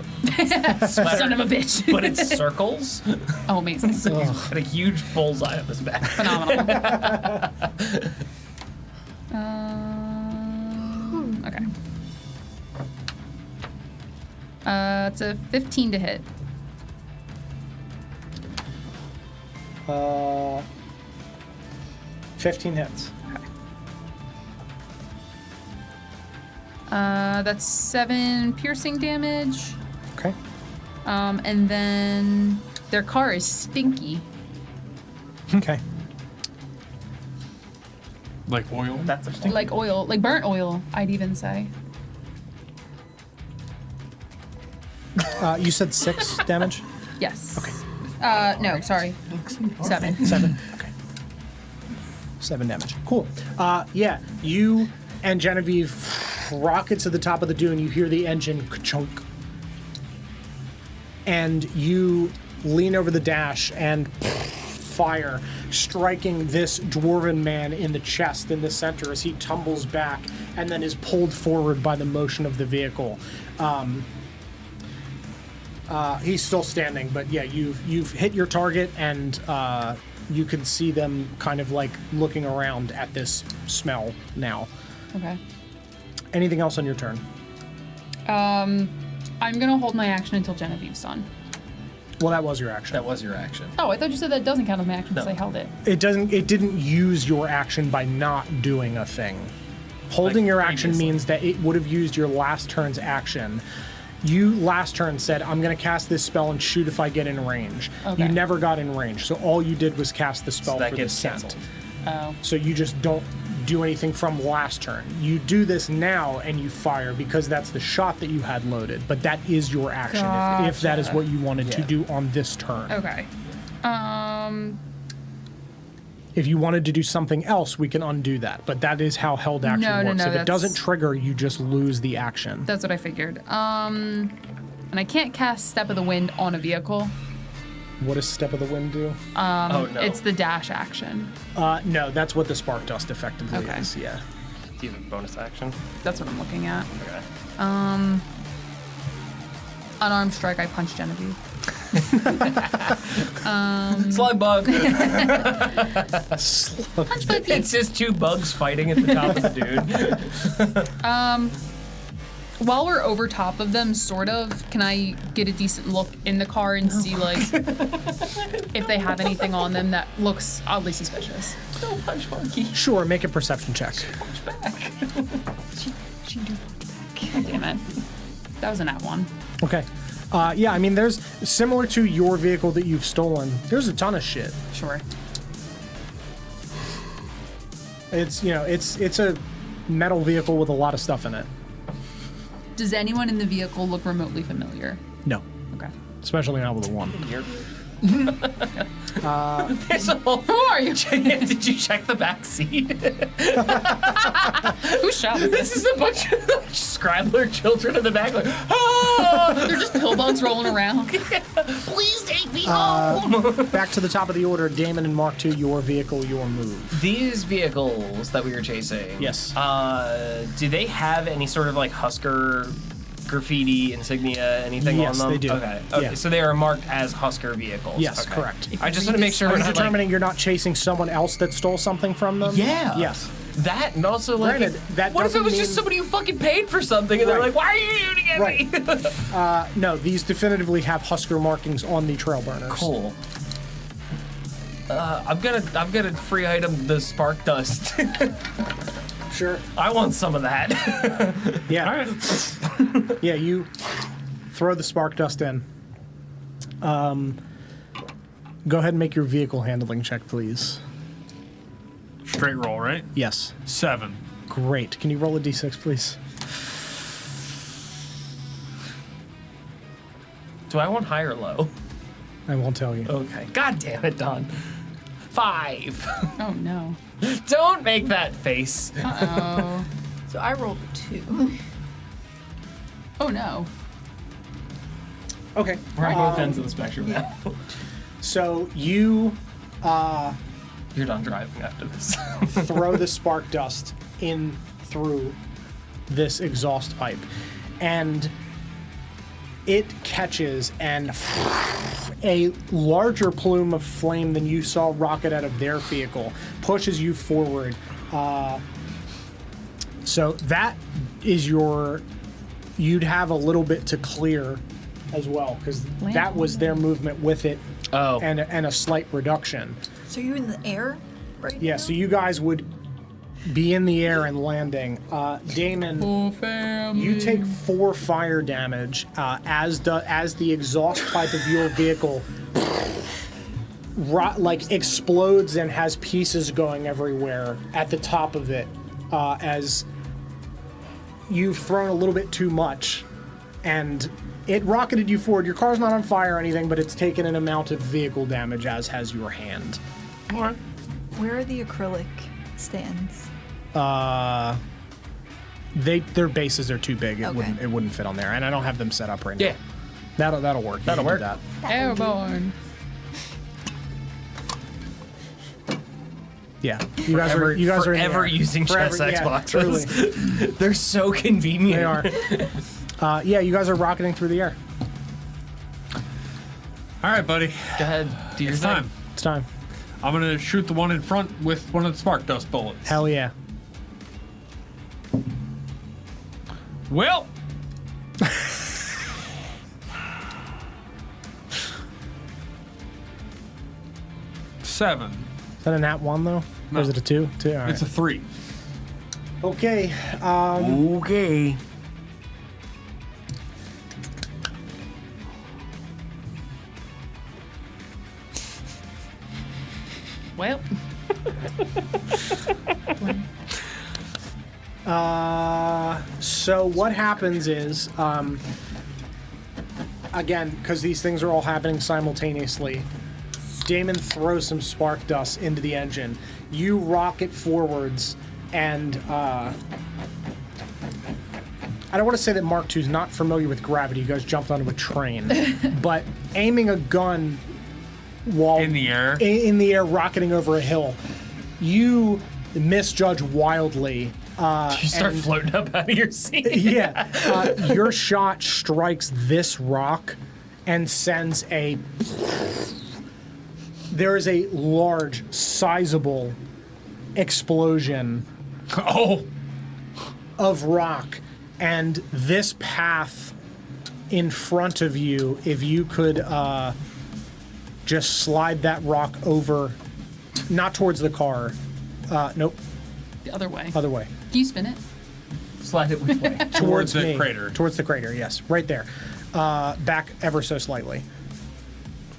[SPEAKER 4] Son of a bitch.
[SPEAKER 2] but it's circles.
[SPEAKER 4] Oh, amazing.
[SPEAKER 2] And a huge bullseye on his back.
[SPEAKER 4] Phenomenal. Okay. It's a 15 to hit.
[SPEAKER 3] 15 hits.
[SPEAKER 4] That's 7 piercing damage.
[SPEAKER 3] Okay.
[SPEAKER 4] And then their car is stinky.
[SPEAKER 3] Okay.
[SPEAKER 1] Like oil.
[SPEAKER 2] That's a thing.
[SPEAKER 4] Like oil, like burnt oil, I'd even say.
[SPEAKER 3] You said 6 damage?
[SPEAKER 4] Yes.
[SPEAKER 3] Okay.
[SPEAKER 4] No, sorry. 7.
[SPEAKER 3] 7. Okay. 7 damage. Cool. Yeah, you and Genevieve rocket to the top of the dune. You hear the engine ka-chunk. And you lean over the dash and fire, striking this dwarven man in the chest in the center as he tumbles back and then is pulled forward by the motion of the vehicle. He's still standing, but yeah, you've hit your target, and you can see them kind of like looking around at this smell now.
[SPEAKER 4] Okay.
[SPEAKER 3] Anything else on your turn?
[SPEAKER 4] I'm gonna hold my action until Genevieve's done.
[SPEAKER 3] Well, that was your action.
[SPEAKER 2] That was your action.
[SPEAKER 4] Oh, I thought you said that doesn't count as my action because
[SPEAKER 2] No.
[SPEAKER 4] I held it.
[SPEAKER 3] It doesn't. It didn't use your action by not doing a thing. Holding
[SPEAKER 2] Like
[SPEAKER 3] your action
[SPEAKER 2] previously.
[SPEAKER 3] means that it would have used your last turn's action. You last turn said, "I'm going to cast this spell and shoot if I get in range."
[SPEAKER 4] Okay.
[SPEAKER 3] You never got in range, so all you did was cast the spell
[SPEAKER 2] So that
[SPEAKER 3] for the
[SPEAKER 2] gets
[SPEAKER 3] scent.
[SPEAKER 2] canceled.
[SPEAKER 4] Oh.
[SPEAKER 3] So you just don't do anything from last turn. You do this now and you fire because that's the shot that you had loaded, but that is your action if that is
[SPEAKER 4] Gotcha.
[SPEAKER 3] what you wanted to
[SPEAKER 2] Yeah.
[SPEAKER 3] do on this turn.
[SPEAKER 4] Okay.
[SPEAKER 3] If you wanted to do something else, we can undo that, but that is how held action
[SPEAKER 4] No,
[SPEAKER 3] works.
[SPEAKER 4] no,
[SPEAKER 3] If it doesn't
[SPEAKER 4] that's-
[SPEAKER 3] trigger, you just lose the action.
[SPEAKER 4] That's what I figured. And I can't cast Step of the Wind on a vehicle.
[SPEAKER 3] What does Step of the Wind do?
[SPEAKER 2] Oh no.
[SPEAKER 4] It's the dash action.
[SPEAKER 3] No, that's what the Spark Dust effectively
[SPEAKER 4] Okay.
[SPEAKER 3] is, yeah.
[SPEAKER 2] Do you have a bonus action?
[SPEAKER 4] That's what I'm looking at.
[SPEAKER 2] Okay.
[SPEAKER 4] Unarmed strike, I punch Genevieve.
[SPEAKER 2] Slug bug.
[SPEAKER 4] Punch my feet.
[SPEAKER 2] It's just 2 bugs fighting at the top of the dude.
[SPEAKER 4] While we're over top of them, sort of, can I get a decent look in the car and see, like, if they have anything on them that looks oddly suspicious?
[SPEAKER 2] Don't punch monkey.
[SPEAKER 3] Sure, make a perception check.
[SPEAKER 2] Punch back.
[SPEAKER 5] She do.
[SPEAKER 4] God damn it. That was a nat 1.
[SPEAKER 3] Okay. Yeah, I mean, there's similar to your vehicle that you've stolen. There's a ton of shit.
[SPEAKER 4] Sure.
[SPEAKER 3] It's it's a metal vehicle with a lot of stuff in it.
[SPEAKER 4] Does anyone in the vehicle look remotely familiar?
[SPEAKER 3] No,
[SPEAKER 4] Okay.
[SPEAKER 3] especially not with a 1.
[SPEAKER 2] There's a whole.
[SPEAKER 4] Who are you?
[SPEAKER 2] Did you check the back seat?
[SPEAKER 4] Whose shop is
[SPEAKER 2] This
[SPEAKER 4] this?
[SPEAKER 2] is a bunch of Scrabbler children in the back, like, ah!
[SPEAKER 4] They're just pill bones rolling around.
[SPEAKER 2] Please take me home.
[SPEAKER 3] Back to the top of the order, Damon and Mark II, your vehicle, your move.
[SPEAKER 2] These vehicles that we were chasing.
[SPEAKER 3] Yes.
[SPEAKER 2] Do they have any sort of like Husker graffiti insignia, anything
[SPEAKER 3] Yes,
[SPEAKER 2] on them?
[SPEAKER 3] they do.
[SPEAKER 2] Okay.
[SPEAKER 3] Yeah.
[SPEAKER 2] So they are marked as Husker vehicles.
[SPEAKER 3] Yes,
[SPEAKER 2] Okay.
[SPEAKER 3] correct.
[SPEAKER 2] I just want to make sure
[SPEAKER 3] Are
[SPEAKER 2] we're
[SPEAKER 3] you
[SPEAKER 2] not
[SPEAKER 3] determining you're not chasing someone else that stole something from them?
[SPEAKER 2] Yeah.
[SPEAKER 3] Yes.
[SPEAKER 2] That and also like,
[SPEAKER 3] Granted, that
[SPEAKER 2] what if it
[SPEAKER 3] doesn't
[SPEAKER 2] was
[SPEAKER 3] mean-
[SPEAKER 2] just somebody who fucking paid for something and they're
[SPEAKER 3] Right.
[SPEAKER 2] like, why are you shooting at
[SPEAKER 3] Right.
[SPEAKER 2] me?
[SPEAKER 3] No, these definitively have Husker markings on the trail burners.
[SPEAKER 2] Cool. I'm gonna free item the spark dust.
[SPEAKER 3] Sure.
[SPEAKER 2] I want some of that.
[SPEAKER 3] Yeah.
[SPEAKER 1] All right.
[SPEAKER 3] Yeah, you throw the spark dust in. Go ahead and make your vehicle handling check, please.
[SPEAKER 1] Straight roll, right?
[SPEAKER 3] Yes.
[SPEAKER 1] 7.
[SPEAKER 3] Great. Can you roll a d6, please?
[SPEAKER 2] Do I want high or low?
[SPEAKER 3] I won't tell you.
[SPEAKER 2] Okay. God damn it, Don. 5.
[SPEAKER 4] Oh no.
[SPEAKER 2] Don't make that face.
[SPEAKER 4] Oh.
[SPEAKER 5] So I rolled a 2.
[SPEAKER 4] Oh no.
[SPEAKER 3] Okay.
[SPEAKER 2] We're on both ends of the spectrum now.
[SPEAKER 3] So you
[SPEAKER 2] You're done driving after this.
[SPEAKER 3] throw the spark dust in through this exhaust pipe, and it catches, and a larger plume of flame than you saw rocket out of their vehicle pushes you forward. So that is you'd have a little bit to clear as well, because that was their movement with it.
[SPEAKER 2] Oh.
[SPEAKER 3] And a slight reduction.
[SPEAKER 5] So you're in the air right
[SPEAKER 3] Yeah,
[SPEAKER 5] now?
[SPEAKER 3] so you guys would be in the air and landing. Damon,
[SPEAKER 4] Oh family.
[SPEAKER 3] you take 4 fire damage as the exhaust pipe of your vehicle explodes and has pieces going everywhere at the top of it, as you've thrown a little bit too much, and it rocketed you forward. Your car's not on fire or anything, but it's taken an amount of vehicle damage, as has your hand.
[SPEAKER 1] All right.
[SPEAKER 5] Where are the acrylic stands?
[SPEAKER 3] Their bases are too big. It
[SPEAKER 5] Okay.
[SPEAKER 3] wouldn't fit on there, and I don't have them set up right now.
[SPEAKER 2] Yeah.
[SPEAKER 3] That'll work. You
[SPEAKER 2] That'll
[SPEAKER 3] can do
[SPEAKER 2] work.
[SPEAKER 3] that.
[SPEAKER 4] Airborne.
[SPEAKER 3] Yeah, you guys are in the
[SPEAKER 2] forever
[SPEAKER 3] air.
[SPEAKER 2] using chess
[SPEAKER 3] Forever, yeah,
[SPEAKER 2] Xboxes.
[SPEAKER 3] truly.
[SPEAKER 2] They're so convenient.
[SPEAKER 3] They are. Yeah, you guys are rocketing through the air.
[SPEAKER 1] All right, buddy.
[SPEAKER 2] Go ahead, do your
[SPEAKER 1] It's
[SPEAKER 2] thing.
[SPEAKER 1] time.
[SPEAKER 3] It's time.
[SPEAKER 1] I'm going to shoot the one in front with one of the spark dust bullets.
[SPEAKER 3] Hell yeah.
[SPEAKER 1] Well. Seven.
[SPEAKER 3] Is that a nat 1 though?
[SPEAKER 1] No.
[SPEAKER 3] Or is it a 2? 2. All right.
[SPEAKER 1] It's a 3.
[SPEAKER 3] Okay.
[SPEAKER 2] Okay.
[SPEAKER 4] Well.
[SPEAKER 3] So what happens is, again, because these things are all happening simultaneously, Damon throws some spark dust into the engine. You rocket forwards, and I don't want to say that Mark II's not familiar with gravity. You guys jumped onto a train, but aiming a gun while
[SPEAKER 1] In the air?
[SPEAKER 3] in the air, rocketing over a hill, you misjudge wildly.
[SPEAKER 2] You start
[SPEAKER 3] and-
[SPEAKER 2] floating up out of your seat.
[SPEAKER 3] Yeah, your shot strikes this rock and sends a. There is a large, sizable explosion
[SPEAKER 1] Oh.
[SPEAKER 3] of rock, and this path in front of you, if you could just slide that rock over, not towards the car. Nope,
[SPEAKER 4] The other way.
[SPEAKER 3] other way.
[SPEAKER 4] Can you spin it?
[SPEAKER 2] Slide it which way?
[SPEAKER 1] Towards the
[SPEAKER 3] me.
[SPEAKER 1] crater.
[SPEAKER 3] Towards the crater, yes. Right there. Back ever so slightly.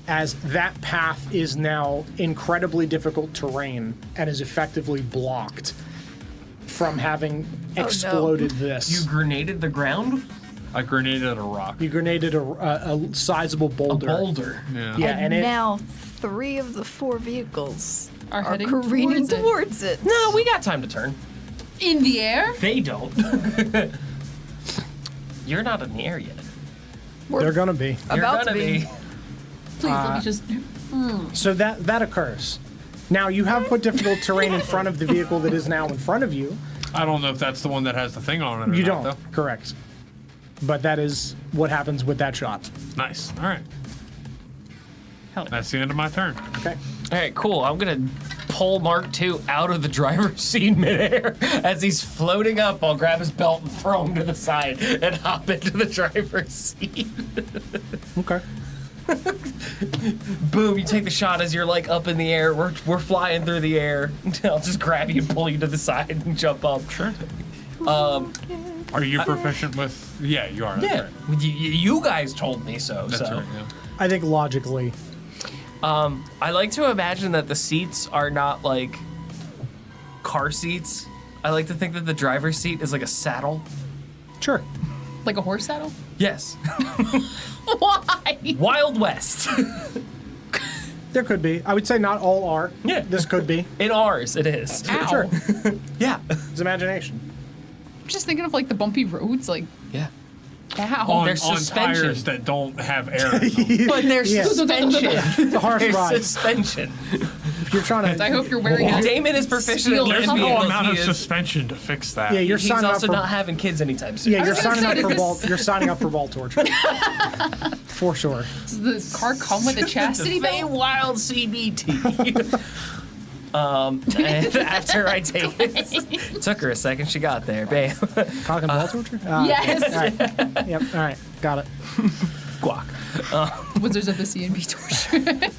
[SPEAKER 3] As that path is now incredibly difficult terrain and is effectively blocked from having
[SPEAKER 5] no.
[SPEAKER 3] exploded this.
[SPEAKER 2] You grenaded the ground?
[SPEAKER 1] I grenaded a rock.
[SPEAKER 3] You grenaded a sizable boulder.
[SPEAKER 2] A boulder.
[SPEAKER 1] Yeah.
[SPEAKER 3] Yeah, and
[SPEAKER 5] now 3 of the 4 vehicles
[SPEAKER 4] Are heading
[SPEAKER 5] careening
[SPEAKER 4] towards it.
[SPEAKER 5] towards it.
[SPEAKER 2] No, we got time to turn.
[SPEAKER 4] In the air?
[SPEAKER 2] They don't. You're not in the air yet.
[SPEAKER 3] they're gonna be.
[SPEAKER 2] You're
[SPEAKER 5] About
[SPEAKER 2] gonna
[SPEAKER 5] to be.
[SPEAKER 4] Please let me just.
[SPEAKER 3] So that occurs. Now you have put difficult terrain in front of the vehicle that is now in front of you.
[SPEAKER 1] I don't know if that's the one that has the thing on it or
[SPEAKER 3] You
[SPEAKER 1] not,
[SPEAKER 3] don't. Correct. But that is what happens with that shot.
[SPEAKER 1] though. Nice. All right.
[SPEAKER 4] Hell yeah.
[SPEAKER 1] That's the end of my turn.
[SPEAKER 3] Okay.
[SPEAKER 2] All right, cool. I'm gonna pull Mark II out of the driver's seat midair as he's floating up. I'll grab his belt and throw him to the side and hop into the driver's seat.
[SPEAKER 3] Okay.
[SPEAKER 2] Boom! You take the shot as you're like up in the air. We're flying through the air. I'll just grab you and pull you to the side and jump up.
[SPEAKER 1] Sure. Are you proficient with? Yeah, you are. That's
[SPEAKER 2] Yeah,
[SPEAKER 1] right.
[SPEAKER 2] you guys told me so.
[SPEAKER 1] That's
[SPEAKER 2] so.
[SPEAKER 1] right. Yeah.
[SPEAKER 3] I think logically.
[SPEAKER 2] I like to imagine that the seats are not like car seats. I like to think that the driver's seat is like a saddle.
[SPEAKER 3] Sure.
[SPEAKER 4] Like a horse saddle?
[SPEAKER 2] Yes.
[SPEAKER 4] Why?
[SPEAKER 2] Wild West.
[SPEAKER 3] There could be. I would say not all are.
[SPEAKER 2] Yeah.
[SPEAKER 3] This could be.
[SPEAKER 2] In ours, it is.
[SPEAKER 4] Ow.
[SPEAKER 3] Sure.
[SPEAKER 2] Yeah.
[SPEAKER 3] It's imagination.
[SPEAKER 4] I'm just thinking of like the bumpy roads, like,
[SPEAKER 2] Yeah.
[SPEAKER 4] ow.
[SPEAKER 1] On
[SPEAKER 2] There's suspension.
[SPEAKER 1] tires that don't have air. in them.
[SPEAKER 2] But there's
[SPEAKER 3] Yeah.
[SPEAKER 2] suspension.
[SPEAKER 3] It's a harsh
[SPEAKER 2] There's
[SPEAKER 3] ride.
[SPEAKER 2] suspension.
[SPEAKER 3] If you're trying to.
[SPEAKER 4] I hope you're wearing a
[SPEAKER 2] Damon is proficient
[SPEAKER 4] Steel
[SPEAKER 2] at
[SPEAKER 1] There's
[SPEAKER 4] There's
[SPEAKER 1] no
[SPEAKER 2] vehicles.
[SPEAKER 1] amount
[SPEAKER 2] He
[SPEAKER 1] of
[SPEAKER 2] is-
[SPEAKER 1] suspension to fix that.
[SPEAKER 3] Yeah, you're
[SPEAKER 2] He's
[SPEAKER 3] signing up
[SPEAKER 2] also
[SPEAKER 3] for.
[SPEAKER 2] not having kids anytime soon.
[SPEAKER 3] Yeah, you're
[SPEAKER 4] was gonna
[SPEAKER 3] signing up
[SPEAKER 4] say,
[SPEAKER 3] for
[SPEAKER 4] does
[SPEAKER 3] ball.
[SPEAKER 4] this-
[SPEAKER 3] You're signing up for ball torture. For sure.
[SPEAKER 4] Does the car come with a chastity
[SPEAKER 2] The Fey
[SPEAKER 4] belt?
[SPEAKER 2] Wild CBT. And after I take it, took her a second, she got there. Bam.
[SPEAKER 3] Cock and ball torture.
[SPEAKER 4] Yes.
[SPEAKER 3] All right. Yep. All right. Got it.
[SPEAKER 2] Guac.
[SPEAKER 4] Wizards of the Sea and Be torture.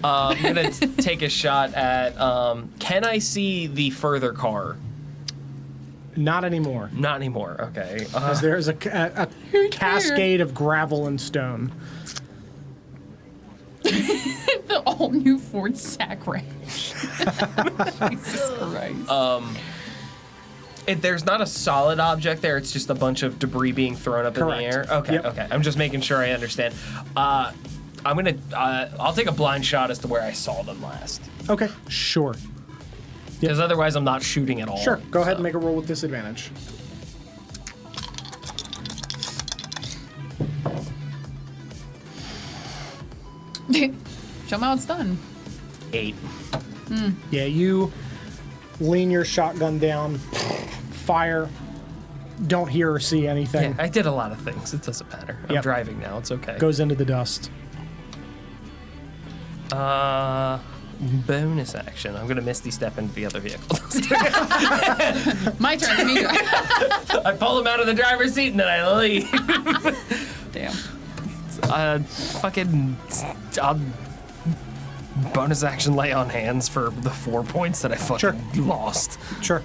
[SPEAKER 2] I'm gonna take a shot at. Can I see the further car?
[SPEAKER 3] Not anymore.
[SPEAKER 2] Not anymore. Okay.
[SPEAKER 3] As there is a cascade of gravel and stone.
[SPEAKER 4] The all new Ford Sac Ranch. Jesus Christ.
[SPEAKER 2] There's not a solid object there. It's just a bunch of debris being thrown up in the air.
[SPEAKER 3] Correct.
[SPEAKER 2] Okay.
[SPEAKER 3] Yep.
[SPEAKER 2] Okay. I'm just making sure I understand. I'm gonna. I'll take a blind shot as to where I saw them last.
[SPEAKER 3] Okay. Sure.
[SPEAKER 2] Because otherwise, I'm not shooting at all.
[SPEAKER 3] Sure. Go ahead and
[SPEAKER 2] so.
[SPEAKER 3] make a roll with disadvantage.
[SPEAKER 4] Show me how it's done.
[SPEAKER 2] 8.
[SPEAKER 3] Yeah, you lean your shotgun down, fire, don't hear or see anything.
[SPEAKER 2] Yeah, I did a lot of things. It doesn't matter. I'm
[SPEAKER 3] Yep.
[SPEAKER 2] driving now. It's okay.
[SPEAKER 3] Goes into the dust.
[SPEAKER 2] Bonus action. I'm gonna Misty Step into the other vehicle.
[SPEAKER 4] My turn. Let me go.
[SPEAKER 2] I pull him out of the driver's seat and then I leave.
[SPEAKER 4] Damn.
[SPEAKER 2] I'll bonus action lay on hands for the 4 points that I fucking lost.
[SPEAKER 3] Sure.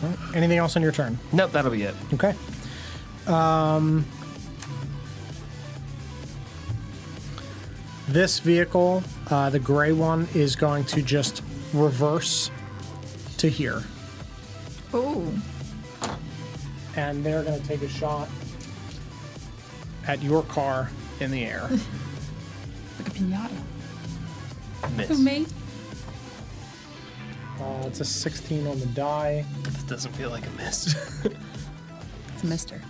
[SPEAKER 3] All right, anything else on your turn?
[SPEAKER 2] Nope, that'll be it.
[SPEAKER 3] Okay. This vehicle, the gray one, is going to just reverse to here.
[SPEAKER 5] Oh.
[SPEAKER 3] And they're going to take a shot at your car in the air.
[SPEAKER 4] Like a pinata.
[SPEAKER 2] Miss.
[SPEAKER 4] Who made?
[SPEAKER 3] It's a 16 on the die.
[SPEAKER 2] That doesn't feel like a miss.
[SPEAKER 4] It's a mister.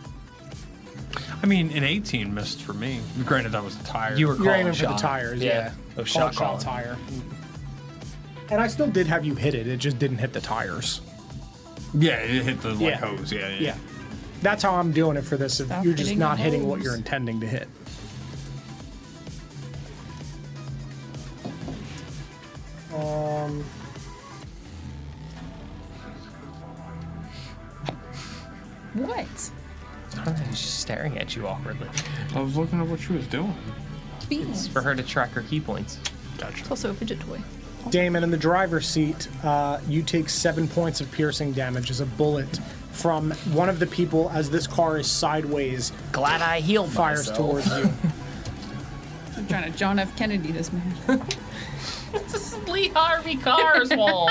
[SPEAKER 1] I mean, an 18 missed for me. Granted, that was a tire.
[SPEAKER 2] You were
[SPEAKER 3] You're
[SPEAKER 2] calling
[SPEAKER 3] aiming for the
[SPEAKER 2] shot.
[SPEAKER 3] tires, yeah.
[SPEAKER 2] Oh,
[SPEAKER 3] Called
[SPEAKER 2] shot
[SPEAKER 3] tire. And I still did have you hit it. It just didn't hit the tires.
[SPEAKER 1] Yeah, it hit the
[SPEAKER 3] Yeah.
[SPEAKER 1] hose. Yeah.
[SPEAKER 3] Yeah. That's how I'm doing it for this. If
[SPEAKER 4] Stop
[SPEAKER 3] you're just
[SPEAKER 4] hitting
[SPEAKER 3] not
[SPEAKER 4] the
[SPEAKER 3] hitting what
[SPEAKER 4] hose.
[SPEAKER 3] you're intending to hit.
[SPEAKER 4] What?
[SPEAKER 2] I was just staring at you awkwardly.
[SPEAKER 1] I was looking at what she was doing.
[SPEAKER 4] Beans.
[SPEAKER 2] For her to track her key points.
[SPEAKER 1] Gotcha.
[SPEAKER 5] It's also a fidget toy.
[SPEAKER 3] Damon, in the driver's seat, you take 7 points of piercing damage as a bullet from one of the people as this car is sideways,
[SPEAKER 2] Glad I healed
[SPEAKER 3] fires
[SPEAKER 2] myself.
[SPEAKER 3] towards you.
[SPEAKER 4] I'm trying to John F. Kennedy this man.
[SPEAKER 2] This is Lee Harvey Carswell.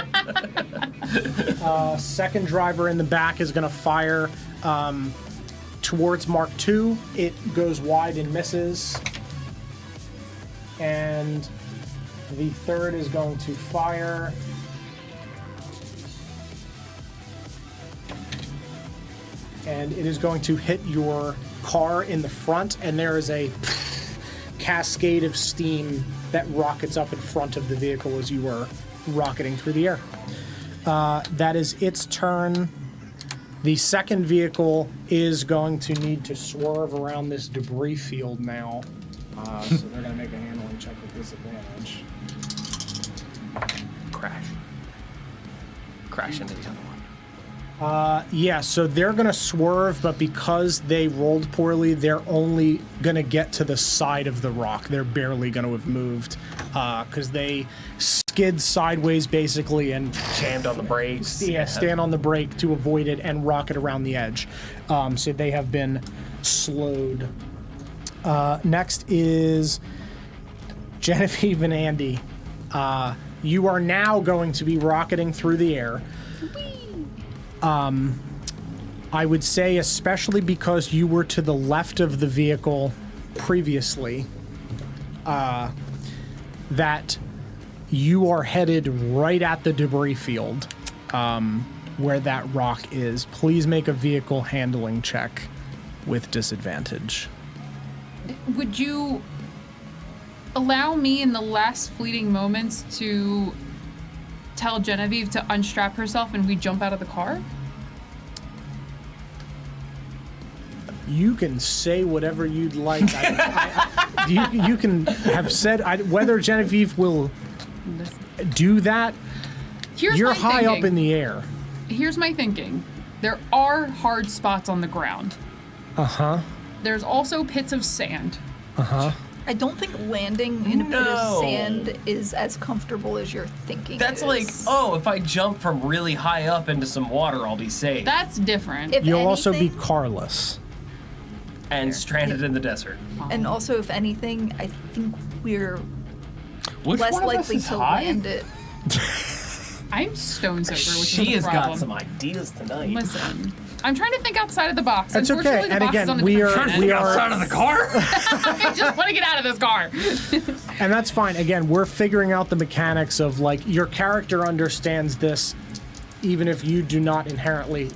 [SPEAKER 3] Second driver in the back is going to fire towards Mark II. It goes wide and misses. And the third is going to fire. And it is going to hit your car in the front, and there is a cascade of steam that rockets up in front of the vehicle as you are rocketing through the air. That is its turn. The second vehicle is going to need to swerve around this debris field now. So they're going to make a handling check with disadvantage.
[SPEAKER 2] Crash into the other one.
[SPEAKER 3] Yeah, so they're going to swerve, but because they rolled poorly, they're only going to get to the side of the rock. They're barely going to have moved because they skid sideways basically and
[SPEAKER 2] jammed on the brakes.
[SPEAKER 3] Yeah, stand on the brake to avoid it and rocket around the edge. So they have been slowed. Next is Genevieve and Andy. You are now going to be rocketing through the air. I would say, especially because you were to the left of the vehicle previously, that you are headed right at the debris field where that rock is. Please make a vehicle handling check with disadvantage.
[SPEAKER 4] Would you allow me in the last fleeting moments to tell Genevieve to unstrap herself and we jump out of the car?
[SPEAKER 3] You can say whatever you'd like. You can have said whether Genevieve will do that. You're high up in the air.
[SPEAKER 4] Here's my thinking. There are hard spots on the ground.
[SPEAKER 3] Uh-huh.
[SPEAKER 4] There's also pits of sand.
[SPEAKER 3] Uh-huh.
[SPEAKER 5] I don't think landing in a pit of sand is as comfortable as you're thinking.
[SPEAKER 2] That's
[SPEAKER 5] it
[SPEAKER 2] like,
[SPEAKER 5] is.
[SPEAKER 2] if I jump from really high up into some water, I'll be safe.
[SPEAKER 4] That's different.
[SPEAKER 3] You'll also be carless.
[SPEAKER 2] And stranded in the desert.
[SPEAKER 5] And also, if anything, I think we're
[SPEAKER 1] Which
[SPEAKER 5] less
[SPEAKER 1] one of us
[SPEAKER 5] likely
[SPEAKER 1] is
[SPEAKER 5] to
[SPEAKER 1] high?
[SPEAKER 5] land it.
[SPEAKER 4] I'm stone sober, which
[SPEAKER 2] She
[SPEAKER 4] is
[SPEAKER 2] has
[SPEAKER 4] the problem.
[SPEAKER 2] got some ideas tonight.
[SPEAKER 4] Listen, I'm trying to think outside of the box.
[SPEAKER 3] That's okay.
[SPEAKER 4] Unfortunately, the
[SPEAKER 3] And
[SPEAKER 4] box
[SPEAKER 3] again,
[SPEAKER 4] is on a
[SPEAKER 3] we
[SPEAKER 4] different
[SPEAKER 3] are-
[SPEAKER 4] end.
[SPEAKER 3] we are-
[SPEAKER 2] outside of the car?
[SPEAKER 4] I just want to get out of this car.
[SPEAKER 3] And that's fine. Again, we're figuring out the mechanics of, like, your character understands this, even if you do not inherently.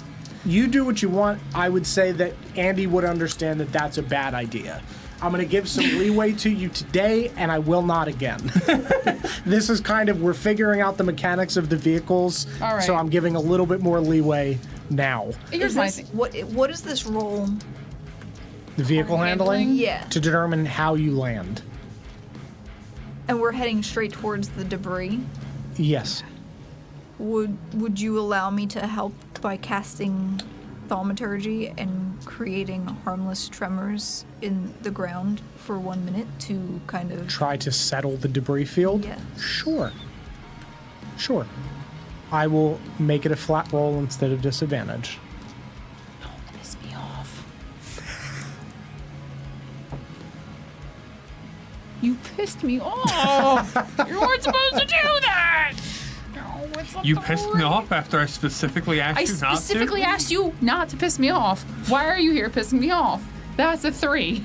[SPEAKER 3] You do what you want. I would say that Andy would understand that that's a bad idea. I'm going to give some leeway to you today, and I will not again. This is kind of, we're figuring out the mechanics of the vehicles,
[SPEAKER 4] All right.
[SPEAKER 3] so I'm giving a little bit more leeway now.
[SPEAKER 4] Here's
[SPEAKER 5] Is
[SPEAKER 4] my
[SPEAKER 5] this,
[SPEAKER 4] thing.
[SPEAKER 5] what is this role?
[SPEAKER 3] The vehicle handling?
[SPEAKER 5] Yeah.
[SPEAKER 3] To determine how you land.
[SPEAKER 5] And we're heading straight towards the debris.
[SPEAKER 3] Yes.
[SPEAKER 5] Would you allow me to help by casting thaumaturgy and creating harmless tremors in the ground for 1 minute to kind of
[SPEAKER 3] Try to settle the debris field?
[SPEAKER 5] Yes.
[SPEAKER 3] Sure. I will make it a flat roll instead of disadvantage.
[SPEAKER 2] Piss me off.
[SPEAKER 4] You pissed me off. You weren't supposed to do that. No, it's a
[SPEAKER 1] You pissed me
[SPEAKER 4] three.
[SPEAKER 1] off after I specifically asked
[SPEAKER 4] I
[SPEAKER 1] you not to?
[SPEAKER 4] specifically asked you not to piss me off. Why are you here pissing me off? That's a 3.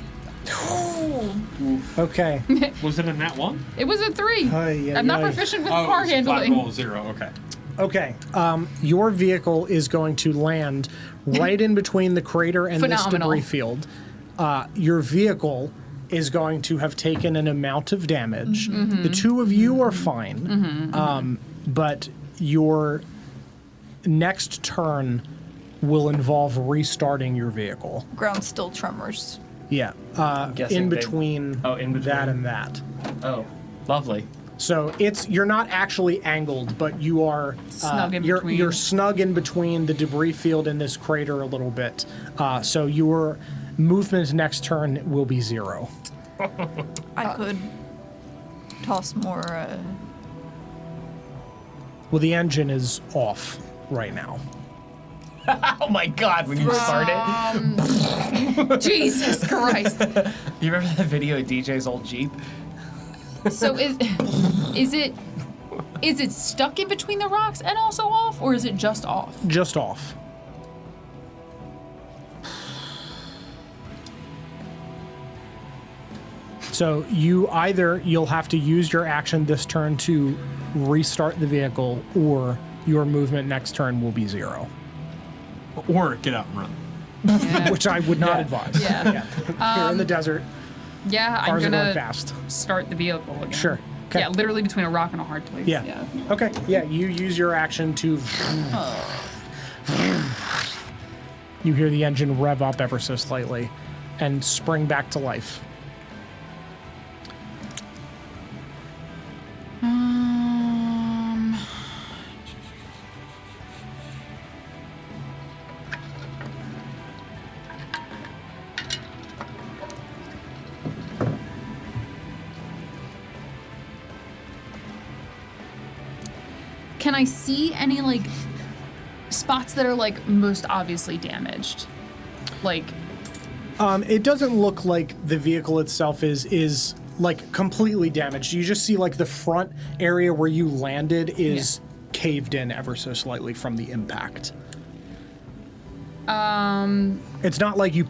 [SPEAKER 3] Okay.
[SPEAKER 1] Was it a nat 1?
[SPEAKER 4] It was a 3. I'm not proficient with
[SPEAKER 1] Oh,
[SPEAKER 4] car
[SPEAKER 1] it was a flat
[SPEAKER 4] handling.
[SPEAKER 1] roll of 0, okay.
[SPEAKER 3] Okay. Your vehicle is going to land right in between the crater and this
[SPEAKER 4] Phenomenal.
[SPEAKER 3] debris field. Your vehicle is going to have taken an amount of damage.
[SPEAKER 4] Mm-hmm.
[SPEAKER 3] The two of you are fine. But your next turn will involve restarting your vehicle.
[SPEAKER 5] ground still tremors.
[SPEAKER 3] Yeah.
[SPEAKER 2] guessing
[SPEAKER 3] In
[SPEAKER 2] they-
[SPEAKER 3] between
[SPEAKER 2] in between.
[SPEAKER 3] that and that.
[SPEAKER 2] Oh, lovely.
[SPEAKER 3] So you're not actually angled, but you are
[SPEAKER 4] Snug in
[SPEAKER 3] you're,
[SPEAKER 4] between.
[SPEAKER 3] You're snug in between the debris field and this crater a little bit. So your movement next turn will be 0.
[SPEAKER 5] I could toss more.
[SPEAKER 3] Well, the engine is off right now.
[SPEAKER 2] Oh my god, when you start it.
[SPEAKER 4] Jesus Christ.
[SPEAKER 2] You remember that video of DJ's old Jeep?
[SPEAKER 4] So is it stuck in between the rocks and also off, or is it just off?
[SPEAKER 3] Just off. So you'll have to use your action this turn to restart the vehicle, or your movement next turn will be 0.
[SPEAKER 1] Or get out and run.
[SPEAKER 4] Yeah.
[SPEAKER 3] Which I would not advise.
[SPEAKER 4] Yeah.
[SPEAKER 3] You're in the desert.
[SPEAKER 4] Yeah, I'm
[SPEAKER 3] Cars are going
[SPEAKER 4] gonna
[SPEAKER 3] fast.
[SPEAKER 4] start the vehicle again.
[SPEAKER 3] Sure. Okay.
[SPEAKER 4] Yeah, literally between a rock and a hard place.
[SPEAKER 3] Yeah. Okay. Yeah, you use your action to. You hear the engine rev up ever so slightly, and spring back to life.
[SPEAKER 4] Can I see any like spots that are like most obviously damaged? Like
[SPEAKER 3] It doesn't look like the vehicle itself is like completely damaged. You just see like the front area where you landed is caved in ever so slightly from the impact. It's not like you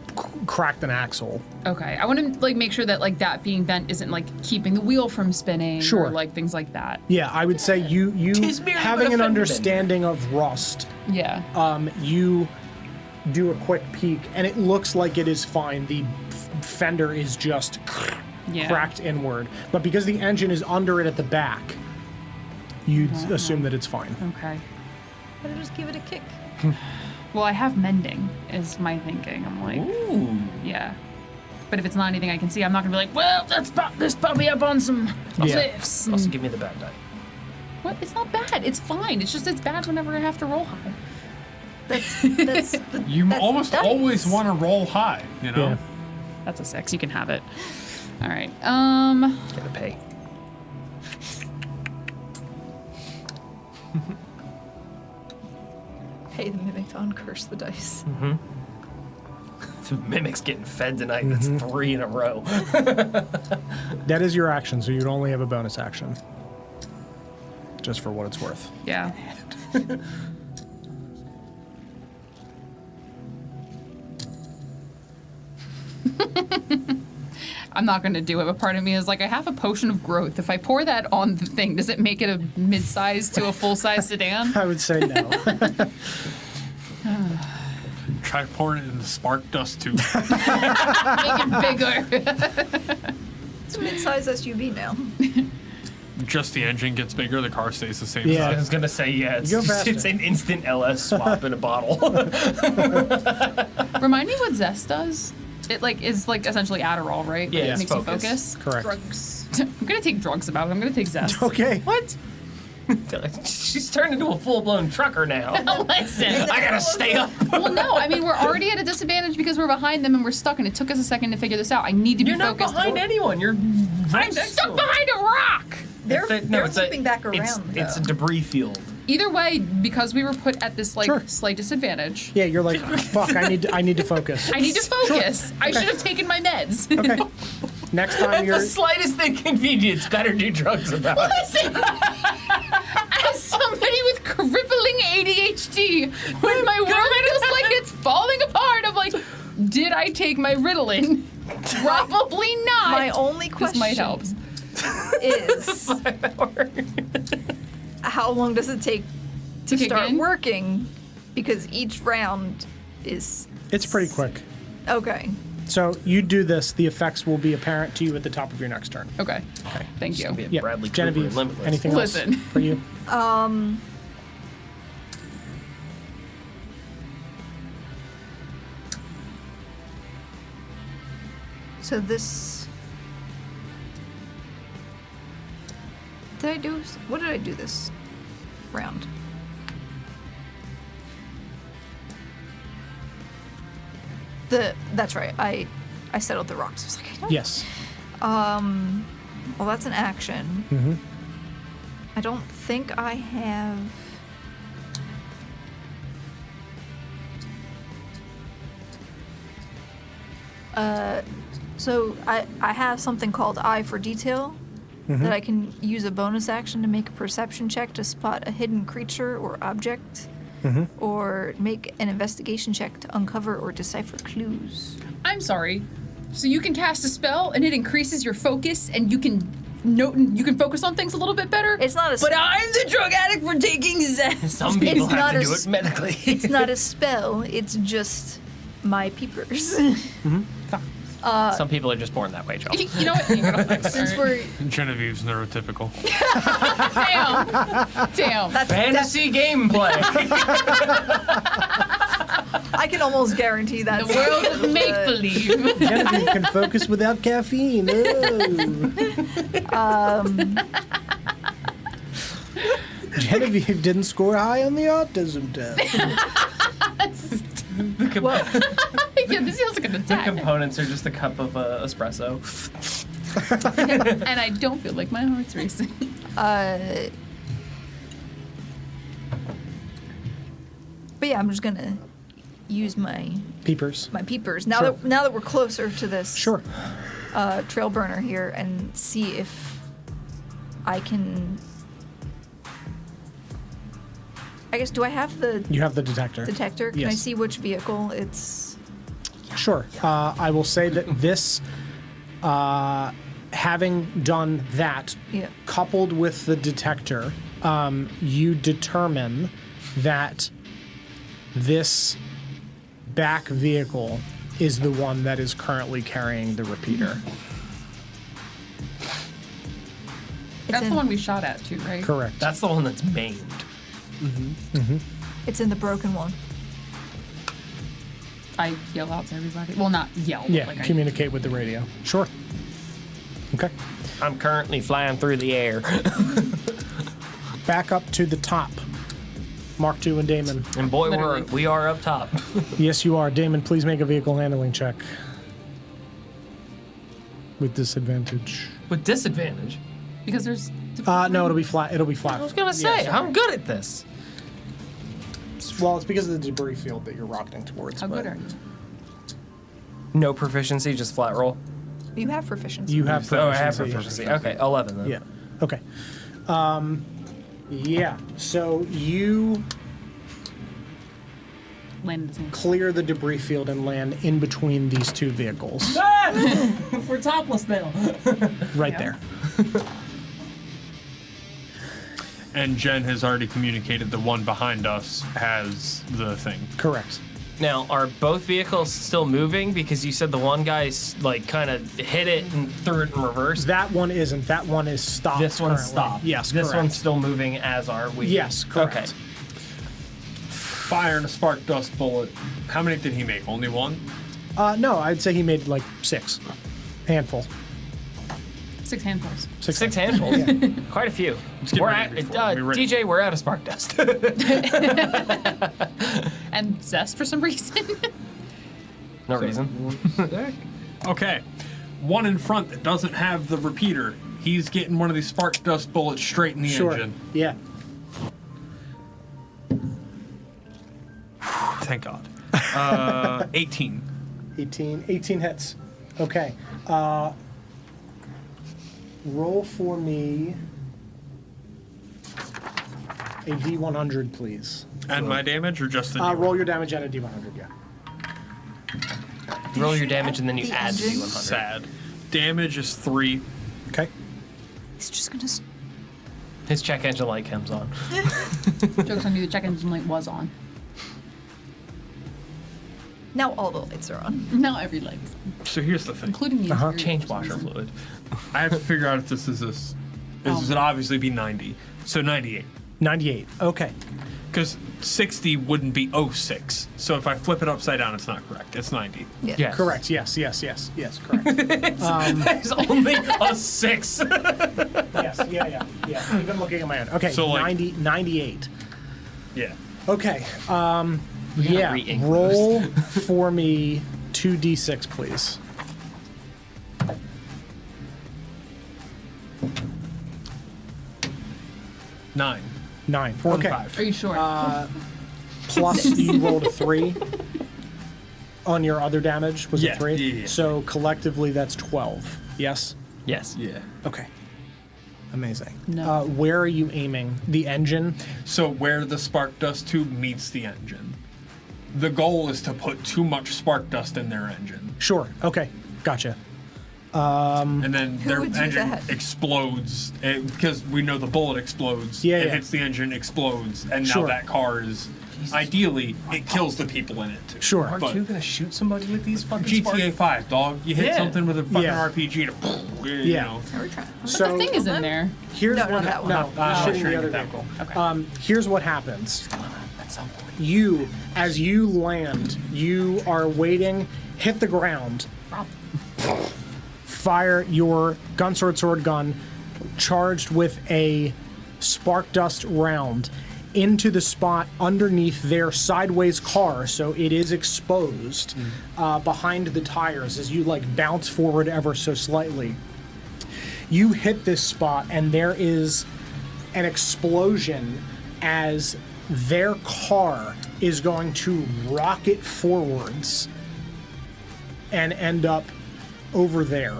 [SPEAKER 3] cracked an axle.
[SPEAKER 4] okay, I want to like make sure that like that being bent isn't like keeping the wheel from spinning
[SPEAKER 3] Sure.
[SPEAKER 4] or like things like that.
[SPEAKER 3] Yeah, I would say you
[SPEAKER 2] Tis merely
[SPEAKER 3] having
[SPEAKER 2] but a
[SPEAKER 3] an
[SPEAKER 2] fender
[SPEAKER 3] understanding of rust,
[SPEAKER 4] Yeah.
[SPEAKER 3] you do a quick peek and it looks like it is fine. The fender is just
[SPEAKER 4] Yeah.
[SPEAKER 3] cracked inward, but because the engine is under it at the back, you'd assume that it's fine.
[SPEAKER 4] Okay.
[SPEAKER 5] Better just give it a kick.
[SPEAKER 4] Well, I have mending is my thinking. I'm like,
[SPEAKER 2] Ooh.
[SPEAKER 4] yeah. But if it's not anything I can see, I'm not gonna be like, well, let's pop this puppy up on some cliffs.
[SPEAKER 2] Also, give me the bad die.
[SPEAKER 4] What? It's not bad. It's fine. It's just it's bad whenever I have to roll high.
[SPEAKER 5] That's
[SPEAKER 1] You
[SPEAKER 5] that's
[SPEAKER 1] almost
[SPEAKER 5] dice.
[SPEAKER 1] always want to roll high, you know?
[SPEAKER 3] Yeah.
[SPEAKER 4] That's a 6. You can have it. All right.
[SPEAKER 2] Gotta pay.
[SPEAKER 5] Pay the mimic to uncurse the dice.
[SPEAKER 2] The Mimic's getting fed tonight. That's 3 in a row.
[SPEAKER 3] That is your action, so you'd only have a bonus action. Just for what it's worth.
[SPEAKER 4] Yeah. I'm not going to do it, but part of me is like, I have a potion of growth. If I pour that on the thing, does it make it a mid-size to a full-size sedan?
[SPEAKER 3] I would say no.
[SPEAKER 1] Try pouring it in the spark dust tube.
[SPEAKER 4] Make it bigger.
[SPEAKER 5] It's a mid-size SUV now.
[SPEAKER 1] Just the engine gets bigger, the car stays the same
[SPEAKER 3] Yeah.
[SPEAKER 2] I
[SPEAKER 1] size.
[SPEAKER 2] was gonna say, yeah,
[SPEAKER 3] You go faster.
[SPEAKER 2] it's an instant LS swap in a bottle.
[SPEAKER 4] Remind me what Zest does. It like is like essentially Adderall, right?
[SPEAKER 2] Yeah,
[SPEAKER 4] It
[SPEAKER 2] it's
[SPEAKER 4] makes
[SPEAKER 2] focus.
[SPEAKER 4] you focus.
[SPEAKER 3] Correct.
[SPEAKER 4] Drugs. I'm gonna take drugs about it. I'm gonna take Zest.
[SPEAKER 3] Okay.
[SPEAKER 2] What? She's turned into a full-blown trucker now.
[SPEAKER 4] Listen.
[SPEAKER 2] I gotta stay up.
[SPEAKER 4] Well, no. I mean, we're already at a disadvantage because we're behind them and we're stuck, and it took us a second to figure this out. I need to be
[SPEAKER 2] You're not
[SPEAKER 4] focused.
[SPEAKER 2] behind anyone. You're
[SPEAKER 4] I'm stuck behind a rock.
[SPEAKER 5] They're looping back around.
[SPEAKER 2] It's a
[SPEAKER 5] though.
[SPEAKER 2] debris field.
[SPEAKER 4] Either way, because we were put at this like
[SPEAKER 3] Sure.
[SPEAKER 4] slight disadvantage,
[SPEAKER 3] Yeah, you're like, fuck, I need to focus.
[SPEAKER 4] I need to focus. I should have taken my meds.
[SPEAKER 3] Okay. Next time
[SPEAKER 2] At
[SPEAKER 3] you're
[SPEAKER 2] the slightest inconvenience, better do drugs about it.
[SPEAKER 4] Listen, as somebody with crippling ADHD, when my world feels like it's falling apart, I'm like, did I take my Ritalin? Probably not.
[SPEAKER 5] My only
[SPEAKER 4] This
[SPEAKER 5] question
[SPEAKER 4] might help.
[SPEAKER 5] is how long does it take to
[SPEAKER 4] kick
[SPEAKER 5] start
[SPEAKER 4] in?
[SPEAKER 5] working? Because each round is
[SPEAKER 3] it's pretty quick.
[SPEAKER 5] okay.
[SPEAKER 3] So you do this, the effects will be apparent to you at the top of your next turn.
[SPEAKER 4] Okay. Thank you.
[SPEAKER 2] Be a
[SPEAKER 3] Yeah.
[SPEAKER 2] Bradley Cooper
[SPEAKER 3] Genevieve,
[SPEAKER 2] Limitless.
[SPEAKER 3] anything
[SPEAKER 4] Listen.
[SPEAKER 3] else for you?
[SPEAKER 5] So this. What did I do this round? That's right. I settled the rocks. I was like, I don't.
[SPEAKER 3] Yes.
[SPEAKER 5] Well, that's an action.
[SPEAKER 3] Mm-hmm.
[SPEAKER 5] I don't think I have. So I have something called Eye for Detail, that I can use a bonus action to make a perception check to spot a hidden creature or object, or make an investigation check to uncover or decipher clues.
[SPEAKER 4] I'm sorry. So you can cast a spell and it increases your focus and you can focus on things a little bit better?
[SPEAKER 5] It's not a
[SPEAKER 4] But I'm the drug addict for taking zest.
[SPEAKER 2] Some people
[SPEAKER 5] It's
[SPEAKER 2] have
[SPEAKER 5] not
[SPEAKER 2] to
[SPEAKER 5] a
[SPEAKER 2] do
[SPEAKER 5] s-
[SPEAKER 2] it medically.
[SPEAKER 5] It's not a spell, it's just my peepers.
[SPEAKER 2] Some people are just born that way, Joel.
[SPEAKER 4] You know what?
[SPEAKER 5] Since we're
[SPEAKER 1] Genevieve's neurotypical.
[SPEAKER 4] Damn.
[SPEAKER 2] Fantasy gameplay.
[SPEAKER 5] I can almost guarantee that
[SPEAKER 4] The world of make-believe.
[SPEAKER 3] Genevieve can focus without caffeine. Genevieve didn't score high on the autism test.
[SPEAKER 4] Yeah, this feels like an
[SPEAKER 2] The
[SPEAKER 4] attack.
[SPEAKER 2] components are just a cup of espresso.
[SPEAKER 4] And I don't feel like my heart's racing.
[SPEAKER 5] But yeah, I'm just gonna use my
[SPEAKER 3] Peepers.
[SPEAKER 5] peepers now
[SPEAKER 3] Sure.
[SPEAKER 5] that we're closer to this
[SPEAKER 3] Sure.
[SPEAKER 5] trail burner here and see if I can. I guess, do I have the
[SPEAKER 3] You have the detector.
[SPEAKER 5] detector? Can I
[SPEAKER 3] Yes.
[SPEAKER 5] see which vehicle it's?
[SPEAKER 3] Sure. I will say that this, having done that,
[SPEAKER 5] Yeah.
[SPEAKER 3] coupled with the detector, you determine that this back vehicle is the one that is currently carrying the repeater.
[SPEAKER 4] That's
[SPEAKER 5] in-
[SPEAKER 4] the one we shot at too, right?
[SPEAKER 3] Correct.
[SPEAKER 2] That's the one that's maimed.
[SPEAKER 5] It's in the broken one.
[SPEAKER 4] I yell out to everybody. Well, not yell.
[SPEAKER 3] Yeah,
[SPEAKER 4] Like
[SPEAKER 3] communicate with the radio. Sure. Okay.
[SPEAKER 2] I'm currently flying through the air.
[SPEAKER 3] Back up to the top. Mark II and Damon.
[SPEAKER 2] And boy,
[SPEAKER 4] Literally.
[SPEAKER 2] we are up top.
[SPEAKER 3] Yes, you are. Damon, please make a vehicle handling check. With disadvantage.
[SPEAKER 2] With disadvantage.
[SPEAKER 4] because there's.
[SPEAKER 3] No, it'll be flat. It'll be flat.
[SPEAKER 2] I was gonna say,
[SPEAKER 3] Yeah,
[SPEAKER 2] I'm good at this.
[SPEAKER 3] well, it's because of the debris field that you're rocketing towards.
[SPEAKER 4] How
[SPEAKER 3] but
[SPEAKER 4] good are you?
[SPEAKER 2] No proficiency, just flat roll.
[SPEAKER 5] You have proficiency.
[SPEAKER 3] You have
[SPEAKER 2] Oh, I
[SPEAKER 3] proficiency.
[SPEAKER 2] have proficiency. Okay, 11 then.
[SPEAKER 3] Yeah. Okay. Yeah. So you
[SPEAKER 4] Land in the same.
[SPEAKER 3] clear the debris field and land in between these two vehicles.
[SPEAKER 2] We're topless now.
[SPEAKER 3] Right
[SPEAKER 4] Yeah.
[SPEAKER 3] there.
[SPEAKER 1] And Jen has already communicated the one behind us has the thing.
[SPEAKER 3] Correct.
[SPEAKER 2] Now, are both vehicles still moving? Because you said the one guy's like kind of hit it and threw it in reverse.
[SPEAKER 3] That one isn't. That one is stopped.
[SPEAKER 2] This one's
[SPEAKER 3] currently.
[SPEAKER 2] stopped.
[SPEAKER 3] Yes,
[SPEAKER 2] This
[SPEAKER 3] correct.
[SPEAKER 2] one's still moving, as are we.
[SPEAKER 3] Yes, correct.
[SPEAKER 2] Okay.
[SPEAKER 1] Fire and a spark dust bullet. How many did he make? Only one?
[SPEAKER 3] No, I'd say he made like 6. Handful.
[SPEAKER 4] 6 handfuls.
[SPEAKER 2] Six handfuls. Quite a few.
[SPEAKER 1] get
[SPEAKER 2] We're
[SPEAKER 1] ready
[SPEAKER 2] at,
[SPEAKER 1] before we ready.
[SPEAKER 2] DJ, we're out of spark dust.
[SPEAKER 4] And zest for some reason.
[SPEAKER 2] No reason.
[SPEAKER 1] Okay. One in front that doesn't have the repeater. He's getting one of these spark dust bullets straight in the
[SPEAKER 3] Sure.
[SPEAKER 1] engine.
[SPEAKER 3] Yeah.
[SPEAKER 1] Thank God. 18.
[SPEAKER 3] 18 hits. Okay. Roll for me a D100, please.
[SPEAKER 1] And my damage or just the
[SPEAKER 3] Roll your damage at a D100, yeah.
[SPEAKER 2] Roll your damage and then you
[SPEAKER 5] The
[SPEAKER 2] add
[SPEAKER 5] engine?
[SPEAKER 2] D100.
[SPEAKER 1] Sad. Damage is 3.
[SPEAKER 3] Okay.
[SPEAKER 5] It's just gonna.
[SPEAKER 2] His check engine light comes on.
[SPEAKER 4] Joke's on you, the check engine light was on.
[SPEAKER 5] Now all the lights are on.
[SPEAKER 4] Now every light is on,
[SPEAKER 1] So here's the thing.
[SPEAKER 4] including the interior
[SPEAKER 2] Change
[SPEAKER 4] for some
[SPEAKER 2] washer
[SPEAKER 4] reason.
[SPEAKER 2] fluid.
[SPEAKER 1] I have to figure out if this is this. This would obviously be 90. So 98.
[SPEAKER 3] 98. Okay.
[SPEAKER 1] Because 60 wouldn't be 06. So if I flip it upside down, it's not correct. It's 90.
[SPEAKER 5] Yeah.
[SPEAKER 2] Yes.
[SPEAKER 3] Correct. Yes, correct.
[SPEAKER 2] It's only a 6.
[SPEAKER 3] Yes, yeah. Even looking at my own. Okay,
[SPEAKER 1] So, like-
[SPEAKER 3] 98.
[SPEAKER 1] Yeah.
[SPEAKER 3] Okay.
[SPEAKER 2] gotta re-ink
[SPEAKER 3] Roll for me 2d6, please.
[SPEAKER 1] Nine.
[SPEAKER 3] 9.
[SPEAKER 1] 4
[SPEAKER 3] Okay.
[SPEAKER 1] and 5.
[SPEAKER 4] Are you sure?
[SPEAKER 3] Plus you rolled a 3 on your other damage. Was
[SPEAKER 1] Yeah,
[SPEAKER 3] it 3?
[SPEAKER 1] yeah.
[SPEAKER 3] So collectively that's 12. Yes?
[SPEAKER 2] Yes.
[SPEAKER 1] Yeah.
[SPEAKER 3] Okay. Amazing.
[SPEAKER 4] No.
[SPEAKER 3] Where are you aiming? The engine?
[SPEAKER 1] So where the spark dust tube meets the engine. The goal is to put too much spark dust in their engine.
[SPEAKER 3] Sure. Okay. Gotcha.
[SPEAKER 1] And then their
[SPEAKER 5] would do
[SPEAKER 1] engine
[SPEAKER 5] that?
[SPEAKER 1] explodes because we know the bullet explodes.
[SPEAKER 3] Yeah,
[SPEAKER 1] it
[SPEAKER 3] yeah.
[SPEAKER 1] hits the engine, explodes, and now
[SPEAKER 3] Sure.
[SPEAKER 1] that car is ideally it kills the people in it too.
[SPEAKER 3] Sure.
[SPEAKER 2] Aren't
[SPEAKER 1] But
[SPEAKER 2] you gonna shoot somebody with these fucking
[SPEAKER 1] GTA 5, dog. You hit
[SPEAKER 2] Yeah.
[SPEAKER 1] something with a fucking
[SPEAKER 3] Yeah.
[SPEAKER 1] RPG to you
[SPEAKER 3] Yeah.
[SPEAKER 1] know.
[SPEAKER 5] Are we trying?
[SPEAKER 3] So
[SPEAKER 4] the thing is in there.
[SPEAKER 3] here's
[SPEAKER 5] No,
[SPEAKER 3] what
[SPEAKER 5] not that one.
[SPEAKER 3] no,
[SPEAKER 1] Ah,
[SPEAKER 3] shooting
[SPEAKER 1] sure,
[SPEAKER 3] the other
[SPEAKER 1] that
[SPEAKER 3] vehicle.
[SPEAKER 4] Okay.
[SPEAKER 3] Here's what happens.
[SPEAKER 2] At some point.
[SPEAKER 3] You, as you land, you are waiting, hit the ground, fire your gun, sword gun, charged with a spark dust round into the spot underneath their sideways car, so it is exposed behind the tires as you like bounce forward ever so slightly. You hit this spot, and there is an explosion as their car is going to rocket forwards and end up over there.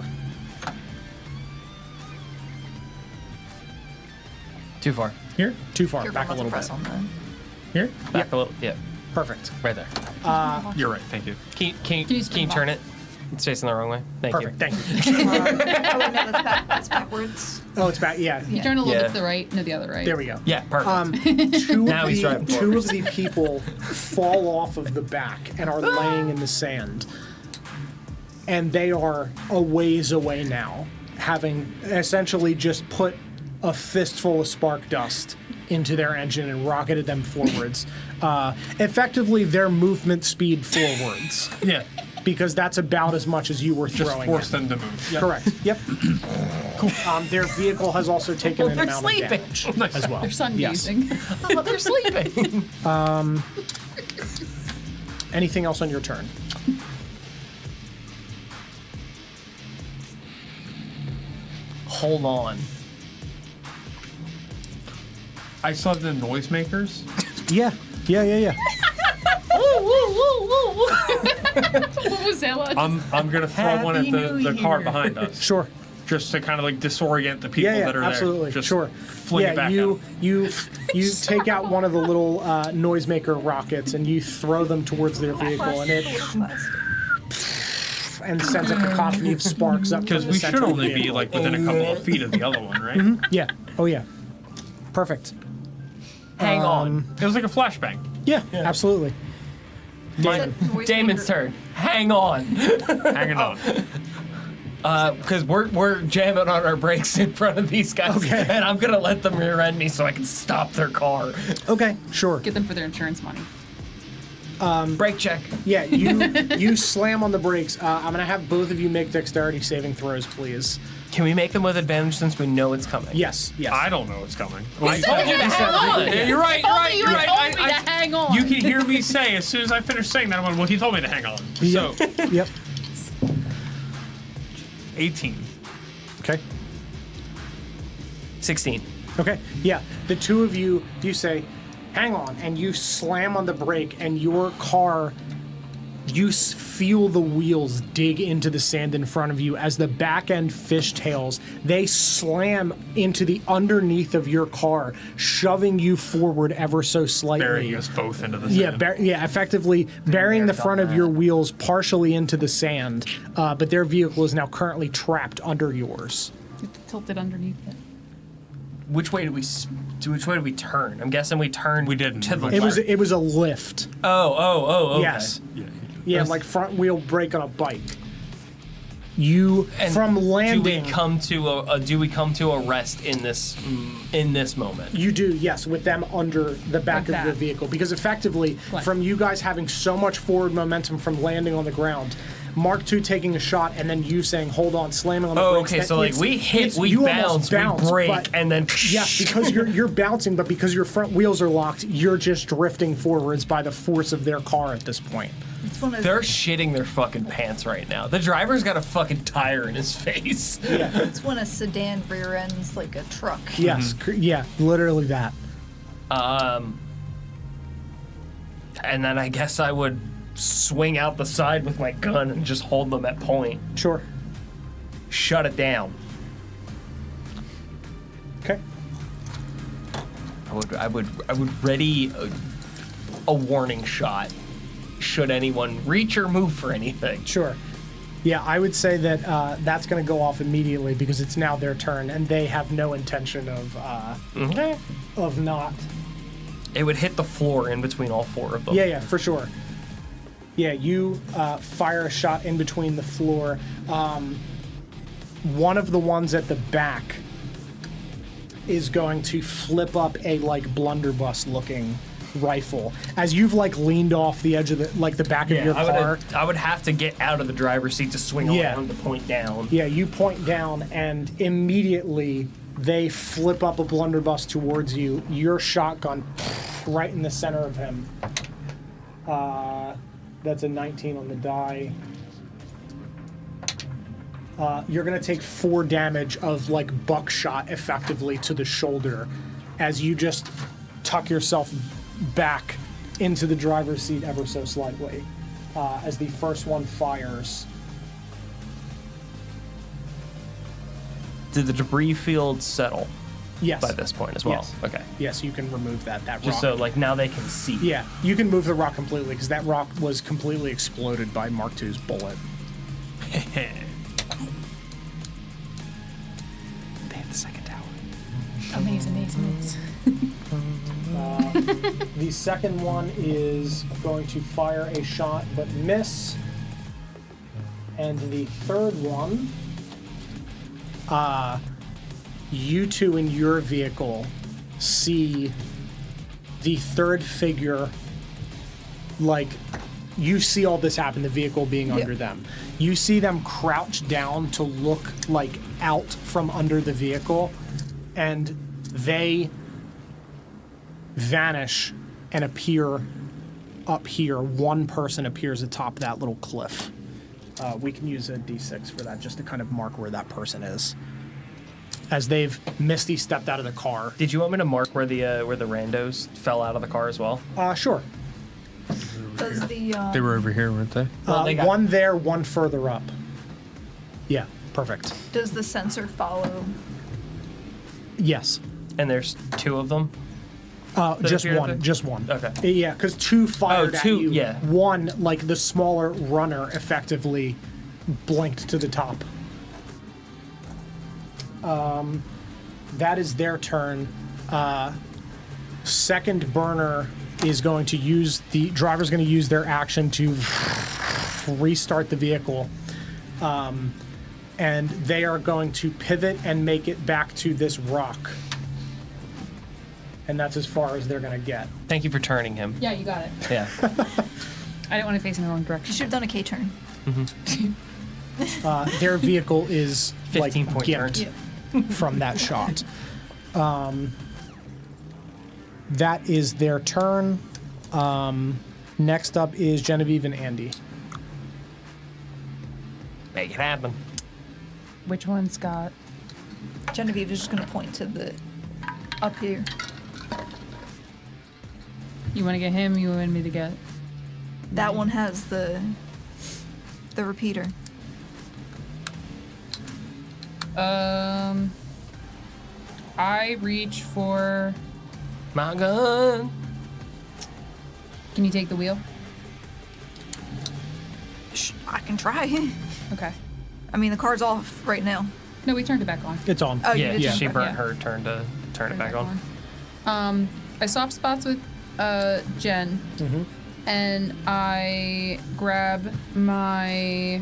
[SPEAKER 2] Too far.
[SPEAKER 1] Here?
[SPEAKER 3] Too far.
[SPEAKER 5] Careful
[SPEAKER 3] Back a
[SPEAKER 5] not to
[SPEAKER 3] little
[SPEAKER 5] press
[SPEAKER 3] bit.
[SPEAKER 5] on the.
[SPEAKER 1] Here?
[SPEAKER 2] Back a little. Yeah.
[SPEAKER 3] Perfect.
[SPEAKER 2] Right there.
[SPEAKER 1] You're right, thank you.
[SPEAKER 2] Can you turn it? It's facing the wrong way. Thank
[SPEAKER 3] Perfect.
[SPEAKER 2] you.
[SPEAKER 3] Thank you.
[SPEAKER 5] Oh, wait, no, that's backwards.
[SPEAKER 3] Oh, it's back. Yeah.
[SPEAKER 4] You turn a little
[SPEAKER 2] Yeah.
[SPEAKER 4] bit to the right, no, the other right.
[SPEAKER 3] There we go.
[SPEAKER 2] Yeah, perfect.
[SPEAKER 3] Two,
[SPEAKER 2] Now
[SPEAKER 3] of
[SPEAKER 2] he's
[SPEAKER 3] the,
[SPEAKER 2] driving
[SPEAKER 3] two
[SPEAKER 2] forward.
[SPEAKER 3] of the people fall off of the back and are laying in the sand. And they are a ways away now, having essentially just put a fistful of spark dust into their engine and rocketed them forwards. Effectively, their movement speed forwards,
[SPEAKER 1] Yeah.
[SPEAKER 3] because that's about as much as you were
[SPEAKER 1] Just
[SPEAKER 3] throwing.
[SPEAKER 1] force
[SPEAKER 3] in.
[SPEAKER 1] them to move. Yeah.
[SPEAKER 3] Correct. Yep. Their vehicle has also taken an
[SPEAKER 2] They're
[SPEAKER 3] amount
[SPEAKER 2] sleeping.
[SPEAKER 3] of damage as well.
[SPEAKER 4] They're sun
[SPEAKER 3] Yes.
[SPEAKER 4] gazing.
[SPEAKER 2] Oh, they're sleeping.
[SPEAKER 3] Anything else on your turn?
[SPEAKER 2] Hold on.
[SPEAKER 1] I saw the noisemakers.
[SPEAKER 3] Yeah. Yeah.
[SPEAKER 4] What was that one?
[SPEAKER 1] I'm gonna throw one at
[SPEAKER 2] Happy
[SPEAKER 1] the
[SPEAKER 2] New
[SPEAKER 1] car
[SPEAKER 2] Year.
[SPEAKER 1] behind us.
[SPEAKER 3] Sure.
[SPEAKER 1] Just to kind of like disorient the people
[SPEAKER 3] Yeah,
[SPEAKER 1] that are
[SPEAKER 3] absolutely.
[SPEAKER 1] there. Just
[SPEAKER 3] Sure.
[SPEAKER 1] fling it back
[SPEAKER 3] you
[SPEAKER 1] at 'em.
[SPEAKER 3] you take out one of the little noisemaker rockets and you throw them towards their vehicle, and it and sends a cacophony of sparks up.
[SPEAKER 1] Because
[SPEAKER 3] from the
[SPEAKER 1] we
[SPEAKER 3] center
[SPEAKER 1] should
[SPEAKER 3] of the
[SPEAKER 1] only be
[SPEAKER 3] vehicle.
[SPEAKER 1] like within a couple of feet of the other one, right?
[SPEAKER 3] Yeah. Oh yeah. Perfect.
[SPEAKER 2] Hang on.
[SPEAKER 1] It was like a flashbang.
[SPEAKER 3] Yeah. Absolutely.
[SPEAKER 2] Damon's turn. Hang on.
[SPEAKER 1] Hanging on.
[SPEAKER 2] Because we're jamming on our brakes in front of these guys.
[SPEAKER 3] Okay.
[SPEAKER 2] And I'm going to let them rear end me so I can stop their car.
[SPEAKER 3] Okay. Sure.
[SPEAKER 4] Get them for their insurance money.
[SPEAKER 2] Brake check.
[SPEAKER 3] Yeah. You slam on the brakes. I'm gonna have both of you make dexterity saving throws, please.
[SPEAKER 2] Can we make them with advantage since we know it's coming?
[SPEAKER 3] Yes. Yes.
[SPEAKER 1] I don't know what's coming.
[SPEAKER 2] I told you to hang on.
[SPEAKER 1] Yeah, you're right. You're right.
[SPEAKER 4] You
[SPEAKER 1] You're right.
[SPEAKER 4] told me to hang on.
[SPEAKER 1] You can hear me say as soon as I finish saying that, I went, well, he told me to hang on. So,
[SPEAKER 3] Yep.
[SPEAKER 1] 18.
[SPEAKER 3] Okay.
[SPEAKER 2] 16.
[SPEAKER 3] Okay, yeah. The two of you say, hang on, and you slam on the brake, and your car, you feel the wheels dig into the sand in front of you as the back end fishtails. They slam into the underneath of your car, shoving you forward ever so slightly.
[SPEAKER 1] Burying us both into the
[SPEAKER 3] Yeah,
[SPEAKER 1] sand.
[SPEAKER 3] effectively burying the front of your wheels partially into the sand, but their vehicle is now currently trapped under yours.
[SPEAKER 4] Tilted underneath it.
[SPEAKER 2] Which way did we turn? I'm guessing we turned.
[SPEAKER 1] We didn't.
[SPEAKER 2] to the
[SPEAKER 3] It was
[SPEAKER 2] left.
[SPEAKER 3] a lift.
[SPEAKER 2] Oh. Okay.
[SPEAKER 3] Yes.
[SPEAKER 1] Yeah.
[SPEAKER 3] Yeah, like front wheel brake on a bike. You
[SPEAKER 2] And
[SPEAKER 3] from landing.
[SPEAKER 2] Do we come to a rest in this moment?
[SPEAKER 3] You do, yes, with them under the back
[SPEAKER 4] Like
[SPEAKER 3] of the
[SPEAKER 4] that.
[SPEAKER 3] vehicle, because effectively,
[SPEAKER 4] What?
[SPEAKER 3] from you guys having so much forward momentum from landing on the ground, Mark II taking a shot, and then you saying, "Hold on," slamming on the
[SPEAKER 2] Oh,
[SPEAKER 3] brakes.
[SPEAKER 2] okay.
[SPEAKER 3] that
[SPEAKER 2] So like
[SPEAKER 3] it's-
[SPEAKER 2] we hit,
[SPEAKER 3] it's-
[SPEAKER 2] we
[SPEAKER 3] you almost
[SPEAKER 2] bounce, we brake,
[SPEAKER 3] but-
[SPEAKER 2] and then
[SPEAKER 3] Yeah, because you're bouncing, but because your front wheels are locked, you're just drifting forwards by the force of their car at this point.
[SPEAKER 5] It's one of
[SPEAKER 2] they're shitting their fucking pants right now. The driver's got a fucking tire in his face.
[SPEAKER 3] Yeah.
[SPEAKER 5] it's when a sedan rear ends like a truck.
[SPEAKER 3] Yes. Yeah. Literally that.
[SPEAKER 2] And then I guess I would swing out the side with my gun and just hold them at point.
[SPEAKER 3] Sure.
[SPEAKER 2] Shut it down.
[SPEAKER 3] Okay.
[SPEAKER 2] I would ready a warning shot should anyone reach or move for anything.
[SPEAKER 3] Sure. Yeah, I would say that that's going to go off immediately because it's now their turn, and they have no intention of not.
[SPEAKER 2] It would hit the floor in between all four of them.
[SPEAKER 3] Yeah, for sure. Yeah, you fire a shot in between the floor. One of the ones at the back is going to flip up a blunderbuss looking rifle as you've leaned off the edge of the back of your car.
[SPEAKER 2] I would have to get out of the driver's seat to swing around to point down.
[SPEAKER 3] Yeah, you point down and immediately they flip up a blunderbuss towards you. Your shotgun right in the center of him. That's a 19 on the die. You're going to take 4 damage of buckshot effectively to the shoulder as you just tuck yourself back into the driver's seat ever so slightly as the first one fires.
[SPEAKER 2] Did the debris field settle?
[SPEAKER 3] Yes.
[SPEAKER 2] By this point as well?
[SPEAKER 3] Yes.
[SPEAKER 2] Okay.
[SPEAKER 3] Yes, you can remove that
[SPEAKER 2] Just
[SPEAKER 3] rock.
[SPEAKER 2] so now they can see.
[SPEAKER 3] Yeah, you can move the rock completely because that rock was completely exploded by Mark II's bullet.
[SPEAKER 2] They have the second tower.
[SPEAKER 4] Amazing.
[SPEAKER 3] The second one is going to fire a shot but miss. And the third one, you two in your vehicle see the third figure, you see all this happen, the vehicle being under them. You see them crouch down to look out from under the vehicle, and they vanish and appear up here. One person appears atop that little cliff. We can use a D6 for that just to kind of mark where that person is. As they've Misty stepped out of the car.
[SPEAKER 2] Did you want me to mark where the randos fell out of the car as well?
[SPEAKER 3] Sure.
[SPEAKER 5] Does the
[SPEAKER 6] They were over here, weren't they?
[SPEAKER 3] One there, one further up. Yeah, perfect.
[SPEAKER 5] does the sensor follow?
[SPEAKER 3] Yes.
[SPEAKER 2] And there's 2 of them?
[SPEAKER 3] Just
[SPEAKER 2] appear
[SPEAKER 3] one.
[SPEAKER 2] there?
[SPEAKER 3] Just one.
[SPEAKER 2] Okay.
[SPEAKER 3] Yeah, because 2 fired at
[SPEAKER 2] 2,
[SPEAKER 3] you.
[SPEAKER 2] yeah.
[SPEAKER 3] One, the smaller runner, effectively blinked to the top. That is their turn. Second burner is going to use the driver's going to use their action to restart the vehicle. And they are going to pivot and make it back to this rock. And that's as far as they're going to get.
[SPEAKER 2] Thank you for turning him.
[SPEAKER 4] Yeah, you got it.
[SPEAKER 2] Yeah.
[SPEAKER 4] I didn't want to face in the wrong
[SPEAKER 5] You
[SPEAKER 4] direction.
[SPEAKER 5] should have done a K-turn.
[SPEAKER 3] Their vehicle is
[SPEAKER 2] 15-point
[SPEAKER 3] gimped from that shot. That is their turn. Next up is Genevieve and Andy.
[SPEAKER 2] Make it happen.
[SPEAKER 4] Which one's got?
[SPEAKER 5] Genevieve is just going to point to the up here.
[SPEAKER 4] You want to get him? You want me to get?
[SPEAKER 5] That one has the repeater.
[SPEAKER 4] I reach for.
[SPEAKER 2] My gun.
[SPEAKER 4] Can you take the wheel?
[SPEAKER 5] I can try.
[SPEAKER 4] Okay.
[SPEAKER 5] I mean, the car's off right now.
[SPEAKER 4] No, we turned it back on.
[SPEAKER 3] It's on.
[SPEAKER 5] Oh, you
[SPEAKER 2] Yeah,
[SPEAKER 5] did
[SPEAKER 2] she
[SPEAKER 5] turn it
[SPEAKER 2] burnt
[SPEAKER 5] back.
[SPEAKER 2] her turn to turn it back on.
[SPEAKER 4] I swap spots with Jen, and I grab my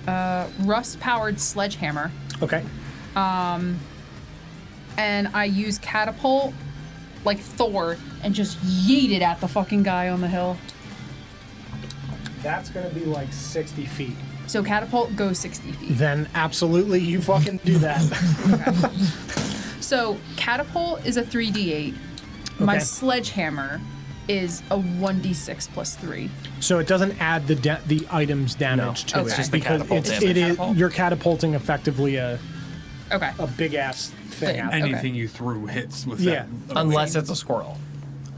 [SPEAKER 4] rust-powered sledgehammer,
[SPEAKER 3] Okay.
[SPEAKER 4] and I use catapult like Thor and just yeet it at the fucking guy on the hill.
[SPEAKER 3] That's going to be 60 feet.
[SPEAKER 4] So catapult goes 60 feet.
[SPEAKER 3] Then absolutely you fucking do that.
[SPEAKER 4] So catapult is a 3d8. My
[SPEAKER 3] Okay.
[SPEAKER 4] sledgehammer is a 1d6 plus 3.
[SPEAKER 3] So it doesn't add the item's damage to
[SPEAKER 4] Okay.
[SPEAKER 3] it.
[SPEAKER 4] Just
[SPEAKER 2] the
[SPEAKER 3] because
[SPEAKER 2] catapult
[SPEAKER 3] it's,
[SPEAKER 2] damage.
[SPEAKER 3] it is,
[SPEAKER 4] Catapult?
[SPEAKER 3] you're catapulting effectively a
[SPEAKER 4] Okay.
[SPEAKER 3] big ass thing
[SPEAKER 4] Thing.
[SPEAKER 3] out.
[SPEAKER 1] Anything you threw hits with
[SPEAKER 3] Yeah.
[SPEAKER 1] that.
[SPEAKER 2] Unless it's a squirrel.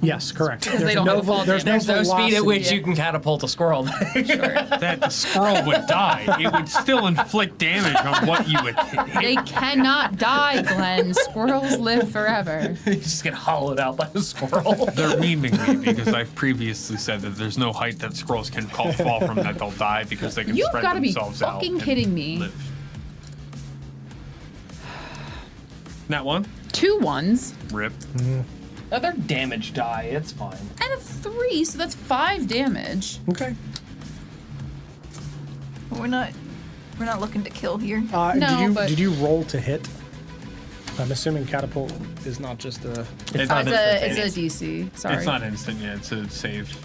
[SPEAKER 3] Yes, correct.
[SPEAKER 4] Because they don't have a fall
[SPEAKER 3] there's
[SPEAKER 4] damage.
[SPEAKER 2] There's no speed at
[SPEAKER 3] velocity.
[SPEAKER 2] which you can catapult a squirrel.
[SPEAKER 1] That the squirrel would die. It would still inflict damage on what you would hit.
[SPEAKER 4] They cannot die, Glenn. Squirrels live forever.
[SPEAKER 2] You just get hollowed out by a squirrel.
[SPEAKER 1] They're memeing me because I've previously said that there's no height that squirrels can fall from that they'll die because they can
[SPEAKER 4] You've
[SPEAKER 1] spread
[SPEAKER 4] got to be
[SPEAKER 1] themselves out.
[SPEAKER 4] fucking
[SPEAKER 1] and
[SPEAKER 4] kidding me.
[SPEAKER 1] Live. That one?
[SPEAKER 4] 2 1s
[SPEAKER 1] Rip.
[SPEAKER 2] Another damage die. It's fine.
[SPEAKER 4] and a 3, so that's 5 damage.
[SPEAKER 3] Okay.
[SPEAKER 5] We're not looking to kill here.
[SPEAKER 4] No, but-
[SPEAKER 3] did you roll to hit? I'm assuming catapult is not just a.
[SPEAKER 1] It's
[SPEAKER 4] Oh,
[SPEAKER 1] not
[SPEAKER 4] it's a DC. Sorry.
[SPEAKER 1] It's not instant yet. It's a save.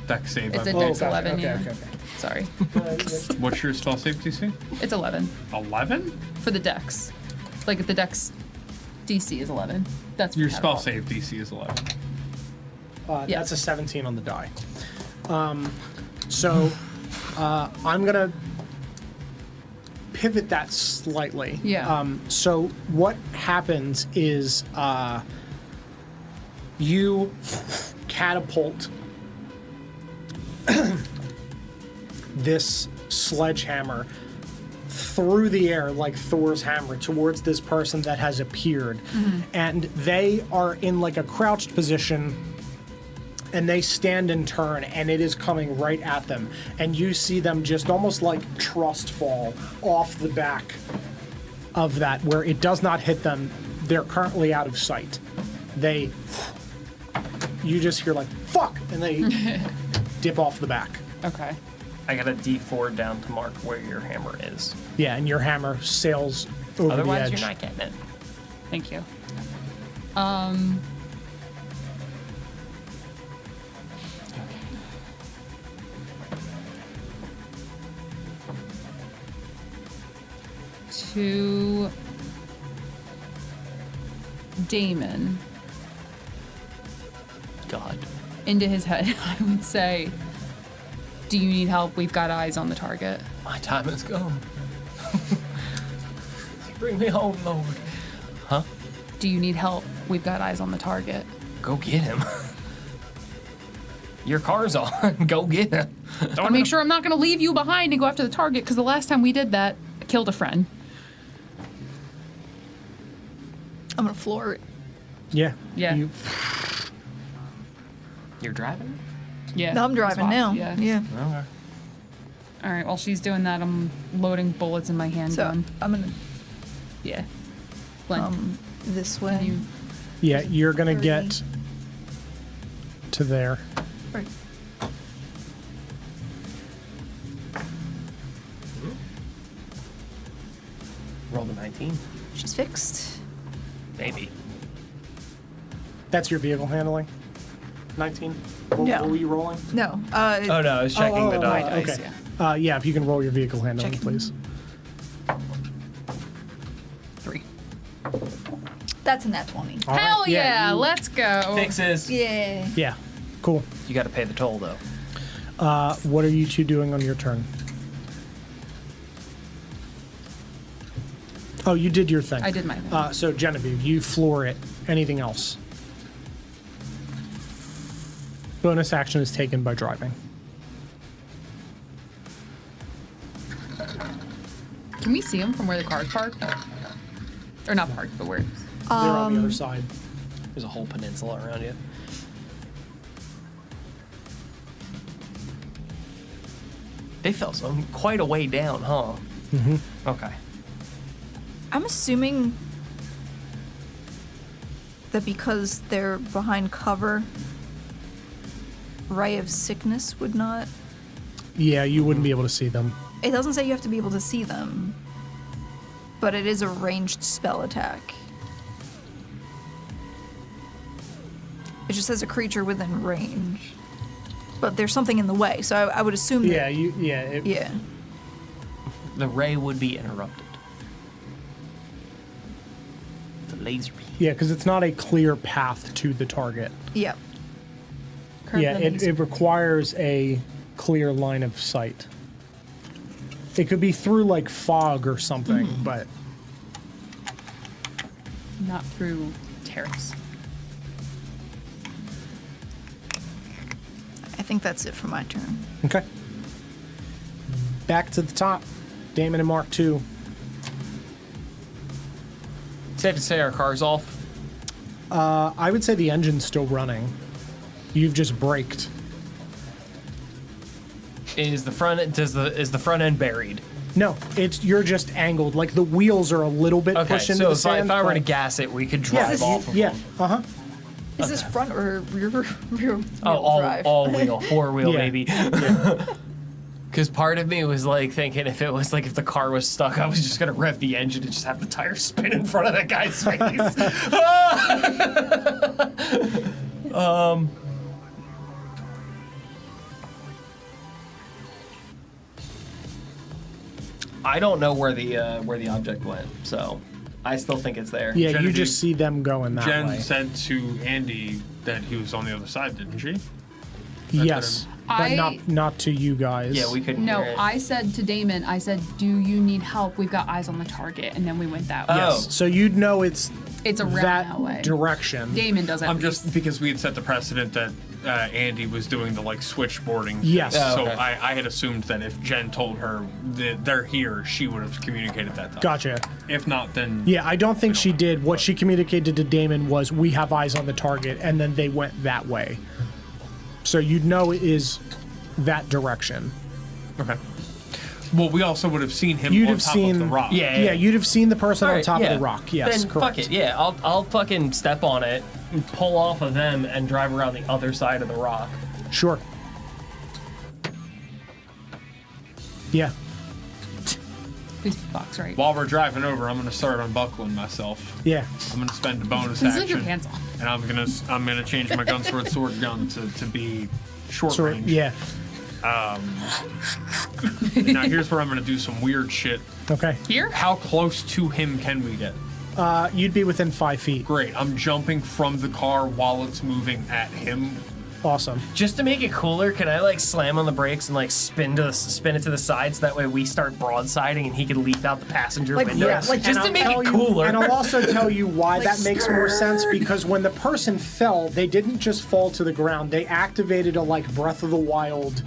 [SPEAKER 1] Dex save.
[SPEAKER 4] It's
[SPEAKER 1] I
[SPEAKER 4] a
[SPEAKER 1] believe.
[SPEAKER 4] dex 11,
[SPEAKER 3] okay,
[SPEAKER 4] yeah.
[SPEAKER 3] okay.
[SPEAKER 4] Sorry.
[SPEAKER 1] What's your spell save DC?
[SPEAKER 4] It's 11
[SPEAKER 1] 11?
[SPEAKER 4] for the dex. Like the dex DC is 11. That's for
[SPEAKER 1] Your spell
[SPEAKER 4] catapult.
[SPEAKER 1] save DC is 11.
[SPEAKER 4] Yeah.
[SPEAKER 3] That's a 17 on the die. So I'm gonna pivot that slightly.
[SPEAKER 4] Yeah.
[SPEAKER 3] So what happens is you catapult this sledgehammer through the air like Thor's hammer towards this person that has appeared. And they are in like a crouched position and they stand and turn and it is coming right at them. And you see them just almost like trust fall off the back of that where it does not hit them. They're currently out of sight. You just hear like, fuck, and they dip off the back.
[SPEAKER 4] Okay.
[SPEAKER 2] I got a D4 down to mark where your hammer is.
[SPEAKER 3] Yeah, and your hammer sails over
[SPEAKER 2] Otherwise,
[SPEAKER 3] the edge.
[SPEAKER 2] you're not getting it.
[SPEAKER 4] Thank you. To Damon,
[SPEAKER 2] God.
[SPEAKER 4] into his head, I would say, do you need help? We've got eyes on the target.
[SPEAKER 2] My time has come. Bring me home, Lord. Huh?
[SPEAKER 4] Do you need help? We've got eyes on the target.
[SPEAKER 2] Go get him. Your car's on. Go get him.
[SPEAKER 4] I want to make sure I'm not going to leave you behind and go after the target, because the last time we did that, I killed a friend.
[SPEAKER 5] I'm gonna floor it.
[SPEAKER 3] Yeah.
[SPEAKER 4] Yeah.
[SPEAKER 2] You're driving?
[SPEAKER 4] Yeah.
[SPEAKER 5] No, I'm driving
[SPEAKER 4] Swap,
[SPEAKER 5] now.
[SPEAKER 4] Yeah.
[SPEAKER 2] Okay.
[SPEAKER 4] All right. While she's doing that, I'm loading bullets in my
[SPEAKER 5] So
[SPEAKER 4] handgun.
[SPEAKER 5] I'm gonna
[SPEAKER 4] Yeah. Glenn,
[SPEAKER 5] this
[SPEAKER 4] can
[SPEAKER 5] way.
[SPEAKER 4] you?
[SPEAKER 3] Yeah, you're going to
[SPEAKER 5] 30.
[SPEAKER 3] get to there.
[SPEAKER 5] Right.
[SPEAKER 2] Roll the 19.
[SPEAKER 5] She's fixed.
[SPEAKER 2] Maybe.
[SPEAKER 3] That's your vehicle handling? 19? What
[SPEAKER 5] No.
[SPEAKER 3] were you rolling?
[SPEAKER 5] No.
[SPEAKER 2] Oh no, I was checking the die dice.
[SPEAKER 3] Okay. Yeah, if you can roll your vehicle handling,
[SPEAKER 5] Check it.
[SPEAKER 3] please.
[SPEAKER 4] 3.
[SPEAKER 5] That's a nat 20.
[SPEAKER 3] All right,
[SPEAKER 4] Hell yeah!
[SPEAKER 3] you-
[SPEAKER 4] Let's go.
[SPEAKER 2] Fixes.
[SPEAKER 5] Yeah.
[SPEAKER 3] Yeah, cool.
[SPEAKER 2] You got to pay the toll though.
[SPEAKER 3] What are you two doing on your turn? Oh, you did your thing.
[SPEAKER 4] I did my thing.
[SPEAKER 3] So, Genevieve, you floor it. Anything else? Bonus action is taken by driving.
[SPEAKER 4] Can we see him from where the car's parked? Or not parked, but where?
[SPEAKER 3] They're on the other side.
[SPEAKER 2] There's a whole peninsula around you. They fell some quite a way down, huh? Mm-hmm. Okay.
[SPEAKER 5] I'm assuming that because they're behind cover, Ray of Sickness would not.
[SPEAKER 3] Yeah, you wouldn't be able to see them.
[SPEAKER 5] It doesn't say you have to be able to see them, but it is a ranged spell attack. It just says a creature within range. But there's something in the way, so I would assume that.
[SPEAKER 3] Yeah,
[SPEAKER 5] Yeah.
[SPEAKER 2] The ray would be interrupted. The laser beam.
[SPEAKER 3] Yeah, because it's not a clear path to the target.
[SPEAKER 5] Yeah.
[SPEAKER 3] Yeah, it requires a clear line of sight. It could be through like fog or something, but
[SPEAKER 4] Not through terrace.
[SPEAKER 5] think that's it for my turn.
[SPEAKER 3] Okay. Back to the top. Damon and Mark 2.
[SPEAKER 2] Safe to say our car's off.
[SPEAKER 3] I would say the engine's still running. You've just braked.
[SPEAKER 2] Is the front end buried?
[SPEAKER 3] No, you're just angled. Like the wheels are a little bit
[SPEAKER 2] Okay,
[SPEAKER 3] pushed into
[SPEAKER 2] so
[SPEAKER 3] the
[SPEAKER 2] if
[SPEAKER 3] sand.
[SPEAKER 2] I were to
[SPEAKER 3] but-
[SPEAKER 2] gas it, we could drive off of them.
[SPEAKER 3] Uh-huh.
[SPEAKER 5] Is this front or rear wheel
[SPEAKER 2] Oh,
[SPEAKER 5] drive?
[SPEAKER 2] all wheel, 4-wheel
[SPEAKER 3] Yeah.
[SPEAKER 2] maybe. Because part of me was like thinking if the car was stuck, I was just gonna rev the engine and just have the tire spin in front of that guy's face. I don't know where the object went, so I still think it's there.
[SPEAKER 3] Yeah, you
[SPEAKER 1] Genevieve-
[SPEAKER 3] just see them going that
[SPEAKER 1] Jen
[SPEAKER 3] way.
[SPEAKER 1] said to Andy that he was on the other side, didn't she?
[SPEAKER 3] Yes, but not to you guys.
[SPEAKER 2] Yeah, we couldn't
[SPEAKER 4] No,
[SPEAKER 2] hear it.
[SPEAKER 4] I said to Damon, I said, do you need help? We've got eyes on the target. And then we went that way.
[SPEAKER 2] Oh.
[SPEAKER 3] So you'd know it's
[SPEAKER 4] Around that way.
[SPEAKER 3] direction.
[SPEAKER 4] Damon does it.
[SPEAKER 1] I'm just because we had set the precedent that Andy was doing the like switchboarding.
[SPEAKER 3] Yes.
[SPEAKER 1] thing.
[SPEAKER 2] Oh,
[SPEAKER 1] So
[SPEAKER 2] okay.
[SPEAKER 1] I had assumed that if Jen told her that they're here, she would have communicated that.
[SPEAKER 3] Gotcha.
[SPEAKER 1] If not, then
[SPEAKER 3] Yeah, I don't think she did. What she communicated to Damon was, we have eyes on the target, and then they went that way. So you'd know it is that direction.
[SPEAKER 1] Okay. Well, we also would have seen him
[SPEAKER 3] You'd
[SPEAKER 1] on
[SPEAKER 3] have
[SPEAKER 1] top
[SPEAKER 3] seen,
[SPEAKER 1] of the rock.
[SPEAKER 3] Yeah, you'd have seen the person on
[SPEAKER 2] Alright,
[SPEAKER 3] top
[SPEAKER 2] yeah.
[SPEAKER 3] of the rock. Yes,
[SPEAKER 2] Then
[SPEAKER 3] correct.
[SPEAKER 2] fuck it. Yeah, I'll fucking step on it and pull off of them and drive around the other side of the rock.
[SPEAKER 3] Sure. Yeah.
[SPEAKER 4] Police box, right?
[SPEAKER 1] While we're driving over, I'm gonna start unbuckling myself.
[SPEAKER 3] Yeah.
[SPEAKER 1] I'm gonna spend a bonus
[SPEAKER 4] Please
[SPEAKER 1] action,
[SPEAKER 4] leave your hands on.
[SPEAKER 1] and I'm gonna change my gun sword gun to be short range.
[SPEAKER 3] Yeah.
[SPEAKER 1] Now here's where I'm gonna do some weird shit.
[SPEAKER 3] Okay.
[SPEAKER 4] Here?
[SPEAKER 1] How close to him can we get?
[SPEAKER 3] You'd be within 5 feet.
[SPEAKER 1] Great. I'm jumping from the car while it's moving at him.
[SPEAKER 3] Awesome.
[SPEAKER 2] Just to make it cooler, can I like slam on the brakes and like spin it to the sides? That way we start broadsiding and he can leap out the passenger window.
[SPEAKER 3] Yes,
[SPEAKER 2] Like just
[SPEAKER 3] and
[SPEAKER 2] to
[SPEAKER 3] I'll
[SPEAKER 2] make
[SPEAKER 3] tell
[SPEAKER 2] it
[SPEAKER 3] you-
[SPEAKER 2] cooler.
[SPEAKER 3] And I'll also tell you why that makes more sense, because when the person fell, they didn't just fall to the ground. They activated a like Breath of the Wild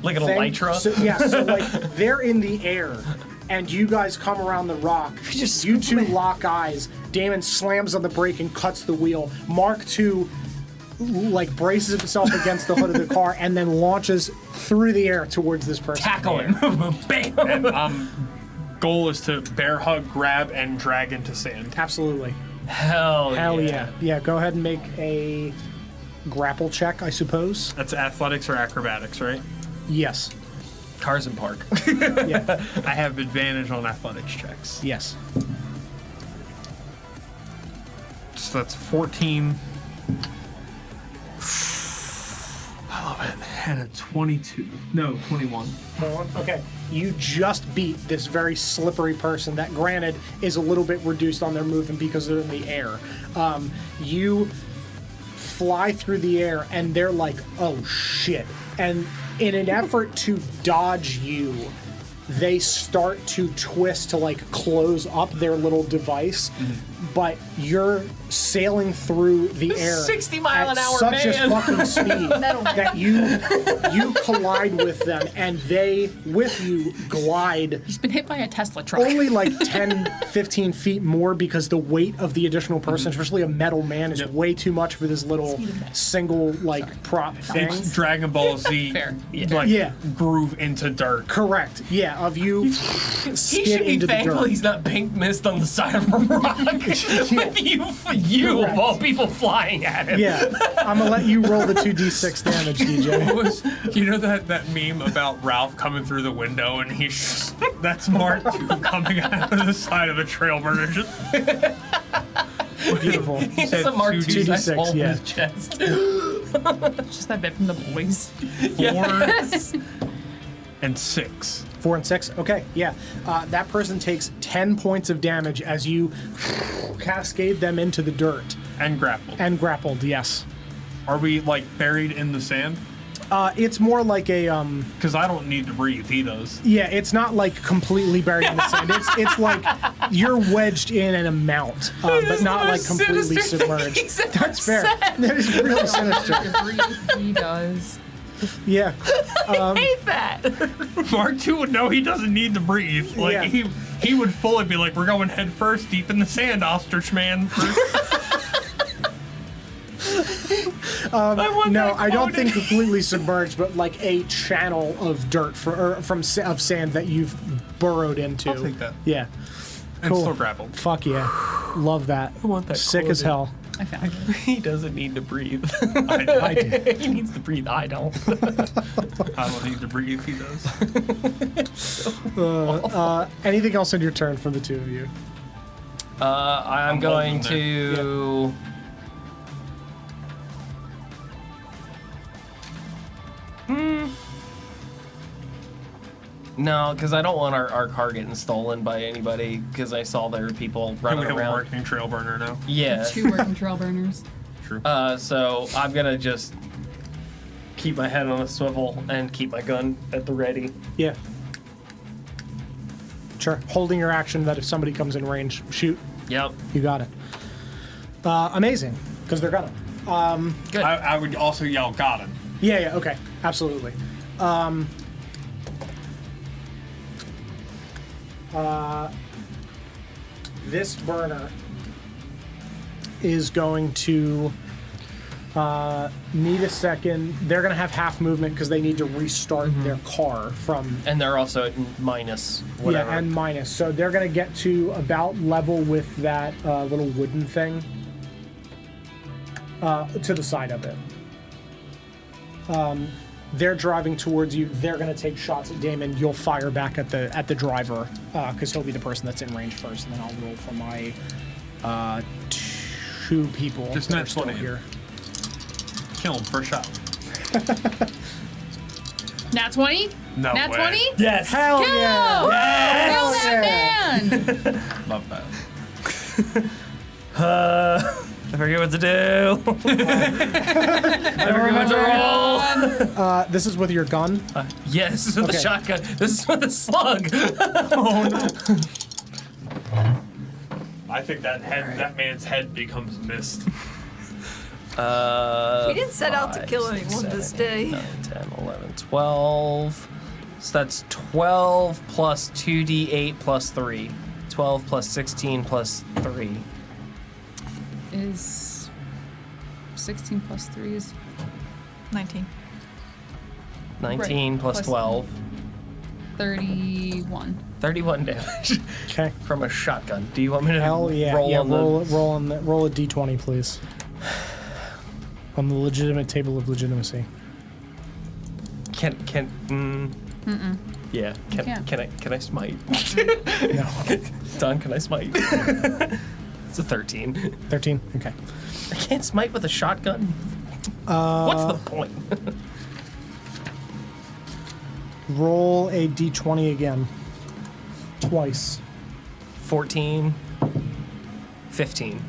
[SPEAKER 2] like an
[SPEAKER 3] thing.
[SPEAKER 2] elytra.
[SPEAKER 3] So like they're in the air, and you guys come around the rock. You two lock eyes. Damon slams on the brake and cuts the wheel. Mark II like braces himself against the hood of the car and then launches through the air towards this person.
[SPEAKER 2] Tackle him. Bam.
[SPEAKER 1] Goal is to bear hug, grab, and drag into sand.
[SPEAKER 3] Absolutely.
[SPEAKER 2] Hell
[SPEAKER 3] Yeah. Yeah, go ahead and make a grapple check, I suppose.
[SPEAKER 1] That's athletics or acrobatics, right?
[SPEAKER 3] Yes.
[SPEAKER 2] Cars in park.
[SPEAKER 3] Yeah.
[SPEAKER 1] I have advantage on athletics checks.
[SPEAKER 3] Yes.
[SPEAKER 1] So that's 14. I love it. And a 22. No, 21.
[SPEAKER 3] Okay. You just beat this very slippery person that, granted, is a little bit reduced on their movement because they're in the air. You fly through the air, and they're like, oh, shit. And in an effort to dodge you, they start to twist to, like, close up their little device. But you're sailing through the air
[SPEAKER 2] 60 mile
[SPEAKER 3] at
[SPEAKER 2] an hour
[SPEAKER 3] such a
[SPEAKER 2] man.
[SPEAKER 3] fucking speed that you collide with them, and they, with you, glide
[SPEAKER 4] He's been hit by a Tesla truck.
[SPEAKER 3] only like 10, 15 feet more because the weight of the additional person, especially a metal man, is way too much for this little single like prop thing.
[SPEAKER 1] It's Dragon Ball Z,
[SPEAKER 4] Fair.
[SPEAKER 1] like,
[SPEAKER 3] Yeah.
[SPEAKER 1] groove into dirt.
[SPEAKER 3] Correct. Yeah, of you
[SPEAKER 2] He
[SPEAKER 3] skid
[SPEAKER 2] should be
[SPEAKER 3] into the
[SPEAKER 2] thankful
[SPEAKER 3] dirt.
[SPEAKER 2] he's not pink mist on the side of a rock. With you of all people flying at him.
[SPEAKER 3] Yeah, I'm gonna let you roll the 2d6 damage, DJ.
[SPEAKER 1] What was, you know that meme about Ralph coming through the window and he's that's Mark II coming out of the side of a trailburner. Just
[SPEAKER 3] Beautiful.
[SPEAKER 2] He has
[SPEAKER 1] said
[SPEAKER 2] a Mark II
[SPEAKER 3] 2d6,
[SPEAKER 2] size hole
[SPEAKER 3] yeah.
[SPEAKER 2] in his chest.
[SPEAKER 4] Just that bit from the boys.
[SPEAKER 1] 4 and 6.
[SPEAKER 3] 4 and 6. Okay, yeah. That person takes 10 points of damage as you cascade them into the dirt
[SPEAKER 1] And grappled.
[SPEAKER 3] and grappled. Yes.
[SPEAKER 1] Are we like buried in the sand?
[SPEAKER 3] It's more like a
[SPEAKER 1] Because I don't need to breathe. He does.
[SPEAKER 3] Yeah, it's not like completely buried in the sand. It's like you're wedged in an amount, but not like completely submerged. That's fair. That is really sinister.
[SPEAKER 4] He does.
[SPEAKER 3] Yeah.
[SPEAKER 2] I hate that.
[SPEAKER 1] Mark II would know he doesn't need to breathe. Like
[SPEAKER 3] Yeah.
[SPEAKER 1] he would fully be like, we're going head first, deep in the sand, ostrich man.
[SPEAKER 3] No, I don't think completely submerged, but like a channel of dirt of sand that you've burrowed into.
[SPEAKER 1] I'll take that.
[SPEAKER 3] Yeah.
[SPEAKER 1] And
[SPEAKER 3] Cool.
[SPEAKER 1] still grappled.
[SPEAKER 3] Fuck yeah. Love that.
[SPEAKER 2] I want that
[SPEAKER 3] Sick as
[SPEAKER 2] quoted.
[SPEAKER 3] hell.
[SPEAKER 4] I found it.
[SPEAKER 2] He doesn't need to breathe.
[SPEAKER 3] I do.
[SPEAKER 2] He needs to breathe. I don't.
[SPEAKER 1] I don't need to breathe. He does.
[SPEAKER 3] Anything else on your turn from the two of you?
[SPEAKER 2] I'm going
[SPEAKER 1] holding
[SPEAKER 2] to. No, because I don't want our car getting stolen by anybody. Because I saw there were people
[SPEAKER 1] And
[SPEAKER 2] running
[SPEAKER 1] we have a
[SPEAKER 2] around.
[SPEAKER 1] working trail burner now.
[SPEAKER 2] Yeah.
[SPEAKER 4] 2 working trail burners.
[SPEAKER 1] True.
[SPEAKER 2] So I'm gonna just keep my head on a swivel and keep my gun at the ready.
[SPEAKER 3] Yeah. Sure. Holding your action that if somebody comes in range, shoot.
[SPEAKER 2] Yep.
[SPEAKER 3] You got it. Amazing, because they're gonna.
[SPEAKER 2] Good.
[SPEAKER 1] I would also yell, got him.
[SPEAKER 3] Yeah, okay. Absolutely. This burner is going to need a second. They're going to have half movement because they need to restart their car from...
[SPEAKER 2] And they're also at minus whatever.
[SPEAKER 3] Yeah, and minus. So they're going to get to about level with that little wooden thing to the side of it. They're driving towards you. They're going to take shots at Damon. You'll fire back at the driver because he'll be the person that's in range first, and then I'll roll for my 2 people
[SPEAKER 1] Just
[SPEAKER 3] that are
[SPEAKER 1] net
[SPEAKER 3] still
[SPEAKER 1] 20.
[SPEAKER 3] here.
[SPEAKER 1] Kill him first shot.
[SPEAKER 4] Nat 20?
[SPEAKER 1] No
[SPEAKER 4] Nat
[SPEAKER 1] way.
[SPEAKER 4] 20?
[SPEAKER 2] Yes.
[SPEAKER 3] Hell yeah!
[SPEAKER 4] Kill
[SPEAKER 3] Hell
[SPEAKER 4] that man!
[SPEAKER 1] Love that.
[SPEAKER 2] I forget what to do. I forget what to roll.
[SPEAKER 3] This is with your gun.
[SPEAKER 2] Yes, this is with
[SPEAKER 3] Okay.
[SPEAKER 2] the shotgun. This is with the slug.
[SPEAKER 1] I think that man's head becomes mist.
[SPEAKER 5] We didn't set out to kill anyone this day.
[SPEAKER 2] 9, 10, 11, 12. So that's 12 plus 2d8 plus 3. 12 plus 16 plus 3.
[SPEAKER 4] Is 16 plus 3 is
[SPEAKER 5] 19.
[SPEAKER 2] 19
[SPEAKER 4] Right,
[SPEAKER 2] plus
[SPEAKER 4] plus
[SPEAKER 2] 12.
[SPEAKER 4] 31.
[SPEAKER 2] 31 damage
[SPEAKER 3] Okay.
[SPEAKER 2] from a shotgun. Do you want me to
[SPEAKER 3] Hell yeah!
[SPEAKER 2] roll
[SPEAKER 3] yeah,
[SPEAKER 2] on
[SPEAKER 3] roll a d20, please. On the legitimate table of legitimacy.
[SPEAKER 2] Can yeah.
[SPEAKER 4] can't.
[SPEAKER 2] Can I smite?
[SPEAKER 3] No.
[SPEAKER 2] Don, can I smite? It's a 13.
[SPEAKER 3] 13. Okay.
[SPEAKER 2] I can't smite with a shotgun. What's the point?
[SPEAKER 3] Roll a d20 again. Twice.
[SPEAKER 2] 14. 15.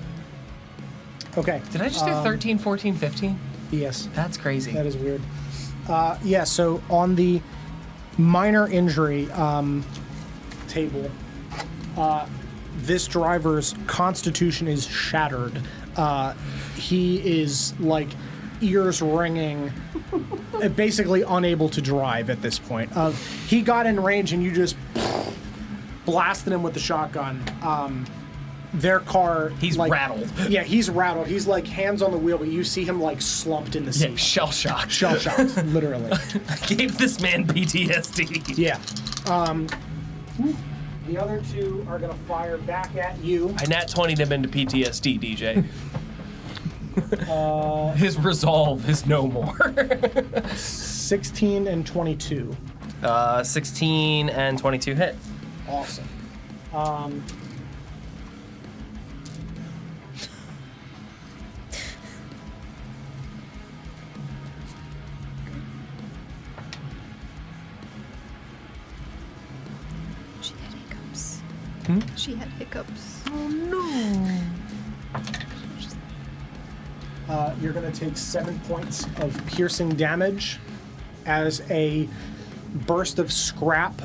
[SPEAKER 3] Okay.
[SPEAKER 2] Did I just do 13, 14, 15?
[SPEAKER 3] Yes.
[SPEAKER 2] That's crazy.
[SPEAKER 3] That is weird. Yeah, so on the minor injury table, this driver's constitution is shattered. He is like ears ringing, basically unable to drive at this point. He got in range and you just blasted him with the shotgun. Their car,
[SPEAKER 2] He's
[SPEAKER 3] like,
[SPEAKER 2] rattled.
[SPEAKER 3] Yeah, he's rattled. He's like hands on the wheel, but you see him like slumped in the
[SPEAKER 2] Yeah,
[SPEAKER 3] seat.
[SPEAKER 2] shell shock.
[SPEAKER 3] Shell shocked, literally.
[SPEAKER 2] I gave this man PTSD.
[SPEAKER 3] Yeah. The other 2 are gonna fire back at you.
[SPEAKER 2] I nat 20'd him into PTSD, DJ. His resolve is no more.
[SPEAKER 3] 16 and 22.
[SPEAKER 2] 16 and 22 hit.
[SPEAKER 3] Awesome.
[SPEAKER 5] She had hiccups. She had hiccups.
[SPEAKER 3] You're gonna take 7 points of piercing damage, as a burst of scrap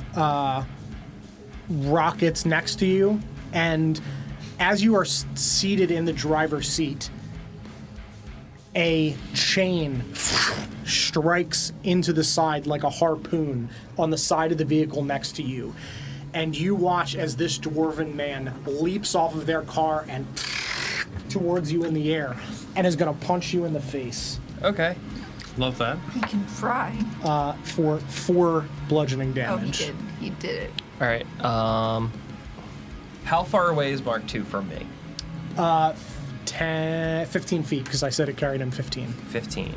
[SPEAKER 3] rockets next to you, and as you are seated in the driver's seat, a chain strikes into the side like a harpoon on the side of the vehicle next to you. And you watch as this dwarven man leaps off of their car and towards you in the air and is going to punch you in the face.
[SPEAKER 2] Okay.
[SPEAKER 1] Love that.
[SPEAKER 5] He can try.
[SPEAKER 3] For 4 bludgeoning damage.
[SPEAKER 5] Oh, he did it.
[SPEAKER 2] All right. How far away is Mark II from me?
[SPEAKER 3] 15 feet, because I said it carried him 15.
[SPEAKER 2] 15.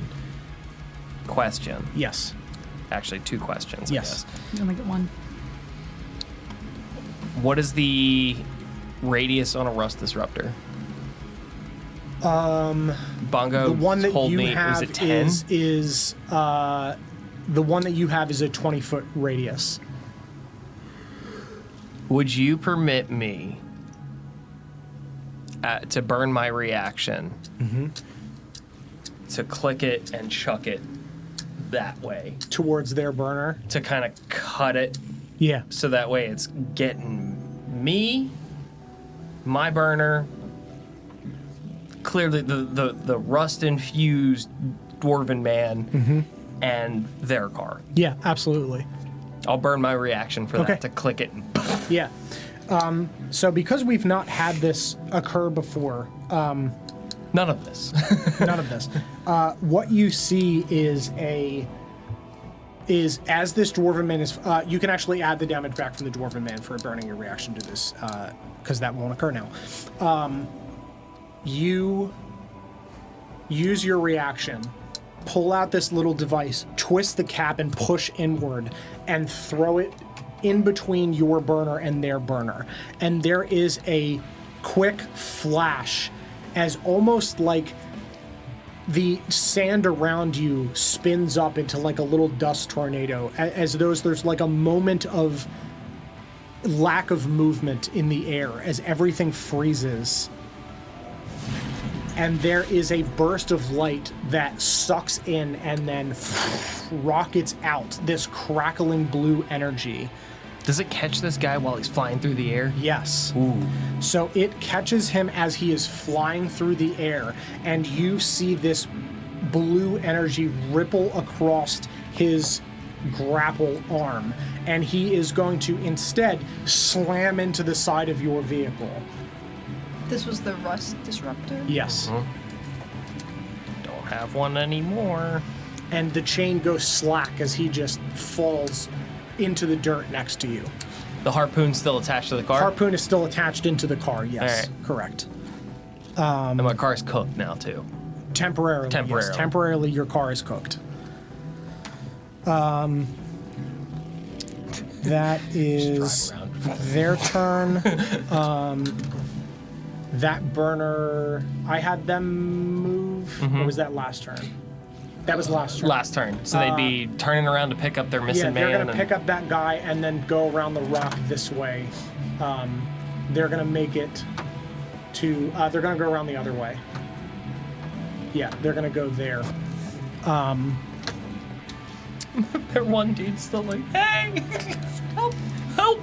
[SPEAKER 2] Question.
[SPEAKER 3] Yes.
[SPEAKER 2] Actually, 2 questions,
[SPEAKER 3] Yes.
[SPEAKER 2] I guess.
[SPEAKER 4] You only get one.
[SPEAKER 2] What is the radius on a rust disruptor? Bongo
[SPEAKER 3] The one that
[SPEAKER 2] told
[SPEAKER 3] you
[SPEAKER 2] me,
[SPEAKER 3] have
[SPEAKER 2] was it 10?
[SPEAKER 3] is the one that you have is a 20-foot radius.
[SPEAKER 2] Would you permit me to burn my reaction to click it and chuck it that way?
[SPEAKER 3] Towards their burner?
[SPEAKER 2] To kind of cut it
[SPEAKER 3] Yeah.
[SPEAKER 2] so that way it's getting me, my burner, clearly the rust-infused dwarven man, and their car.
[SPEAKER 3] Yeah, absolutely.
[SPEAKER 2] I'll burn my reaction for
[SPEAKER 3] Okay.
[SPEAKER 2] that to click it.
[SPEAKER 3] Yeah. So because we've not had this occur before,
[SPEAKER 2] None of this.
[SPEAKER 3] none of this, what you see is as this dwarven man is, you can actually add the damage back from the dwarven man for burning your reaction to this, because that won't occur now. You use your reaction, pull out this little device, twist the cap and push inward, and throw it in between your burner and their burner. And there is a quick flash as almost like the sand around you spins up into like a little dust tornado, as there's like a moment of lack of movement in the air as everything freezes. And there is a burst of light that sucks in and then rockets out this crackling blue energy.
[SPEAKER 2] Does it catch this guy while he's flying through the air?
[SPEAKER 3] Yes.
[SPEAKER 2] Ooh.
[SPEAKER 3] So it catches him as he is flying through the air, and you see this blue energy ripple across his grapple arm, and he is going to instead slam into the side of your vehicle.
[SPEAKER 5] This was the rust disruptor?
[SPEAKER 3] Yes.
[SPEAKER 2] Don't have one anymore.
[SPEAKER 3] And the chain goes slack as he just falls into the dirt next to you.
[SPEAKER 2] The harpoon's still attached to the car?
[SPEAKER 3] Harpoon is still attached into the car, yes.
[SPEAKER 2] All right.
[SPEAKER 3] Correct.
[SPEAKER 2] And my car's cooked now, too.
[SPEAKER 3] Temporarily.
[SPEAKER 2] Temporarily.
[SPEAKER 3] Yes. Temporarily, your car is cooked. That is
[SPEAKER 2] Drive around.
[SPEAKER 3] their turn. That burner, I had them move. Or was that last turn? That was last turn.
[SPEAKER 2] Last turn. So they'd be turning around to pick up their missing
[SPEAKER 3] Yeah, they're
[SPEAKER 2] man.
[SPEAKER 3] going to pick up that guy and then go around the rock this way. They're going to make it to... they're going to go around the other way. Yeah, they're going to go there.
[SPEAKER 2] Their one dude's still like, hey! Help! Help!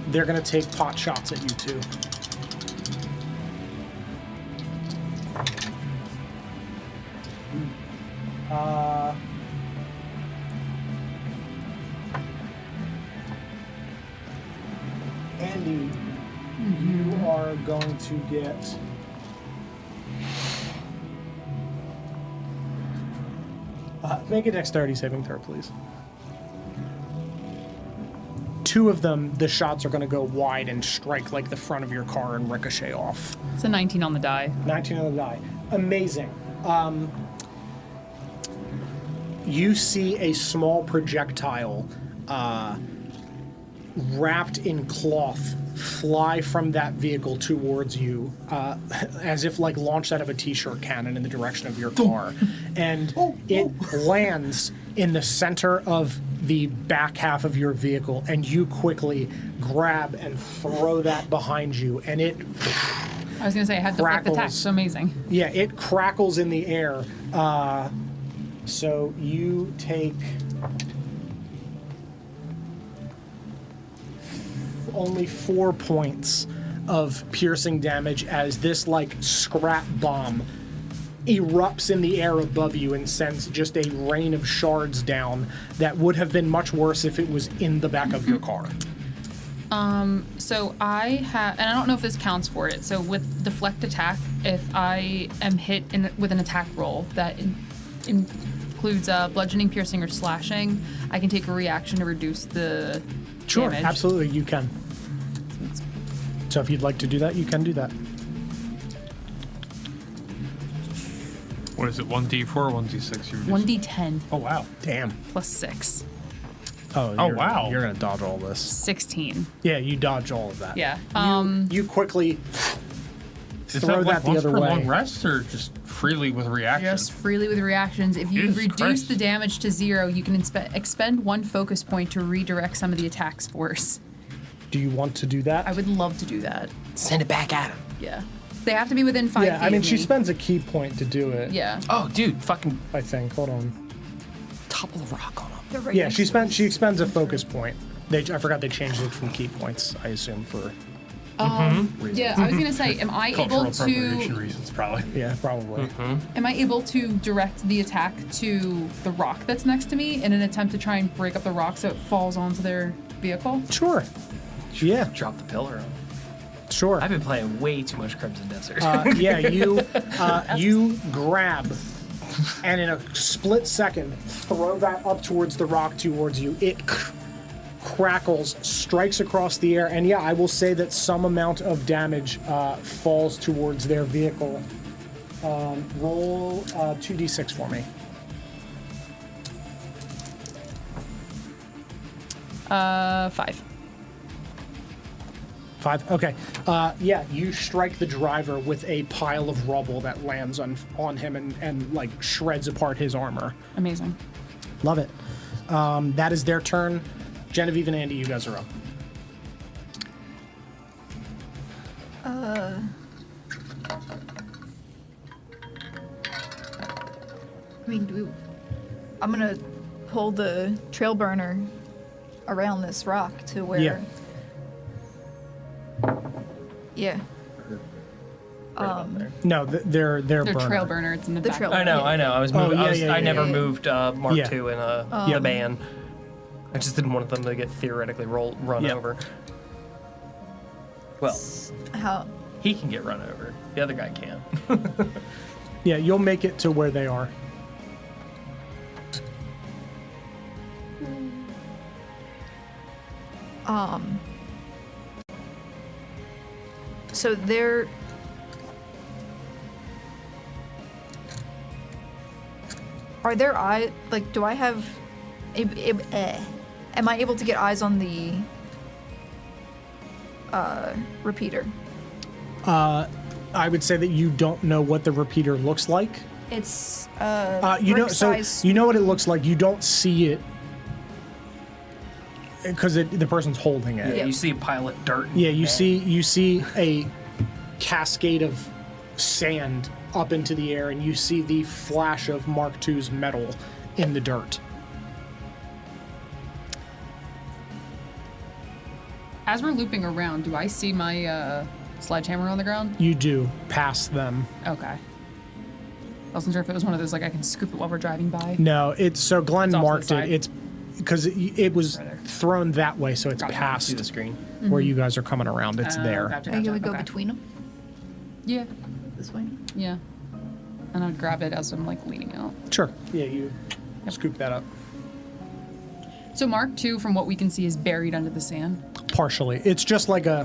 [SPEAKER 3] They're going to take pot shots at you two. Andy, you are going to get... make a dexterity saving throw, please. 2 of them, the shots are going to go wide and strike like the front of your car and ricochet off.
[SPEAKER 4] It's a 19 on the die.
[SPEAKER 3] 19 on the die. Amazing. You see a small projectile wrapped in cloth fly from that vehicle towards you, as if like launched out of a t-shirt cannon in the direction of your car. And it lands in the center of the back half of your vehicle, and you quickly grab and throw that behind you, and it...
[SPEAKER 4] I was going to say, I had to flip the
[SPEAKER 3] Crackles.
[SPEAKER 4] text. So amazing.
[SPEAKER 3] Yeah, it crackles in the air. So you take only 4 points of piercing damage as this like scrap bomb erupts in the air above you and sends just a rain of shards down that would have been much worse if it was in the back of your car.
[SPEAKER 4] So I have, and I don't know if this counts for it. So with deflect attack, if I am hit with an attack roll that includes bludgeoning, piercing, or slashing, I can take a reaction to reduce the damage.
[SPEAKER 3] Absolutely, you can. So if you'd like to do that, you can do that.
[SPEAKER 1] What is it, 1d4 or 1d6?
[SPEAKER 4] 1d10
[SPEAKER 1] Oh, wow.
[SPEAKER 3] Damn.
[SPEAKER 4] plus 6.
[SPEAKER 3] Oh,
[SPEAKER 1] wow.
[SPEAKER 3] You're gonna dodge all this.
[SPEAKER 4] 16.
[SPEAKER 3] Yeah, you dodge all of that.
[SPEAKER 4] Yeah.
[SPEAKER 3] You quickly
[SPEAKER 1] Is
[SPEAKER 3] throw
[SPEAKER 1] that
[SPEAKER 3] that the other way.
[SPEAKER 1] long rest or just freely with reactions?
[SPEAKER 4] Just freely with reactions. If you
[SPEAKER 1] Jesus
[SPEAKER 4] reduce
[SPEAKER 1] Christ.
[SPEAKER 4] the damage to 0, you can expend 1 focus point to redirect some of the attack's force.
[SPEAKER 3] Do you want to do that?
[SPEAKER 4] I would love to do that.
[SPEAKER 2] Send it back at him.
[SPEAKER 4] Yeah. They have to be within 5
[SPEAKER 3] Yeah,
[SPEAKER 4] feet
[SPEAKER 3] I mean,
[SPEAKER 4] of
[SPEAKER 3] she
[SPEAKER 4] me.
[SPEAKER 3] spends a key point to do it.
[SPEAKER 4] Yeah.
[SPEAKER 2] Oh, dude, fucking
[SPEAKER 3] I think. Hold on.
[SPEAKER 2] topple the rock on him.
[SPEAKER 5] They're right
[SPEAKER 3] Yeah,
[SPEAKER 5] next
[SPEAKER 3] she
[SPEAKER 5] to us.
[SPEAKER 3] expends a focus point. I forgot they changed it from key points, I assume, for
[SPEAKER 4] Yeah, I was gonna say, am I
[SPEAKER 1] Cultural
[SPEAKER 4] able
[SPEAKER 1] appropriation
[SPEAKER 4] to
[SPEAKER 1] reasons, probably.
[SPEAKER 3] yeah, probably.
[SPEAKER 4] am I able to direct the attack to the rock that's next to me in an attempt to try and break up the rock so it falls onto their vehicle?
[SPEAKER 3] Sure. Yeah,
[SPEAKER 2] Drop the pillar on him.
[SPEAKER 3] sure.
[SPEAKER 2] I've been playing way too much Crimson Desert.
[SPEAKER 3] Yeah, you grab and in a split second throw that up towards the rock towards you. It crackles, strikes across the air, and yeah, I will say that some amount of damage falls towards their vehicle. Roll 2d6 for me.
[SPEAKER 4] 5.
[SPEAKER 3] 5. Okay. Yeah, you strike the driver with a pile of rubble that lands on him and like shreds apart his armor.
[SPEAKER 4] Amazing.
[SPEAKER 3] Love it. That is their turn. Genevieve and Andy, you guys are up.
[SPEAKER 5] I mean, I'm gonna pull the trailburner around this rock to where.
[SPEAKER 3] Yeah.
[SPEAKER 5] Yeah.
[SPEAKER 3] No, they're
[SPEAKER 4] They're
[SPEAKER 3] burner.
[SPEAKER 4] trail burner. It's in the
[SPEAKER 5] The
[SPEAKER 4] back.
[SPEAKER 5] trail-
[SPEAKER 2] I know. I was moving.
[SPEAKER 3] yeah,
[SPEAKER 2] I never
[SPEAKER 5] yeah.
[SPEAKER 2] moved Mark
[SPEAKER 3] Yeah.
[SPEAKER 2] II in the ban. I just didn't want them to get theoretically run
[SPEAKER 3] Yep.
[SPEAKER 2] over. Well,
[SPEAKER 5] How?
[SPEAKER 2] he can get run over. The other guy can't.
[SPEAKER 3] Yeah, you'll make it to where they are.
[SPEAKER 5] So they're. Are there eyes? Like, do I have? Am I able to get eyes on the repeater?
[SPEAKER 3] I would say that you don't know what the repeater looks like.
[SPEAKER 5] It's
[SPEAKER 3] You know,
[SPEAKER 5] brick
[SPEAKER 3] so
[SPEAKER 5] size.
[SPEAKER 3] you know what it looks like. You don't see it because the person's holding it.
[SPEAKER 2] Yeah, you see a pile of dirt.
[SPEAKER 3] Yeah, you see a cascade of sand up into the air, and you see the flash of Mark II's metal in the dirt.
[SPEAKER 4] As we're looping around, do I see my sledgehammer on the ground?
[SPEAKER 3] You do past them.
[SPEAKER 4] Okay. I wasn't sure if it was one of those, like, I can scoop it while we're driving by.
[SPEAKER 3] No, it's so Glenn
[SPEAKER 4] It's off to the
[SPEAKER 3] marked it.
[SPEAKER 4] side.
[SPEAKER 3] It's because it was
[SPEAKER 4] Right there.
[SPEAKER 3] thrown that way, so it's
[SPEAKER 4] Gotcha.
[SPEAKER 2] See
[SPEAKER 3] past
[SPEAKER 2] the screen.
[SPEAKER 3] where you guys are coming around. It's there.
[SPEAKER 4] Gotcha,
[SPEAKER 5] Can we
[SPEAKER 4] gotcha.
[SPEAKER 5] go
[SPEAKER 4] Okay.
[SPEAKER 5] between them
[SPEAKER 4] Yeah,
[SPEAKER 5] this way?
[SPEAKER 4] yeah. And I would grab it as I'm, like, leaning out.
[SPEAKER 3] Sure. Yeah, you scoop that up.
[SPEAKER 4] So Mark II, from what we can see, is buried under the sand.
[SPEAKER 3] Partially. It's just like a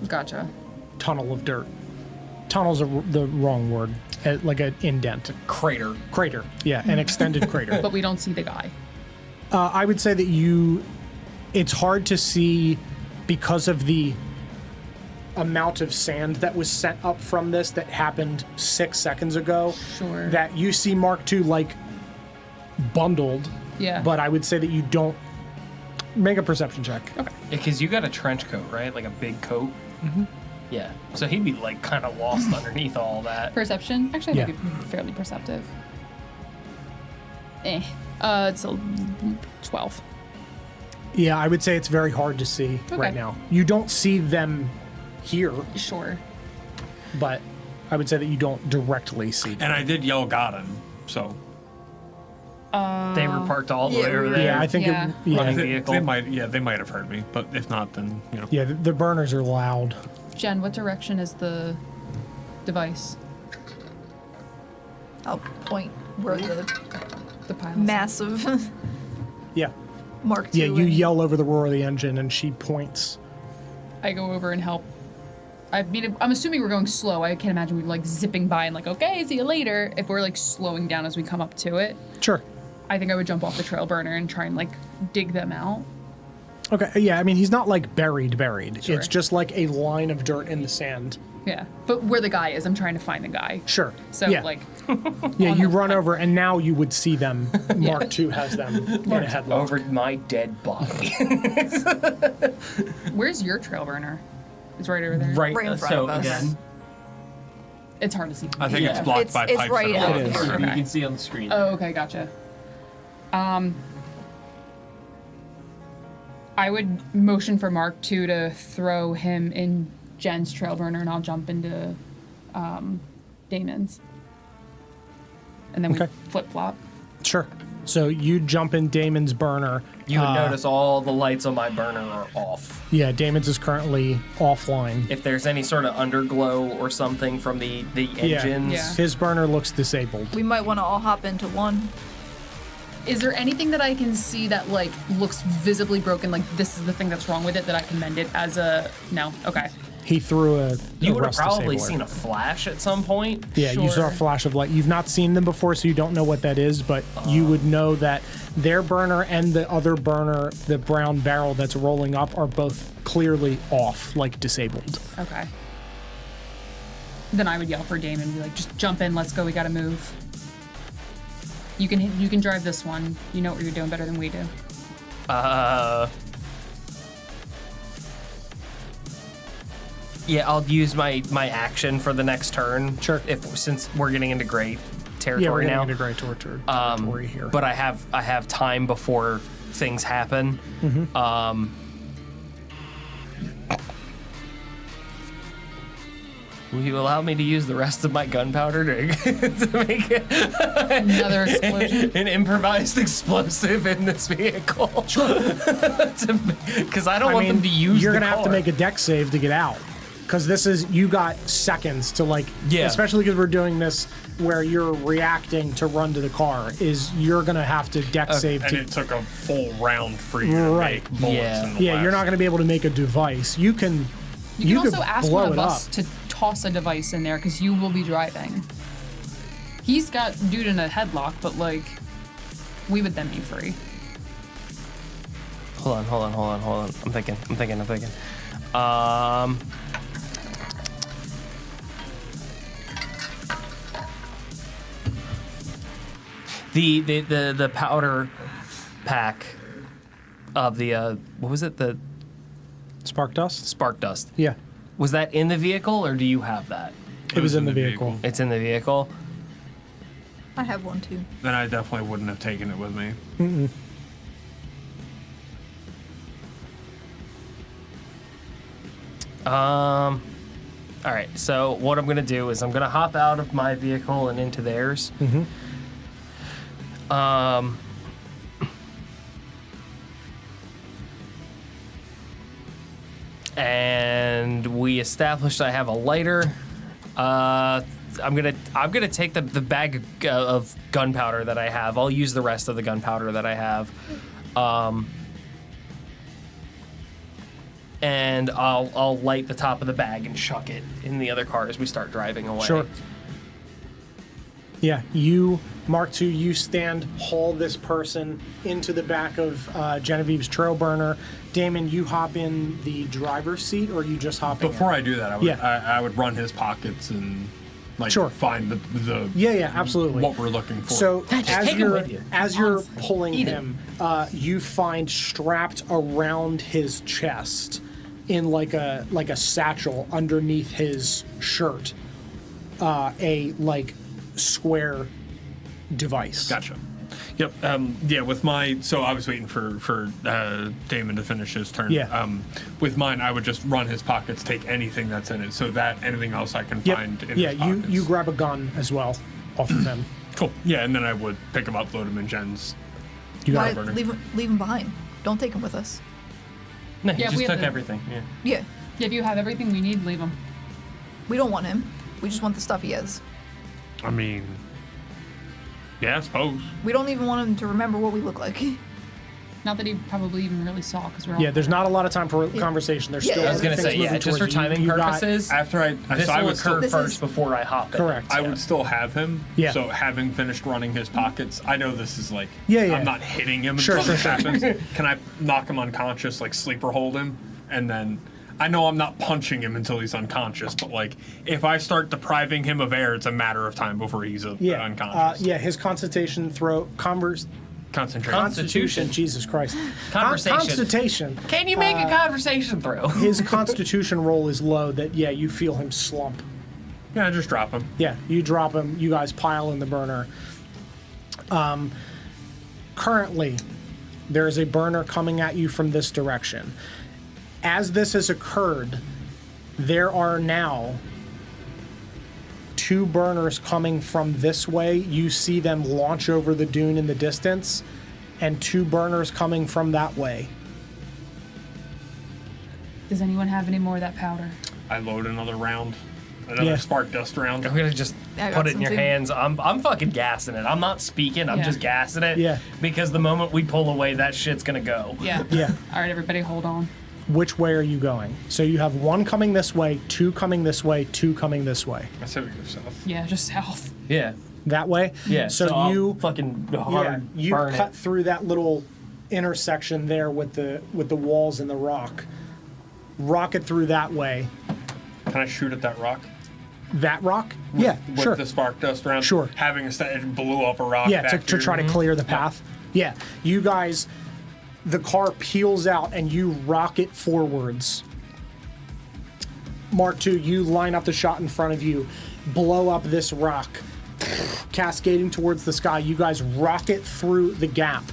[SPEAKER 4] Gotcha.
[SPEAKER 3] tunnel of dirt. Tunnel's the wrong word. Like an indent.
[SPEAKER 2] Crater.
[SPEAKER 3] Crater. Yeah, an extended crater.
[SPEAKER 4] But we don't see the guy.
[SPEAKER 3] I would say that it's hard to see because of the amount of sand that was sent up from this that happened 6 seconds ago.
[SPEAKER 4] Sure.
[SPEAKER 3] That you see Mark II like bundled,
[SPEAKER 4] Yeah.
[SPEAKER 3] but I would say that you don't make a perception check.
[SPEAKER 4] Okay.
[SPEAKER 2] Because you got a trench coat, right? Like a big coat. Mm-hmm. Yeah. So he'd be like kind of lost underneath all that.
[SPEAKER 4] Perception? Actually, I
[SPEAKER 3] Yeah.
[SPEAKER 4] think it'd be fairly perceptive. It's a 12.
[SPEAKER 3] Yeah, I would say it's very hard to see right now. You don't see them here,
[SPEAKER 4] Sure.
[SPEAKER 3] but I would say that you don't directly see them.
[SPEAKER 1] And I did yell "got him," so
[SPEAKER 2] They were parked all the way over there.
[SPEAKER 3] Yeah, I think
[SPEAKER 4] Yeah.
[SPEAKER 2] Running
[SPEAKER 1] they
[SPEAKER 2] vehicle.
[SPEAKER 1] might have heard me, but if not, then
[SPEAKER 3] Yeah, the burners are loud.
[SPEAKER 4] Jen, what direction is the device?
[SPEAKER 5] I'll point where
[SPEAKER 4] The pile.
[SPEAKER 5] massive
[SPEAKER 3] Yeah.
[SPEAKER 5] Mark II.
[SPEAKER 3] Yeah, you
[SPEAKER 5] and-
[SPEAKER 3] yell over the roar of the engine and she points.
[SPEAKER 4] I go over and help. I mean, I'm assuming we're going slow. I can't imagine we're like zipping by and like, okay, see you later. If we're like slowing down as we come up to it,
[SPEAKER 3] Sure.
[SPEAKER 4] I think I would jump off the trail burner and try and like dig them out.
[SPEAKER 3] Okay, yeah, I mean, he's not like buried.
[SPEAKER 4] Sure.
[SPEAKER 3] It's just like a line of dirt in the sand.
[SPEAKER 4] Yeah, but where the guy is, I'm trying to find the guy.
[SPEAKER 3] Sure.
[SPEAKER 4] So
[SPEAKER 3] yeah.
[SPEAKER 4] like,
[SPEAKER 3] Yeah,
[SPEAKER 4] on
[SPEAKER 3] you
[SPEAKER 4] the-
[SPEAKER 3] run over and now you would see them. Mark II has them in a headlock.
[SPEAKER 2] Over my dead body.
[SPEAKER 4] where's your trail burner? It's right over there.
[SPEAKER 5] Right in front
[SPEAKER 2] so
[SPEAKER 5] of us.
[SPEAKER 2] again,
[SPEAKER 4] It's hard to see.
[SPEAKER 1] I think
[SPEAKER 2] Yeah.
[SPEAKER 1] it's blocked by
[SPEAKER 5] It's
[SPEAKER 1] pipes.
[SPEAKER 5] right
[SPEAKER 1] that are
[SPEAKER 5] out
[SPEAKER 1] on the
[SPEAKER 5] here.
[SPEAKER 1] ground.
[SPEAKER 2] you
[SPEAKER 4] Okay.
[SPEAKER 2] can see on the screen.
[SPEAKER 4] Oh, okay, gotcha. I would motion for Mark II to throw him in Jen's trail burner, and I'll jump into Damon's. And then
[SPEAKER 3] Okay.
[SPEAKER 4] we flip flop.
[SPEAKER 3] Sure. So you jump in Damon's burner.
[SPEAKER 2] You would notice all the lights on my burner are off.
[SPEAKER 3] Yeah, Damon's is currently offline.
[SPEAKER 2] If there's any sort of underglow or something from the engines,
[SPEAKER 4] Yeah.
[SPEAKER 3] His burner looks disabled.
[SPEAKER 5] We might want to all hop into one.
[SPEAKER 4] Is there anything that I can see that like looks visibly broken? Like this is the thing that's wrong with it that I can mend it as a no? Okay.
[SPEAKER 3] He threw a
[SPEAKER 2] you would have
[SPEAKER 3] rust
[SPEAKER 2] probably
[SPEAKER 3] disabler.
[SPEAKER 2] seen a flash at some point.
[SPEAKER 3] Yeah, you saw a
[SPEAKER 4] Sure.
[SPEAKER 3] flash of light. You've not seen them before, so you don't know what that is, but you would know that their burner and the other burner, the brown barrel that's rolling up, are both clearly off, like disabled.
[SPEAKER 4] Okay. Then I would yell for Damon and be like, just jump in, let's go, we gotta move. You can drive this one. You know what you're doing better than we do.
[SPEAKER 2] Yeah, I'll use my action for the next turn.
[SPEAKER 3] Sure.
[SPEAKER 2] Since we're getting into gray
[SPEAKER 3] Yeah, we're
[SPEAKER 2] territory
[SPEAKER 3] getting
[SPEAKER 2] now.
[SPEAKER 3] into great territory here.
[SPEAKER 2] But I have time before things happen. Will you allow me to use the rest of my gunpowder to make it
[SPEAKER 4] Another explosion.
[SPEAKER 2] an improvised explosive in this vehicle? Because I don't want them to use
[SPEAKER 3] you're
[SPEAKER 2] the
[SPEAKER 3] gonna have to
[SPEAKER 2] car.
[SPEAKER 3] make a deck save to get out, because this is you got seconds to like.
[SPEAKER 2] Yeah.
[SPEAKER 3] Especially because we're doing this where you're reacting to run to the car. You're gonna have to deck save
[SPEAKER 1] And
[SPEAKER 3] to.
[SPEAKER 1] it took a full round for you to
[SPEAKER 3] Right.
[SPEAKER 1] make bullets
[SPEAKER 2] Yeah.
[SPEAKER 1] in the
[SPEAKER 3] Yeah,
[SPEAKER 1] last.
[SPEAKER 3] you're not gonna be able to make a device. You can.
[SPEAKER 4] You can
[SPEAKER 3] could
[SPEAKER 4] also ask
[SPEAKER 3] blow
[SPEAKER 4] one of
[SPEAKER 3] it
[SPEAKER 4] us
[SPEAKER 3] up.
[SPEAKER 4] to toss a device in there because you will be driving. He's got dude in a headlock, but like, we would then be free.
[SPEAKER 2] Hold on. I'm thinking. The powder pack of the what was it, the
[SPEAKER 3] Spark dust.
[SPEAKER 2] spark dust,
[SPEAKER 3] Yeah,
[SPEAKER 2] was that in the vehicle or do you have that?
[SPEAKER 3] it was in the vehicle.
[SPEAKER 2] It's in the vehicle.
[SPEAKER 5] I have one too.
[SPEAKER 1] Then I definitely wouldn't have taken it with me.
[SPEAKER 2] All right, so what I'm gonna do is I'm gonna hop out of my vehicle and into theirs. And we established I have a lighter. I'm gonna take the bag of gunpowder that I have. I'll use the rest of the gunpowder that I have. And I'll light the top of the bag and chuck it in the other car as we start driving away.
[SPEAKER 3] Sure. Yeah, you, Mark II, you haul this person into the back of Genevieve's trail burner. Damon, you hop in the driver's seat, or you just hop in?
[SPEAKER 1] Before I do that, I would
[SPEAKER 3] Yeah.
[SPEAKER 1] I would run his pockets and like
[SPEAKER 3] Sure.
[SPEAKER 1] find the
[SPEAKER 3] Yeah, absolutely.
[SPEAKER 1] what we're looking for.
[SPEAKER 3] So
[SPEAKER 2] Just
[SPEAKER 3] as
[SPEAKER 2] take him
[SPEAKER 3] you're
[SPEAKER 2] with you.
[SPEAKER 3] pulling
[SPEAKER 2] Eat
[SPEAKER 3] him, you find strapped around his chest in like a satchel underneath his shirt, a like square device.
[SPEAKER 1] Gotcha. Yep. With my, so I was waiting for Damon to finish his turn.
[SPEAKER 3] Yeah.
[SPEAKER 1] With mine, I would just run his pockets, take anything that's in it, so that anything else I can find in his pockets.
[SPEAKER 3] you grab a gun as well off of him.
[SPEAKER 1] Cool. Yeah, and then I would pick him up, load him in Jen's.
[SPEAKER 3] You
[SPEAKER 5] Why
[SPEAKER 3] got
[SPEAKER 5] leave him behind? Don't take him with us.
[SPEAKER 2] No, he
[SPEAKER 4] Yeah,
[SPEAKER 2] just
[SPEAKER 4] we have
[SPEAKER 2] took
[SPEAKER 4] the-
[SPEAKER 2] everything. Yeah.
[SPEAKER 5] Yeah,
[SPEAKER 4] Yeah, if you have everything we need, leave them.
[SPEAKER 5] we don't want him. We just want the stuff he has.
[SPEAKER 1] I mean, yeah, I suppose.
[SPEAKER 5] We don't even want him to remember what we look like.
[SPEAKER 4] Not that he probably even really saw, because we're all.
[SPEAKER 3] Yeah, there's not a lot of time for conversation. There's
[SPEAKER 5] Yeah,
[SPEAKER 3] still
[SPEAKER 5] I
[SPEAKER 2] I was gonna
[SPEAKER 3] things
[SPEAKER 2] say, yeah,
[SPEAKER 3] moving
[SPEAKER 2] just for
[SPEAKER 3] towards you.
[SPEAKER 2] timing
[SPEAKER 3] You got-
[SPEAKER 2] purposes,
[SPEAKER 1] After
[SPEAKER 2] this
[SPEAKER 1] so I
[SPEAKER 2] will
[SPEAKER 1] would still,
[SPEAKER 2] occur
[SPEAKER 5] This
[SPEAKER 2] first
[SPEAKER 5] is-
[SPEAKER 2] before I hop in.
[SPEAKER 3] Correct.
[SPEAKER 1] I would still have him.
[SPEAKER 3] Yeah.
[SPEAKER 1] So having finished running his pockets, I know this is like,
[SPEAKER 3] Yeah.
[SPEAKER 1] I'm not hitting him
[SPEAKER 3] Sure,
[SPEAKER 1] until
[SPEAKER 3] sure,
[SPEAKER 1] this happens. Can I knock him unconscious, like sleeper hold him, and then I know I'm not punching him until he's unconscious, but like if I start depriving him of air, it's a matter of time before he's unconscious.
[SPEAKER 3] His concentration throw
[SPEAKER 1] Concentration.
[SPEAKER 3] Constitution. Jesus Christ.
[SPEAKER 2] Conversation.
[SPEAKER 3] Constitution.
[SPEAKER 2] Can you make a conversation through?
[SPEAKER 3] His Constitution roll is low. That you feel him slump.
[SPEAKER 1] Yeah, just drop him.
[SPEAKER 3] Yeah, you drop him. You guys pile in the burner. Currently, there is a burner coming at you from this direction. As this has occurred, there are now 2 burners coming from this way. You see them launch over the dune in the distance, and 2 burners coming from that way.
[SPEAKER 4] Does anyone have any more of that powder?
[SPEAKER 1] I load another round. Another spark dust round.
[SPEAKER 2] I'm gonna just
[SPEAKER 5] I got
[SPEAKER 2] put it in
[SPEAKER 5] some
[SPEAKER 2] your
[SPEAKER 5] too.
[SPEAKER 2] hands. I'm fucking gassing it. I'm not speaking. I'm
[SPEAKER 4] Yeah.
[SPEAKER 2] just gassing it.
[SPEAKER 3] Yeah.
[SPEAKER 2] Because the moment we pull away, that shit's gonna go.
[SPEAKER 4] Yeah.
[SPEAKER 3] Yeah.
[SPEAKER 4] All right, everybody, hold on.
[SPEAKER 3] Which way are you going? So you have 1 coming this way, 2 coming this way, 2 coming this way.
[SPEAKER 1] I said we go south.
[SPEAKER 4] Yeah, just south.
[SPEAKER 2] Yeah.
[SPEAKER 3] That way?
[SPEAKER 2] Yeah.
[SPEAKER 3] So
[SPEAKER 2] I'll
[SPEAKER 3] you
[SPEAKER 2] fucking hard
[SPEAKER 3] you
[SPEAKER 2] burn
[SPEAKER 3] cut
[SPEAKER 2] it.
[SPEAKER 3] through that little intersection there with the walls and the rock. Rocket through that way.
[SPEAKER 1] Can I shoot at that rock?
[SPEAKER 3] That rock? Yeah,
[SPEAKER 1] With
[SPEAKER 3] sure.
[SPEAKER 1] the spark dust round?
[SPEAKER 3] Sure.
[SPEAKER 1] Having it blew up a rock.
[SPEAKER 3] Yeah,
[SPEAKER 1] back
[SPEAKER 3] to try to clear the path. Yeah, you guys, the car peels out and you rocket forwards. Mark II, you line up the shot in front of you, blow up this rock, cascading towards the sky. You guys rocket through the gap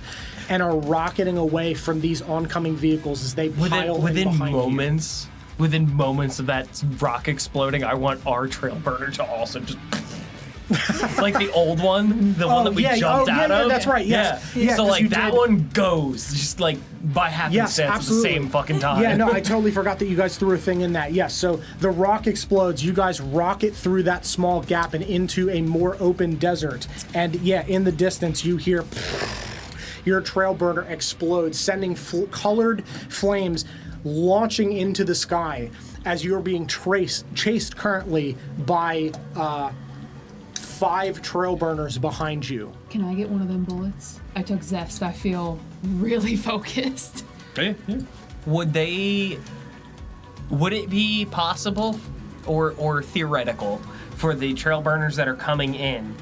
[SPEAKER 3] and are rocketing away from these oncoming vehicles as they pile in
[SPEAKER 2] Within
[SPEAKER 3] behind you.
[SPEAKER 2] moments. Within moments of that rock exploding, I want our trailburner to also just like the old one, the one that we jumped out of.
[SPEAKER 3] That's right. Yes.
[SPEAKER 2] Yeah.
[SPEAKER 3] Yeah,
[SPEAKER 2] So
[SPEAKER 3] 'cause
[SPEAKER 2] like
[SPEAKER 3] you
[SPEAKER 2] that
[SPEAKER 3] did-
[SPEAKER 2] one goes just like by happenstance at the
[SPEAKER 3] absolutely.
[SPEAKER 2] same fucking time.
[SPEAKER 3] Yeah, no, I totally forgot that you guys threw a thing in that. Yes, so the rock explodes. You guys rocket through that small gap and into a more open desert. And yeah, in the distance, you hear your trail burner explode, sending colored flames launching into the sky as you're being chased currently by 5 trail burners behind you.
[SPEAKER 4] Can I get one of them bullets? I took Zest. I feel really focused.
[SPEAKER 1] Yeah.
[SPEAKER 2] Would it be possible or theoretical for the trail burners that are coming in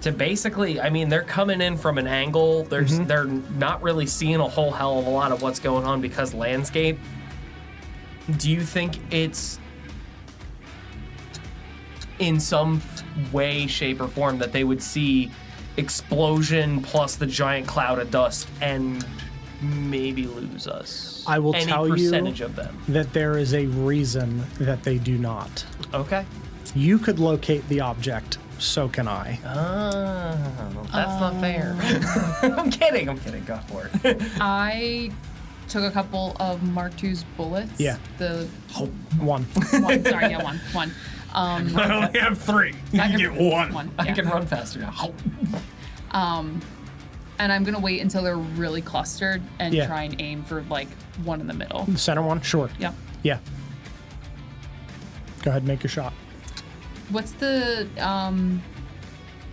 [SPEAKER 2] to basically, I mean, they're coming in from an angle. They're not really seeing a whole hell of a lot of what's going on because landscape. Do you think it's in some way, shape, or form that they would see explosion plus the giant cloud of dust and maybe lose us?
[SPEAKER 3] I will
[SPEAKER 2] Any
[SPEAKER 3] tell you
[SPEAKER 2] percentage of them.
[SPEAKER 3] that there is a reason that they do not.
[SPEAKER 2] Okay.
[SPEAKER 3] You could locate the object, so can I.
[SPEAKER 2] That's not fair. I'm kidding. Go for it.
[SPEAKER 4] I took a couple of Mark II's bullets.
[SPEAKER 3] Yeah.
[SPEAKER 4] The
[SPEAKER 3] 1.
[SPEAKER 4] one. Sorry, yeah, one.
[SPEAKER 1] I only have 3. You
[SPEAKER 4] I
[SPEAKER 1] can get 1.
[SPEAKER 2] I
[SPEAKER 4] yeah.
[SPEAKER 2] can run faster now.
[SPEAKER 4] And I'm gonna wait until they're really clustered and
[SPEAKER 3] Yeah.
[SPEAKER 4] try and aim for like one in the middle.
[SPEAKER 3] The center one? Sure.
[SPEAKER 4] Yep.
[SPEAKER 3] Yeah. Go ahead and make your shot.
[SPEAKER 4] What's the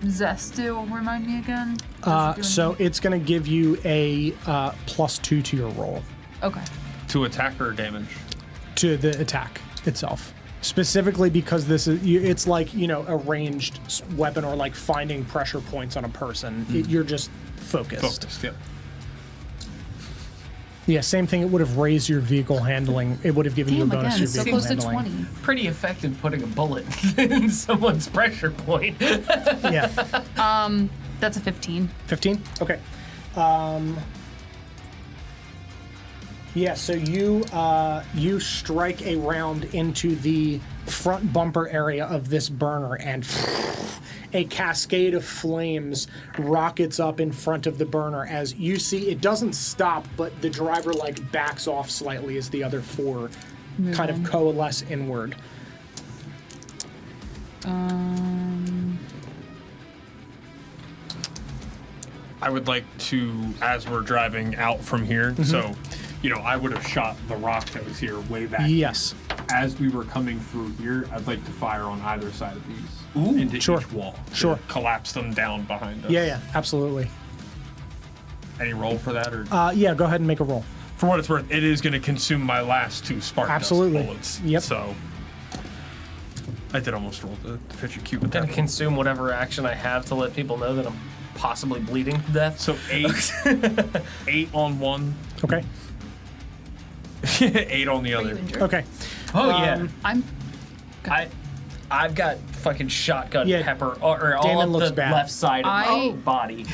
[SPEAKER 4] Zest do? Remind me again. Does it do
[SPEAKER 3] So
[SPEAKER 4] anything?
[SPEAKER 3] it's going to give you a +2 to your roll,
[SPEAKER 4] Okay.
[SPEAKER 1] To attack or damage?
[SPEAKER 3] to the attack itself. Specifically because this is, it's like, a ranged weapon or like finding pressure points on a person. You're just focused.
[SPEAKER 1] Focused, yep.
[SPEAKER 3] Yeah, same thing. It would have raised your vehicle handling. It would have given you a
[SPEAKER 4] Damn,
[SPEAKER 3] bonus
[SPEAKER 4] again,
[SPEAKER 3] to
[SPEAKER 4] it's
[SPEAKER 3] your
[SPEAKER 4] so
[SPEAKER 3] vehicle
[SPEAKER 4] close to
[SPEAKER 3] handling.
[SPEAKER 4] 20.
[SPEAKER 2] Pretty effective putting a bullet in someone's pressure point.
[SPEAKER 3] Yeah.
[SPEAKER 4] That's a 15.
[SPEAKER 3] 15? Okay. Yeah, so you strike a round into the front bumper area of this burner, and a cascade of flames rockets up in front of the burner as you see it doesn't stop, but the driver like backs off slightly as the other four kind of coalesce inward.
[SPEAKER 1] I would like to, as we're driving out from here, so, I would have shot the rock that was here way back.
[SPEAKER 3] Yes.
[SPEAKER 1] As we were coming through here, I'd like to fire on either side of these into
[SPEAKER 3] Sure.
[SPEAKER 1] each wall. to
[SPEAKER 3] Sure.
[SPEAKER 1] Collapse them down behind us.
[SPEAKER 3] Yeah, absolutely.
[SPEAKER 1] Any roll for that? Or
[SPEAKER 3] Yeah, go ahead and make a roll.
[SPEAKER 1] for what it's worth, it is going to consume my last 2 spark
[SPEAKER 3] Absolutely.
[SPEAKER 1] dust bullets.
[SPEAKER 3] Yep.
[SPEAKER 1] So I did almost roll the Fisher cube with
[SPEAKER 2] Gonna
[SPEAKER 1] that.
[SPEAKER 2] consume whatever action I have to let people know that I'm possibly bleeding to death.
[SPEAKER 1] So 8 on one,
[SPEAKER 3] Okay.
[SPEAKER 1] 8 on the
[SPEAKER 5] Are
[SPEAKER 1] other.
[SPEAKER 5] you injured?
[SPEAKER 3] Okay.
[SPEAKER 2] Oh yeah, I've got fucking shotgun
[SPEAKER 3] Yeah,
[SPEAKER 2] pepper or all
[SPEAKER 3] Damon
[SPEAKER 2] up
[SPEAKER 3] looks
[SPEAKER 2] the
[SPEAKER 3] bad.
[SPEAKER 2] left side of my body.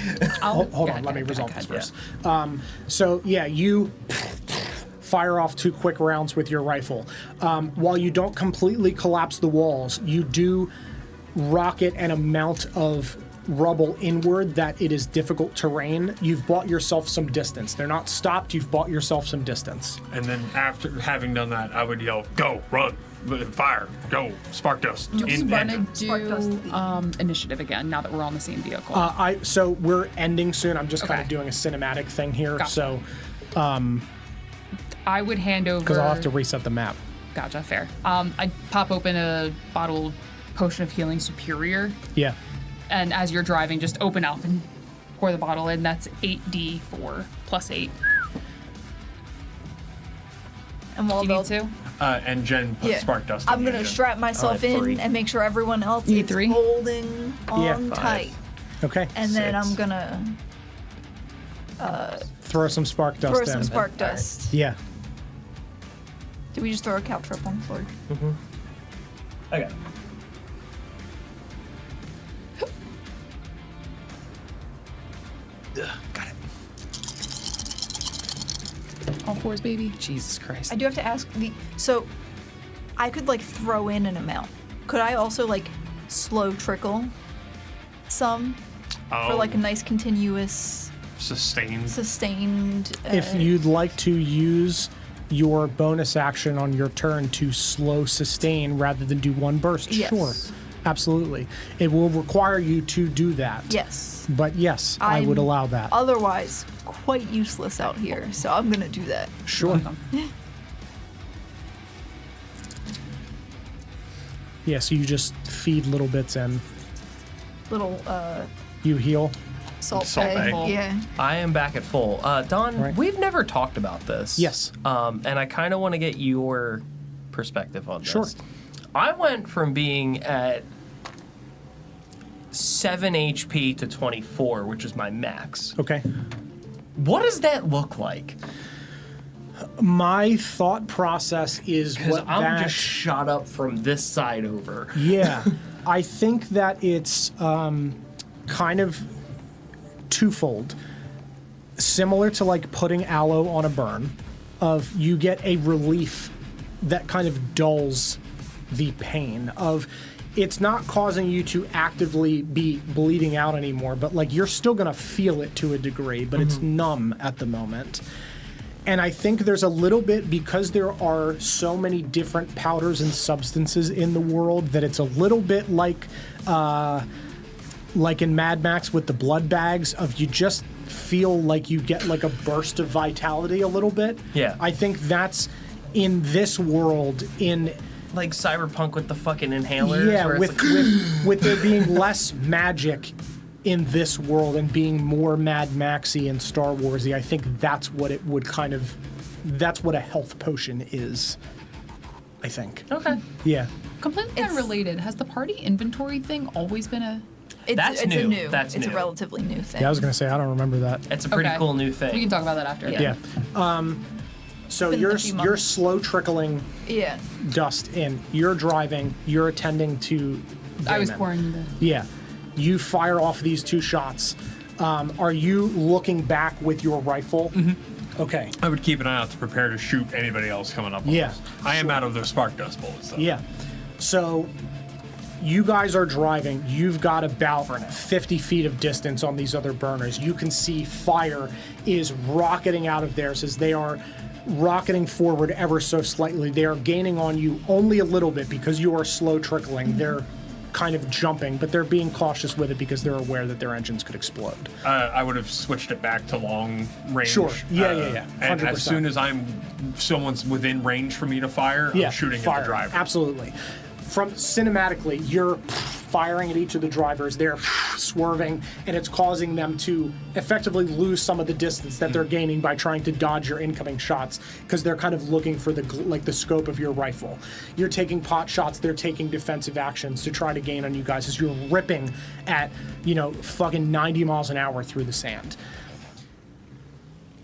[SPEAKER 3] Hold on, let me resolve this first. So yeah, you fire off 2 quick rounds with your rifle. While you don't completely collapse the walls, you do rocket an amount of rubble inward that it is difficult terrain. You've bought yourself some distance. They're not stopped, you've bought yourself some distance.
[SPEAKER 1] And then after having done that, I would yell, "Go, run, fire, go, spark dust."
[SPEAKER 4] Do we
[SPEAKER 1] in
[SPEAKER 4] want
[SPEAKER 1] engine.
[SPEAKER 4] to do initiative again now that we're on the same vehicle?
[SPEAKER 3] So we're ending soon. I'm just kind of
[SPEAKER 4] Okay.
[SPEAKER 3] doing a cinematic thing here.
[SPEAKER 4] Gotcha.
[SPEAKER 3] So,
[SPEAKER 4] I would hand over.
[SPEAKER 3] because I'll have to reset the map.
[SPEAKER 4] Gotcha, fair. I'd pop open a bottle of Potion of Healing Superior,
[SPEAKER 3] Yeah.
[SPEAKER 4] and as you're driving, just open up and pour the bottle in. That's 8d4 plus 8.
[SPEAKER 5] And while
[SPEAKER 4] Do you need
[SPEAKER 5] they'll-
[SPEAKER 4] to?
[SPEAKER 1] And Jen put spark dust.
[SPEAKER 5] I'm
[SPEAKER 1] in the
[SPEAKER 5] gonna
[SPEAKER 1] engine.
[SPEAKER 5] strap myself
[SPEAKER 2] have
[SPEAKER 5] in
[SPEAKER 2] 3.
[SPEAKER 5] and make sure everyone else
[SPEAKER 4] You
[SPEAKER 5] is
[SPEAKER 4] 3?
[SPEAKER 5] holding on
[SPEAKER 3] Yeah.
[SPEAKER 2] 5.
[SPEAKER 5] tight.
[SPEAKER 3] Okay.
[SPEAKER 5] And then
[SPEAKER 2] 6.
[SPEAKER 5] I'm gonna
[SPEAKER 3] Throw some spark dust
[SPEAKER 5] throw
[SPEAKER 3] in.
[SPEAKER 5] some spark dust.
[SPEAKER 3] Yeah.
[SPEAKER 5] Did we just throw a caltrip on the floor?
[SPEAKER 2] Okay.
[SPEAKER 3] Got it.
[SPEAKER 4] All fours, baby.
[SPEAKER 2] Jesus Christ.
[SPEAKER 5] I do have to ask so I could like throw in an amount. Could I also like slow trickle some for like a nice continuous sustained
[SPEAKER 3] If you'd like to use your bonus action on your turn to slow sustain rather than do one burst,
[SPEAKER 5] Yes.
[SPEAKER 3] sure. Absolutely. It will require you to do that.
[SPEAKER 5] yes.
[SPEAKER 3] But yes, I would
[SPEAKER 5] I'm
[SPEAKER 3] allow that.
[SPEAKER 5] Otherwise quite useless out here, so I'm gonna do that.
[SPEAKER 3] Sure. Yeah, so you just feed little bits in.
[SPEAKER 5] Little
[SPEAKER 3] You heal.
[SPEAKER 5] salt
[SPEAKER 1] Salt
[SPEAKER 5] bay.
[SPEAKER 1] bay.
[SPEAKER 5] Yeah.
[SPEAKER 2] I am back at full. Don,
[SPEAKER 3] Right.
[SPEAKER 2] we've never talked about this.
[SPEAKER 3] Yes.
[SPEAKER 2] And I kind of want to get your perspective on this.
[SPEAKER 3] Sure.
[SPEAKER 2] I went from being at 7 HP to 24, which is my max.
[SPEAKER 3] Okay.
[SPEAKER 2] What does that look like?
[SPEAKER 3] My thought process is
[SPEAKER 2] Because
[SPEAKER 3] what
[SPEAKER 2] I'm
[SPEAKER 3] that...
[SPEAKER 2] just shot up from this side over.
[SPEAKER 3] Yeah, I think that it's kind of twofold. Similar to like putting aloe on a burn, of you get a relief that kind of dulls the pain of it's not causing you to actively be bleeding out anymore, but like you're still gonna feel it to a degree, but it's numb at the moment. And I think there's a little bit, because there are so many different powders and substances in the world, that it's a little bit like in Mad Max with the blood bags, of you just feel like you get like a burst of vitality a little bit.
[SPEAKER 2] Yeah.
[SPEAKER 3] I think that's in this world, in
[SPEAKER 2] Like Cyberpunk with the fucking inhalers.
[SPEAKER 3] yeah,
[SPEAKER 2] where it's
[SPEAKER 3] with,
[SPEAKER 2] like,
[SPEAKER 3] with there being less magic in this world and being more Mad Maxy and Star Warsy. I think that's what it would kind of, that's what a health potion is, I think.
[SPEAKER 2] Okay.
[SPEAKER 3] Yeah.
[SPEAKER 4] Completely
[SPEAKER 5] It's-
[SPEAKER 4] unrelated. Has the party inventory thing always been a?
[SPEAKER 2] That's
[SPEAKER 5] it's
[SPEAKER 2] new.
[SPEAKER 5] a new.
[SPEAKER 2] That's
[SPEAKER 5] it's
[SPEAKER 2] new.
[SPEAKER 5] a relatively new thing.
[SPEAKER 3] Yeah, I was going to say, I don't remember that.
[SPEAKER 2] It's a pretty
[SPEAKER 4] Okay.
[SPEAKER 2] cool new
[SPEAKER 4] We
[SPEAKER 2] thing.
[SPEAKER 4] can talk about that after.
[SPEAKER 3] Yeah. So
[SPEAKER 5] been a few
[SPEAKER 3] you're
[SPEAKER 5] months.
[SPEAKER 3] slow trickling
[SPEAKER 5] Yeah.
[SPEAKER 3] dust in. You're driving. You're attending to
[SPEAKER 4] I was
[SPEAKER 3] Damon.
[SPEAKER 4] pouring the.
[SPEAKER 3] Yeah. You fire off these 2 shots. Are you looking back with your rifle? Mm-hmm. Okay.
[SPEAKER 1] I would keep an eye out to prepare to shoot anybody else coming up on us. I am out of the spark dust bullets, though.
[SPEAKER 3] Yeah. So you guys are driving. You've got about 50 feet of distance on these other burners. You can see fire is rocketing out of theirs as they are rocketing forward ever so slightly. They are gaining on you only a little bit because you are slow trickling. They're kind of jumping, but they're being cautious with it because they're aware that their engines could explode.
[SPEAKER 1] I would have switched it back to long range.
[SPEAKER 3] Sure. Yeah. 100%.
[SPEAKER 1] And as soon as someone's within range for me to fire, I'm shooting at the driver.
[SPEAKER 3] Absolutely. From cinematically, you're firing at each of the drivers. They're swerving, and it's causing them to effectively lose some of the distance that they're gaining by trying to dodge your incoming shots because they're kind of looking for the scope of your rifle. You're taking pot shots. They're taking defensive actions to try to gain on you guys as you're ripping at, fucking 90 miles an hour through the sand.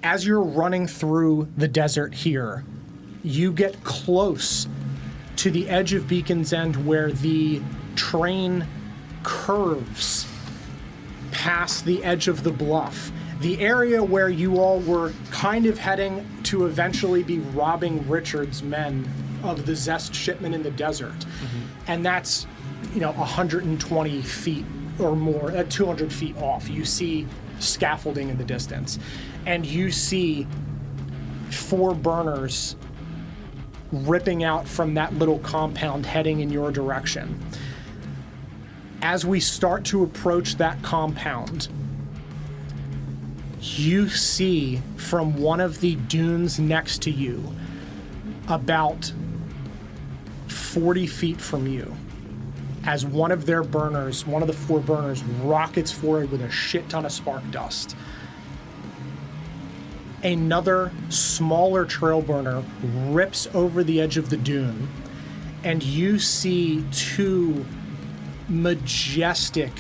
[SPEAKER 3] As you're running through the desert here, you get close to the edge of Beacon's End where the train curves past the edge of the bluff. The area where you all were kind of heading to eventually be robbing Richard's men of the Zest shipment in the desert. Mm-hmm. And that's, 120 feet or more, 200 feet off. You see scaffolding in the distance. And you see 4 burners ripping out from that little compound heading in your direction. As we start to approach that compound, you see from one of the dunes next to you, about 40 feet from you, as one of their burners, one of the 4 burners, rockets forward with a shit ton of spark dust. Another smaller trail burner rips over the edge of the dune, and you see 2 majestic,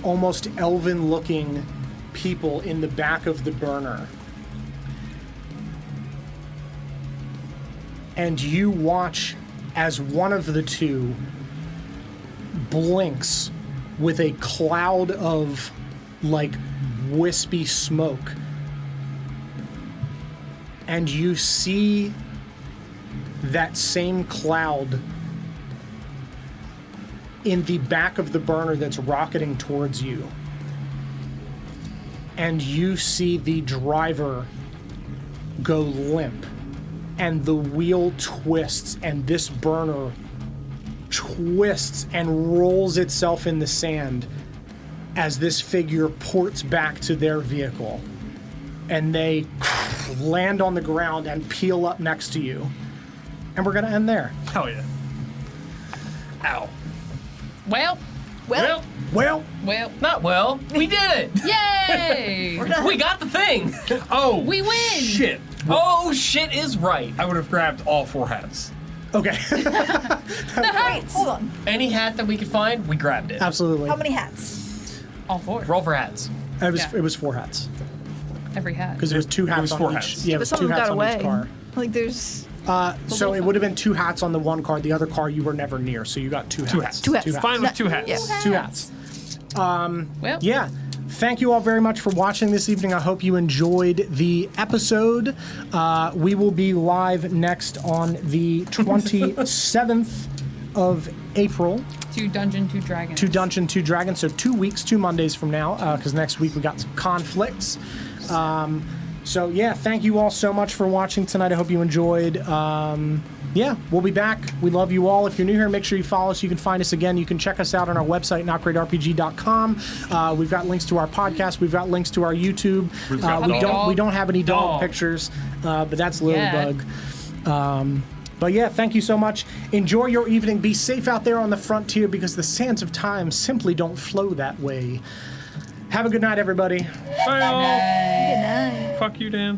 [SPEAKER 3] almost elven-looking people in the back of the burner. And you watch as one of the 2 blinks with a cloud of, wispy smoke. And you see that same cloud in the back of the burner that's rocketing towards you. And you see the driver go limp, and the wheel twists, and this burner twists and rolls itself in the sand as this figure ports back to their vehicle. And they land on the ground and peel up next to you. And we're going to end there.
[SPEAKER 1] Hell yeah. Ow.
[SPEAKER 4] Well.
[SPEAKER 2] Not well. We did it.
[SPEAKER 4] Yay!
[SPEAKER 2] We got the thing.
[SPEAKER 1] Oh,
[SPEAKER 4] we win.
[SPEAKER 1] Shit.
[SPEAKER 2] Oh, shit is right.
[SPEAKER 1] I would have grabbed all 4 hats.
[SPEAKER 3] Okay.
[SPEAKER 5] Wait, hold on.
[SPEAKER 2] Any hat that we could find, we grabbed it.
[SPEAKER 3] Absolutely.
[SPEAKER 5] How many hats?
[SPEAKER 4] All 4.
[SPEAKER 2] Roll for hats.
[SPEAKER 3] It was 4 hats.
[SPEAKER 4] Every hat.
[SPEAKER 3] Because there was 2 hats on
[SPEAKER 1] 4
[SPEAKER 3] each.
[SPEAKER 1] hats.
[SPEAKER 3] Yeah, it
[SPEAKER 5] But
[SPEAKER 3] was
[SPEAKER 5] some
[SPEAKER 3] 2
[SPEAKER 5] of them
[SPEAKER 3] hats
[SPEAKER 5] got
[SPEAKER 3] on each
[SPEAKER 5] away.
[SPEAKER 3] car.
[SPEAKER 5] There's...
[SPEAKER 3] So it would have been 2 hats on the one car. The other car you were never near, so you got 2 hats.
[SPEAKER 1] 2 hats.
[SPEAKER 5] 2 hats.
[SPEAKER 1] Fine with 2 hats.
[SPEAKER 5] Yeah.
[SPEAKER 3] 2 hats.
[SPEAKER 4] Well.
[SPEAKER 3] Yeah. Thank you all very much for watching this evening. I hope you enjoyed the episode. We will be live next on the 27th of April.
[SPEAKER 4] To Dungeon 2 Dragons.
[SPEAKER 3] To Dungeon 2 Dragons. So 2 weeks, 2 Mondays from now, because next week we got some conflicts. So yeah, thank you all so much for watching tonight. I hope you enjoyed. Yeah, we'll be back. We love you all. If you're new here, make sure you follow us. You can find us again. You can check us out on our website, NotGreatRPG.com. We've got links to our podcast. We've got links to our YouTube. We don't have any dog pictures, but that's Lilybug. But yeah, thank you so much. Enjoy your evening. Be safe out there on the frontier because the sands of time simply don't flow that way. Have a good night, everybody.
[SPEAKER 1] Bye, all.
[SPEAKER 5] Good night.
[SPEAKER 1] Fuck you, Dan.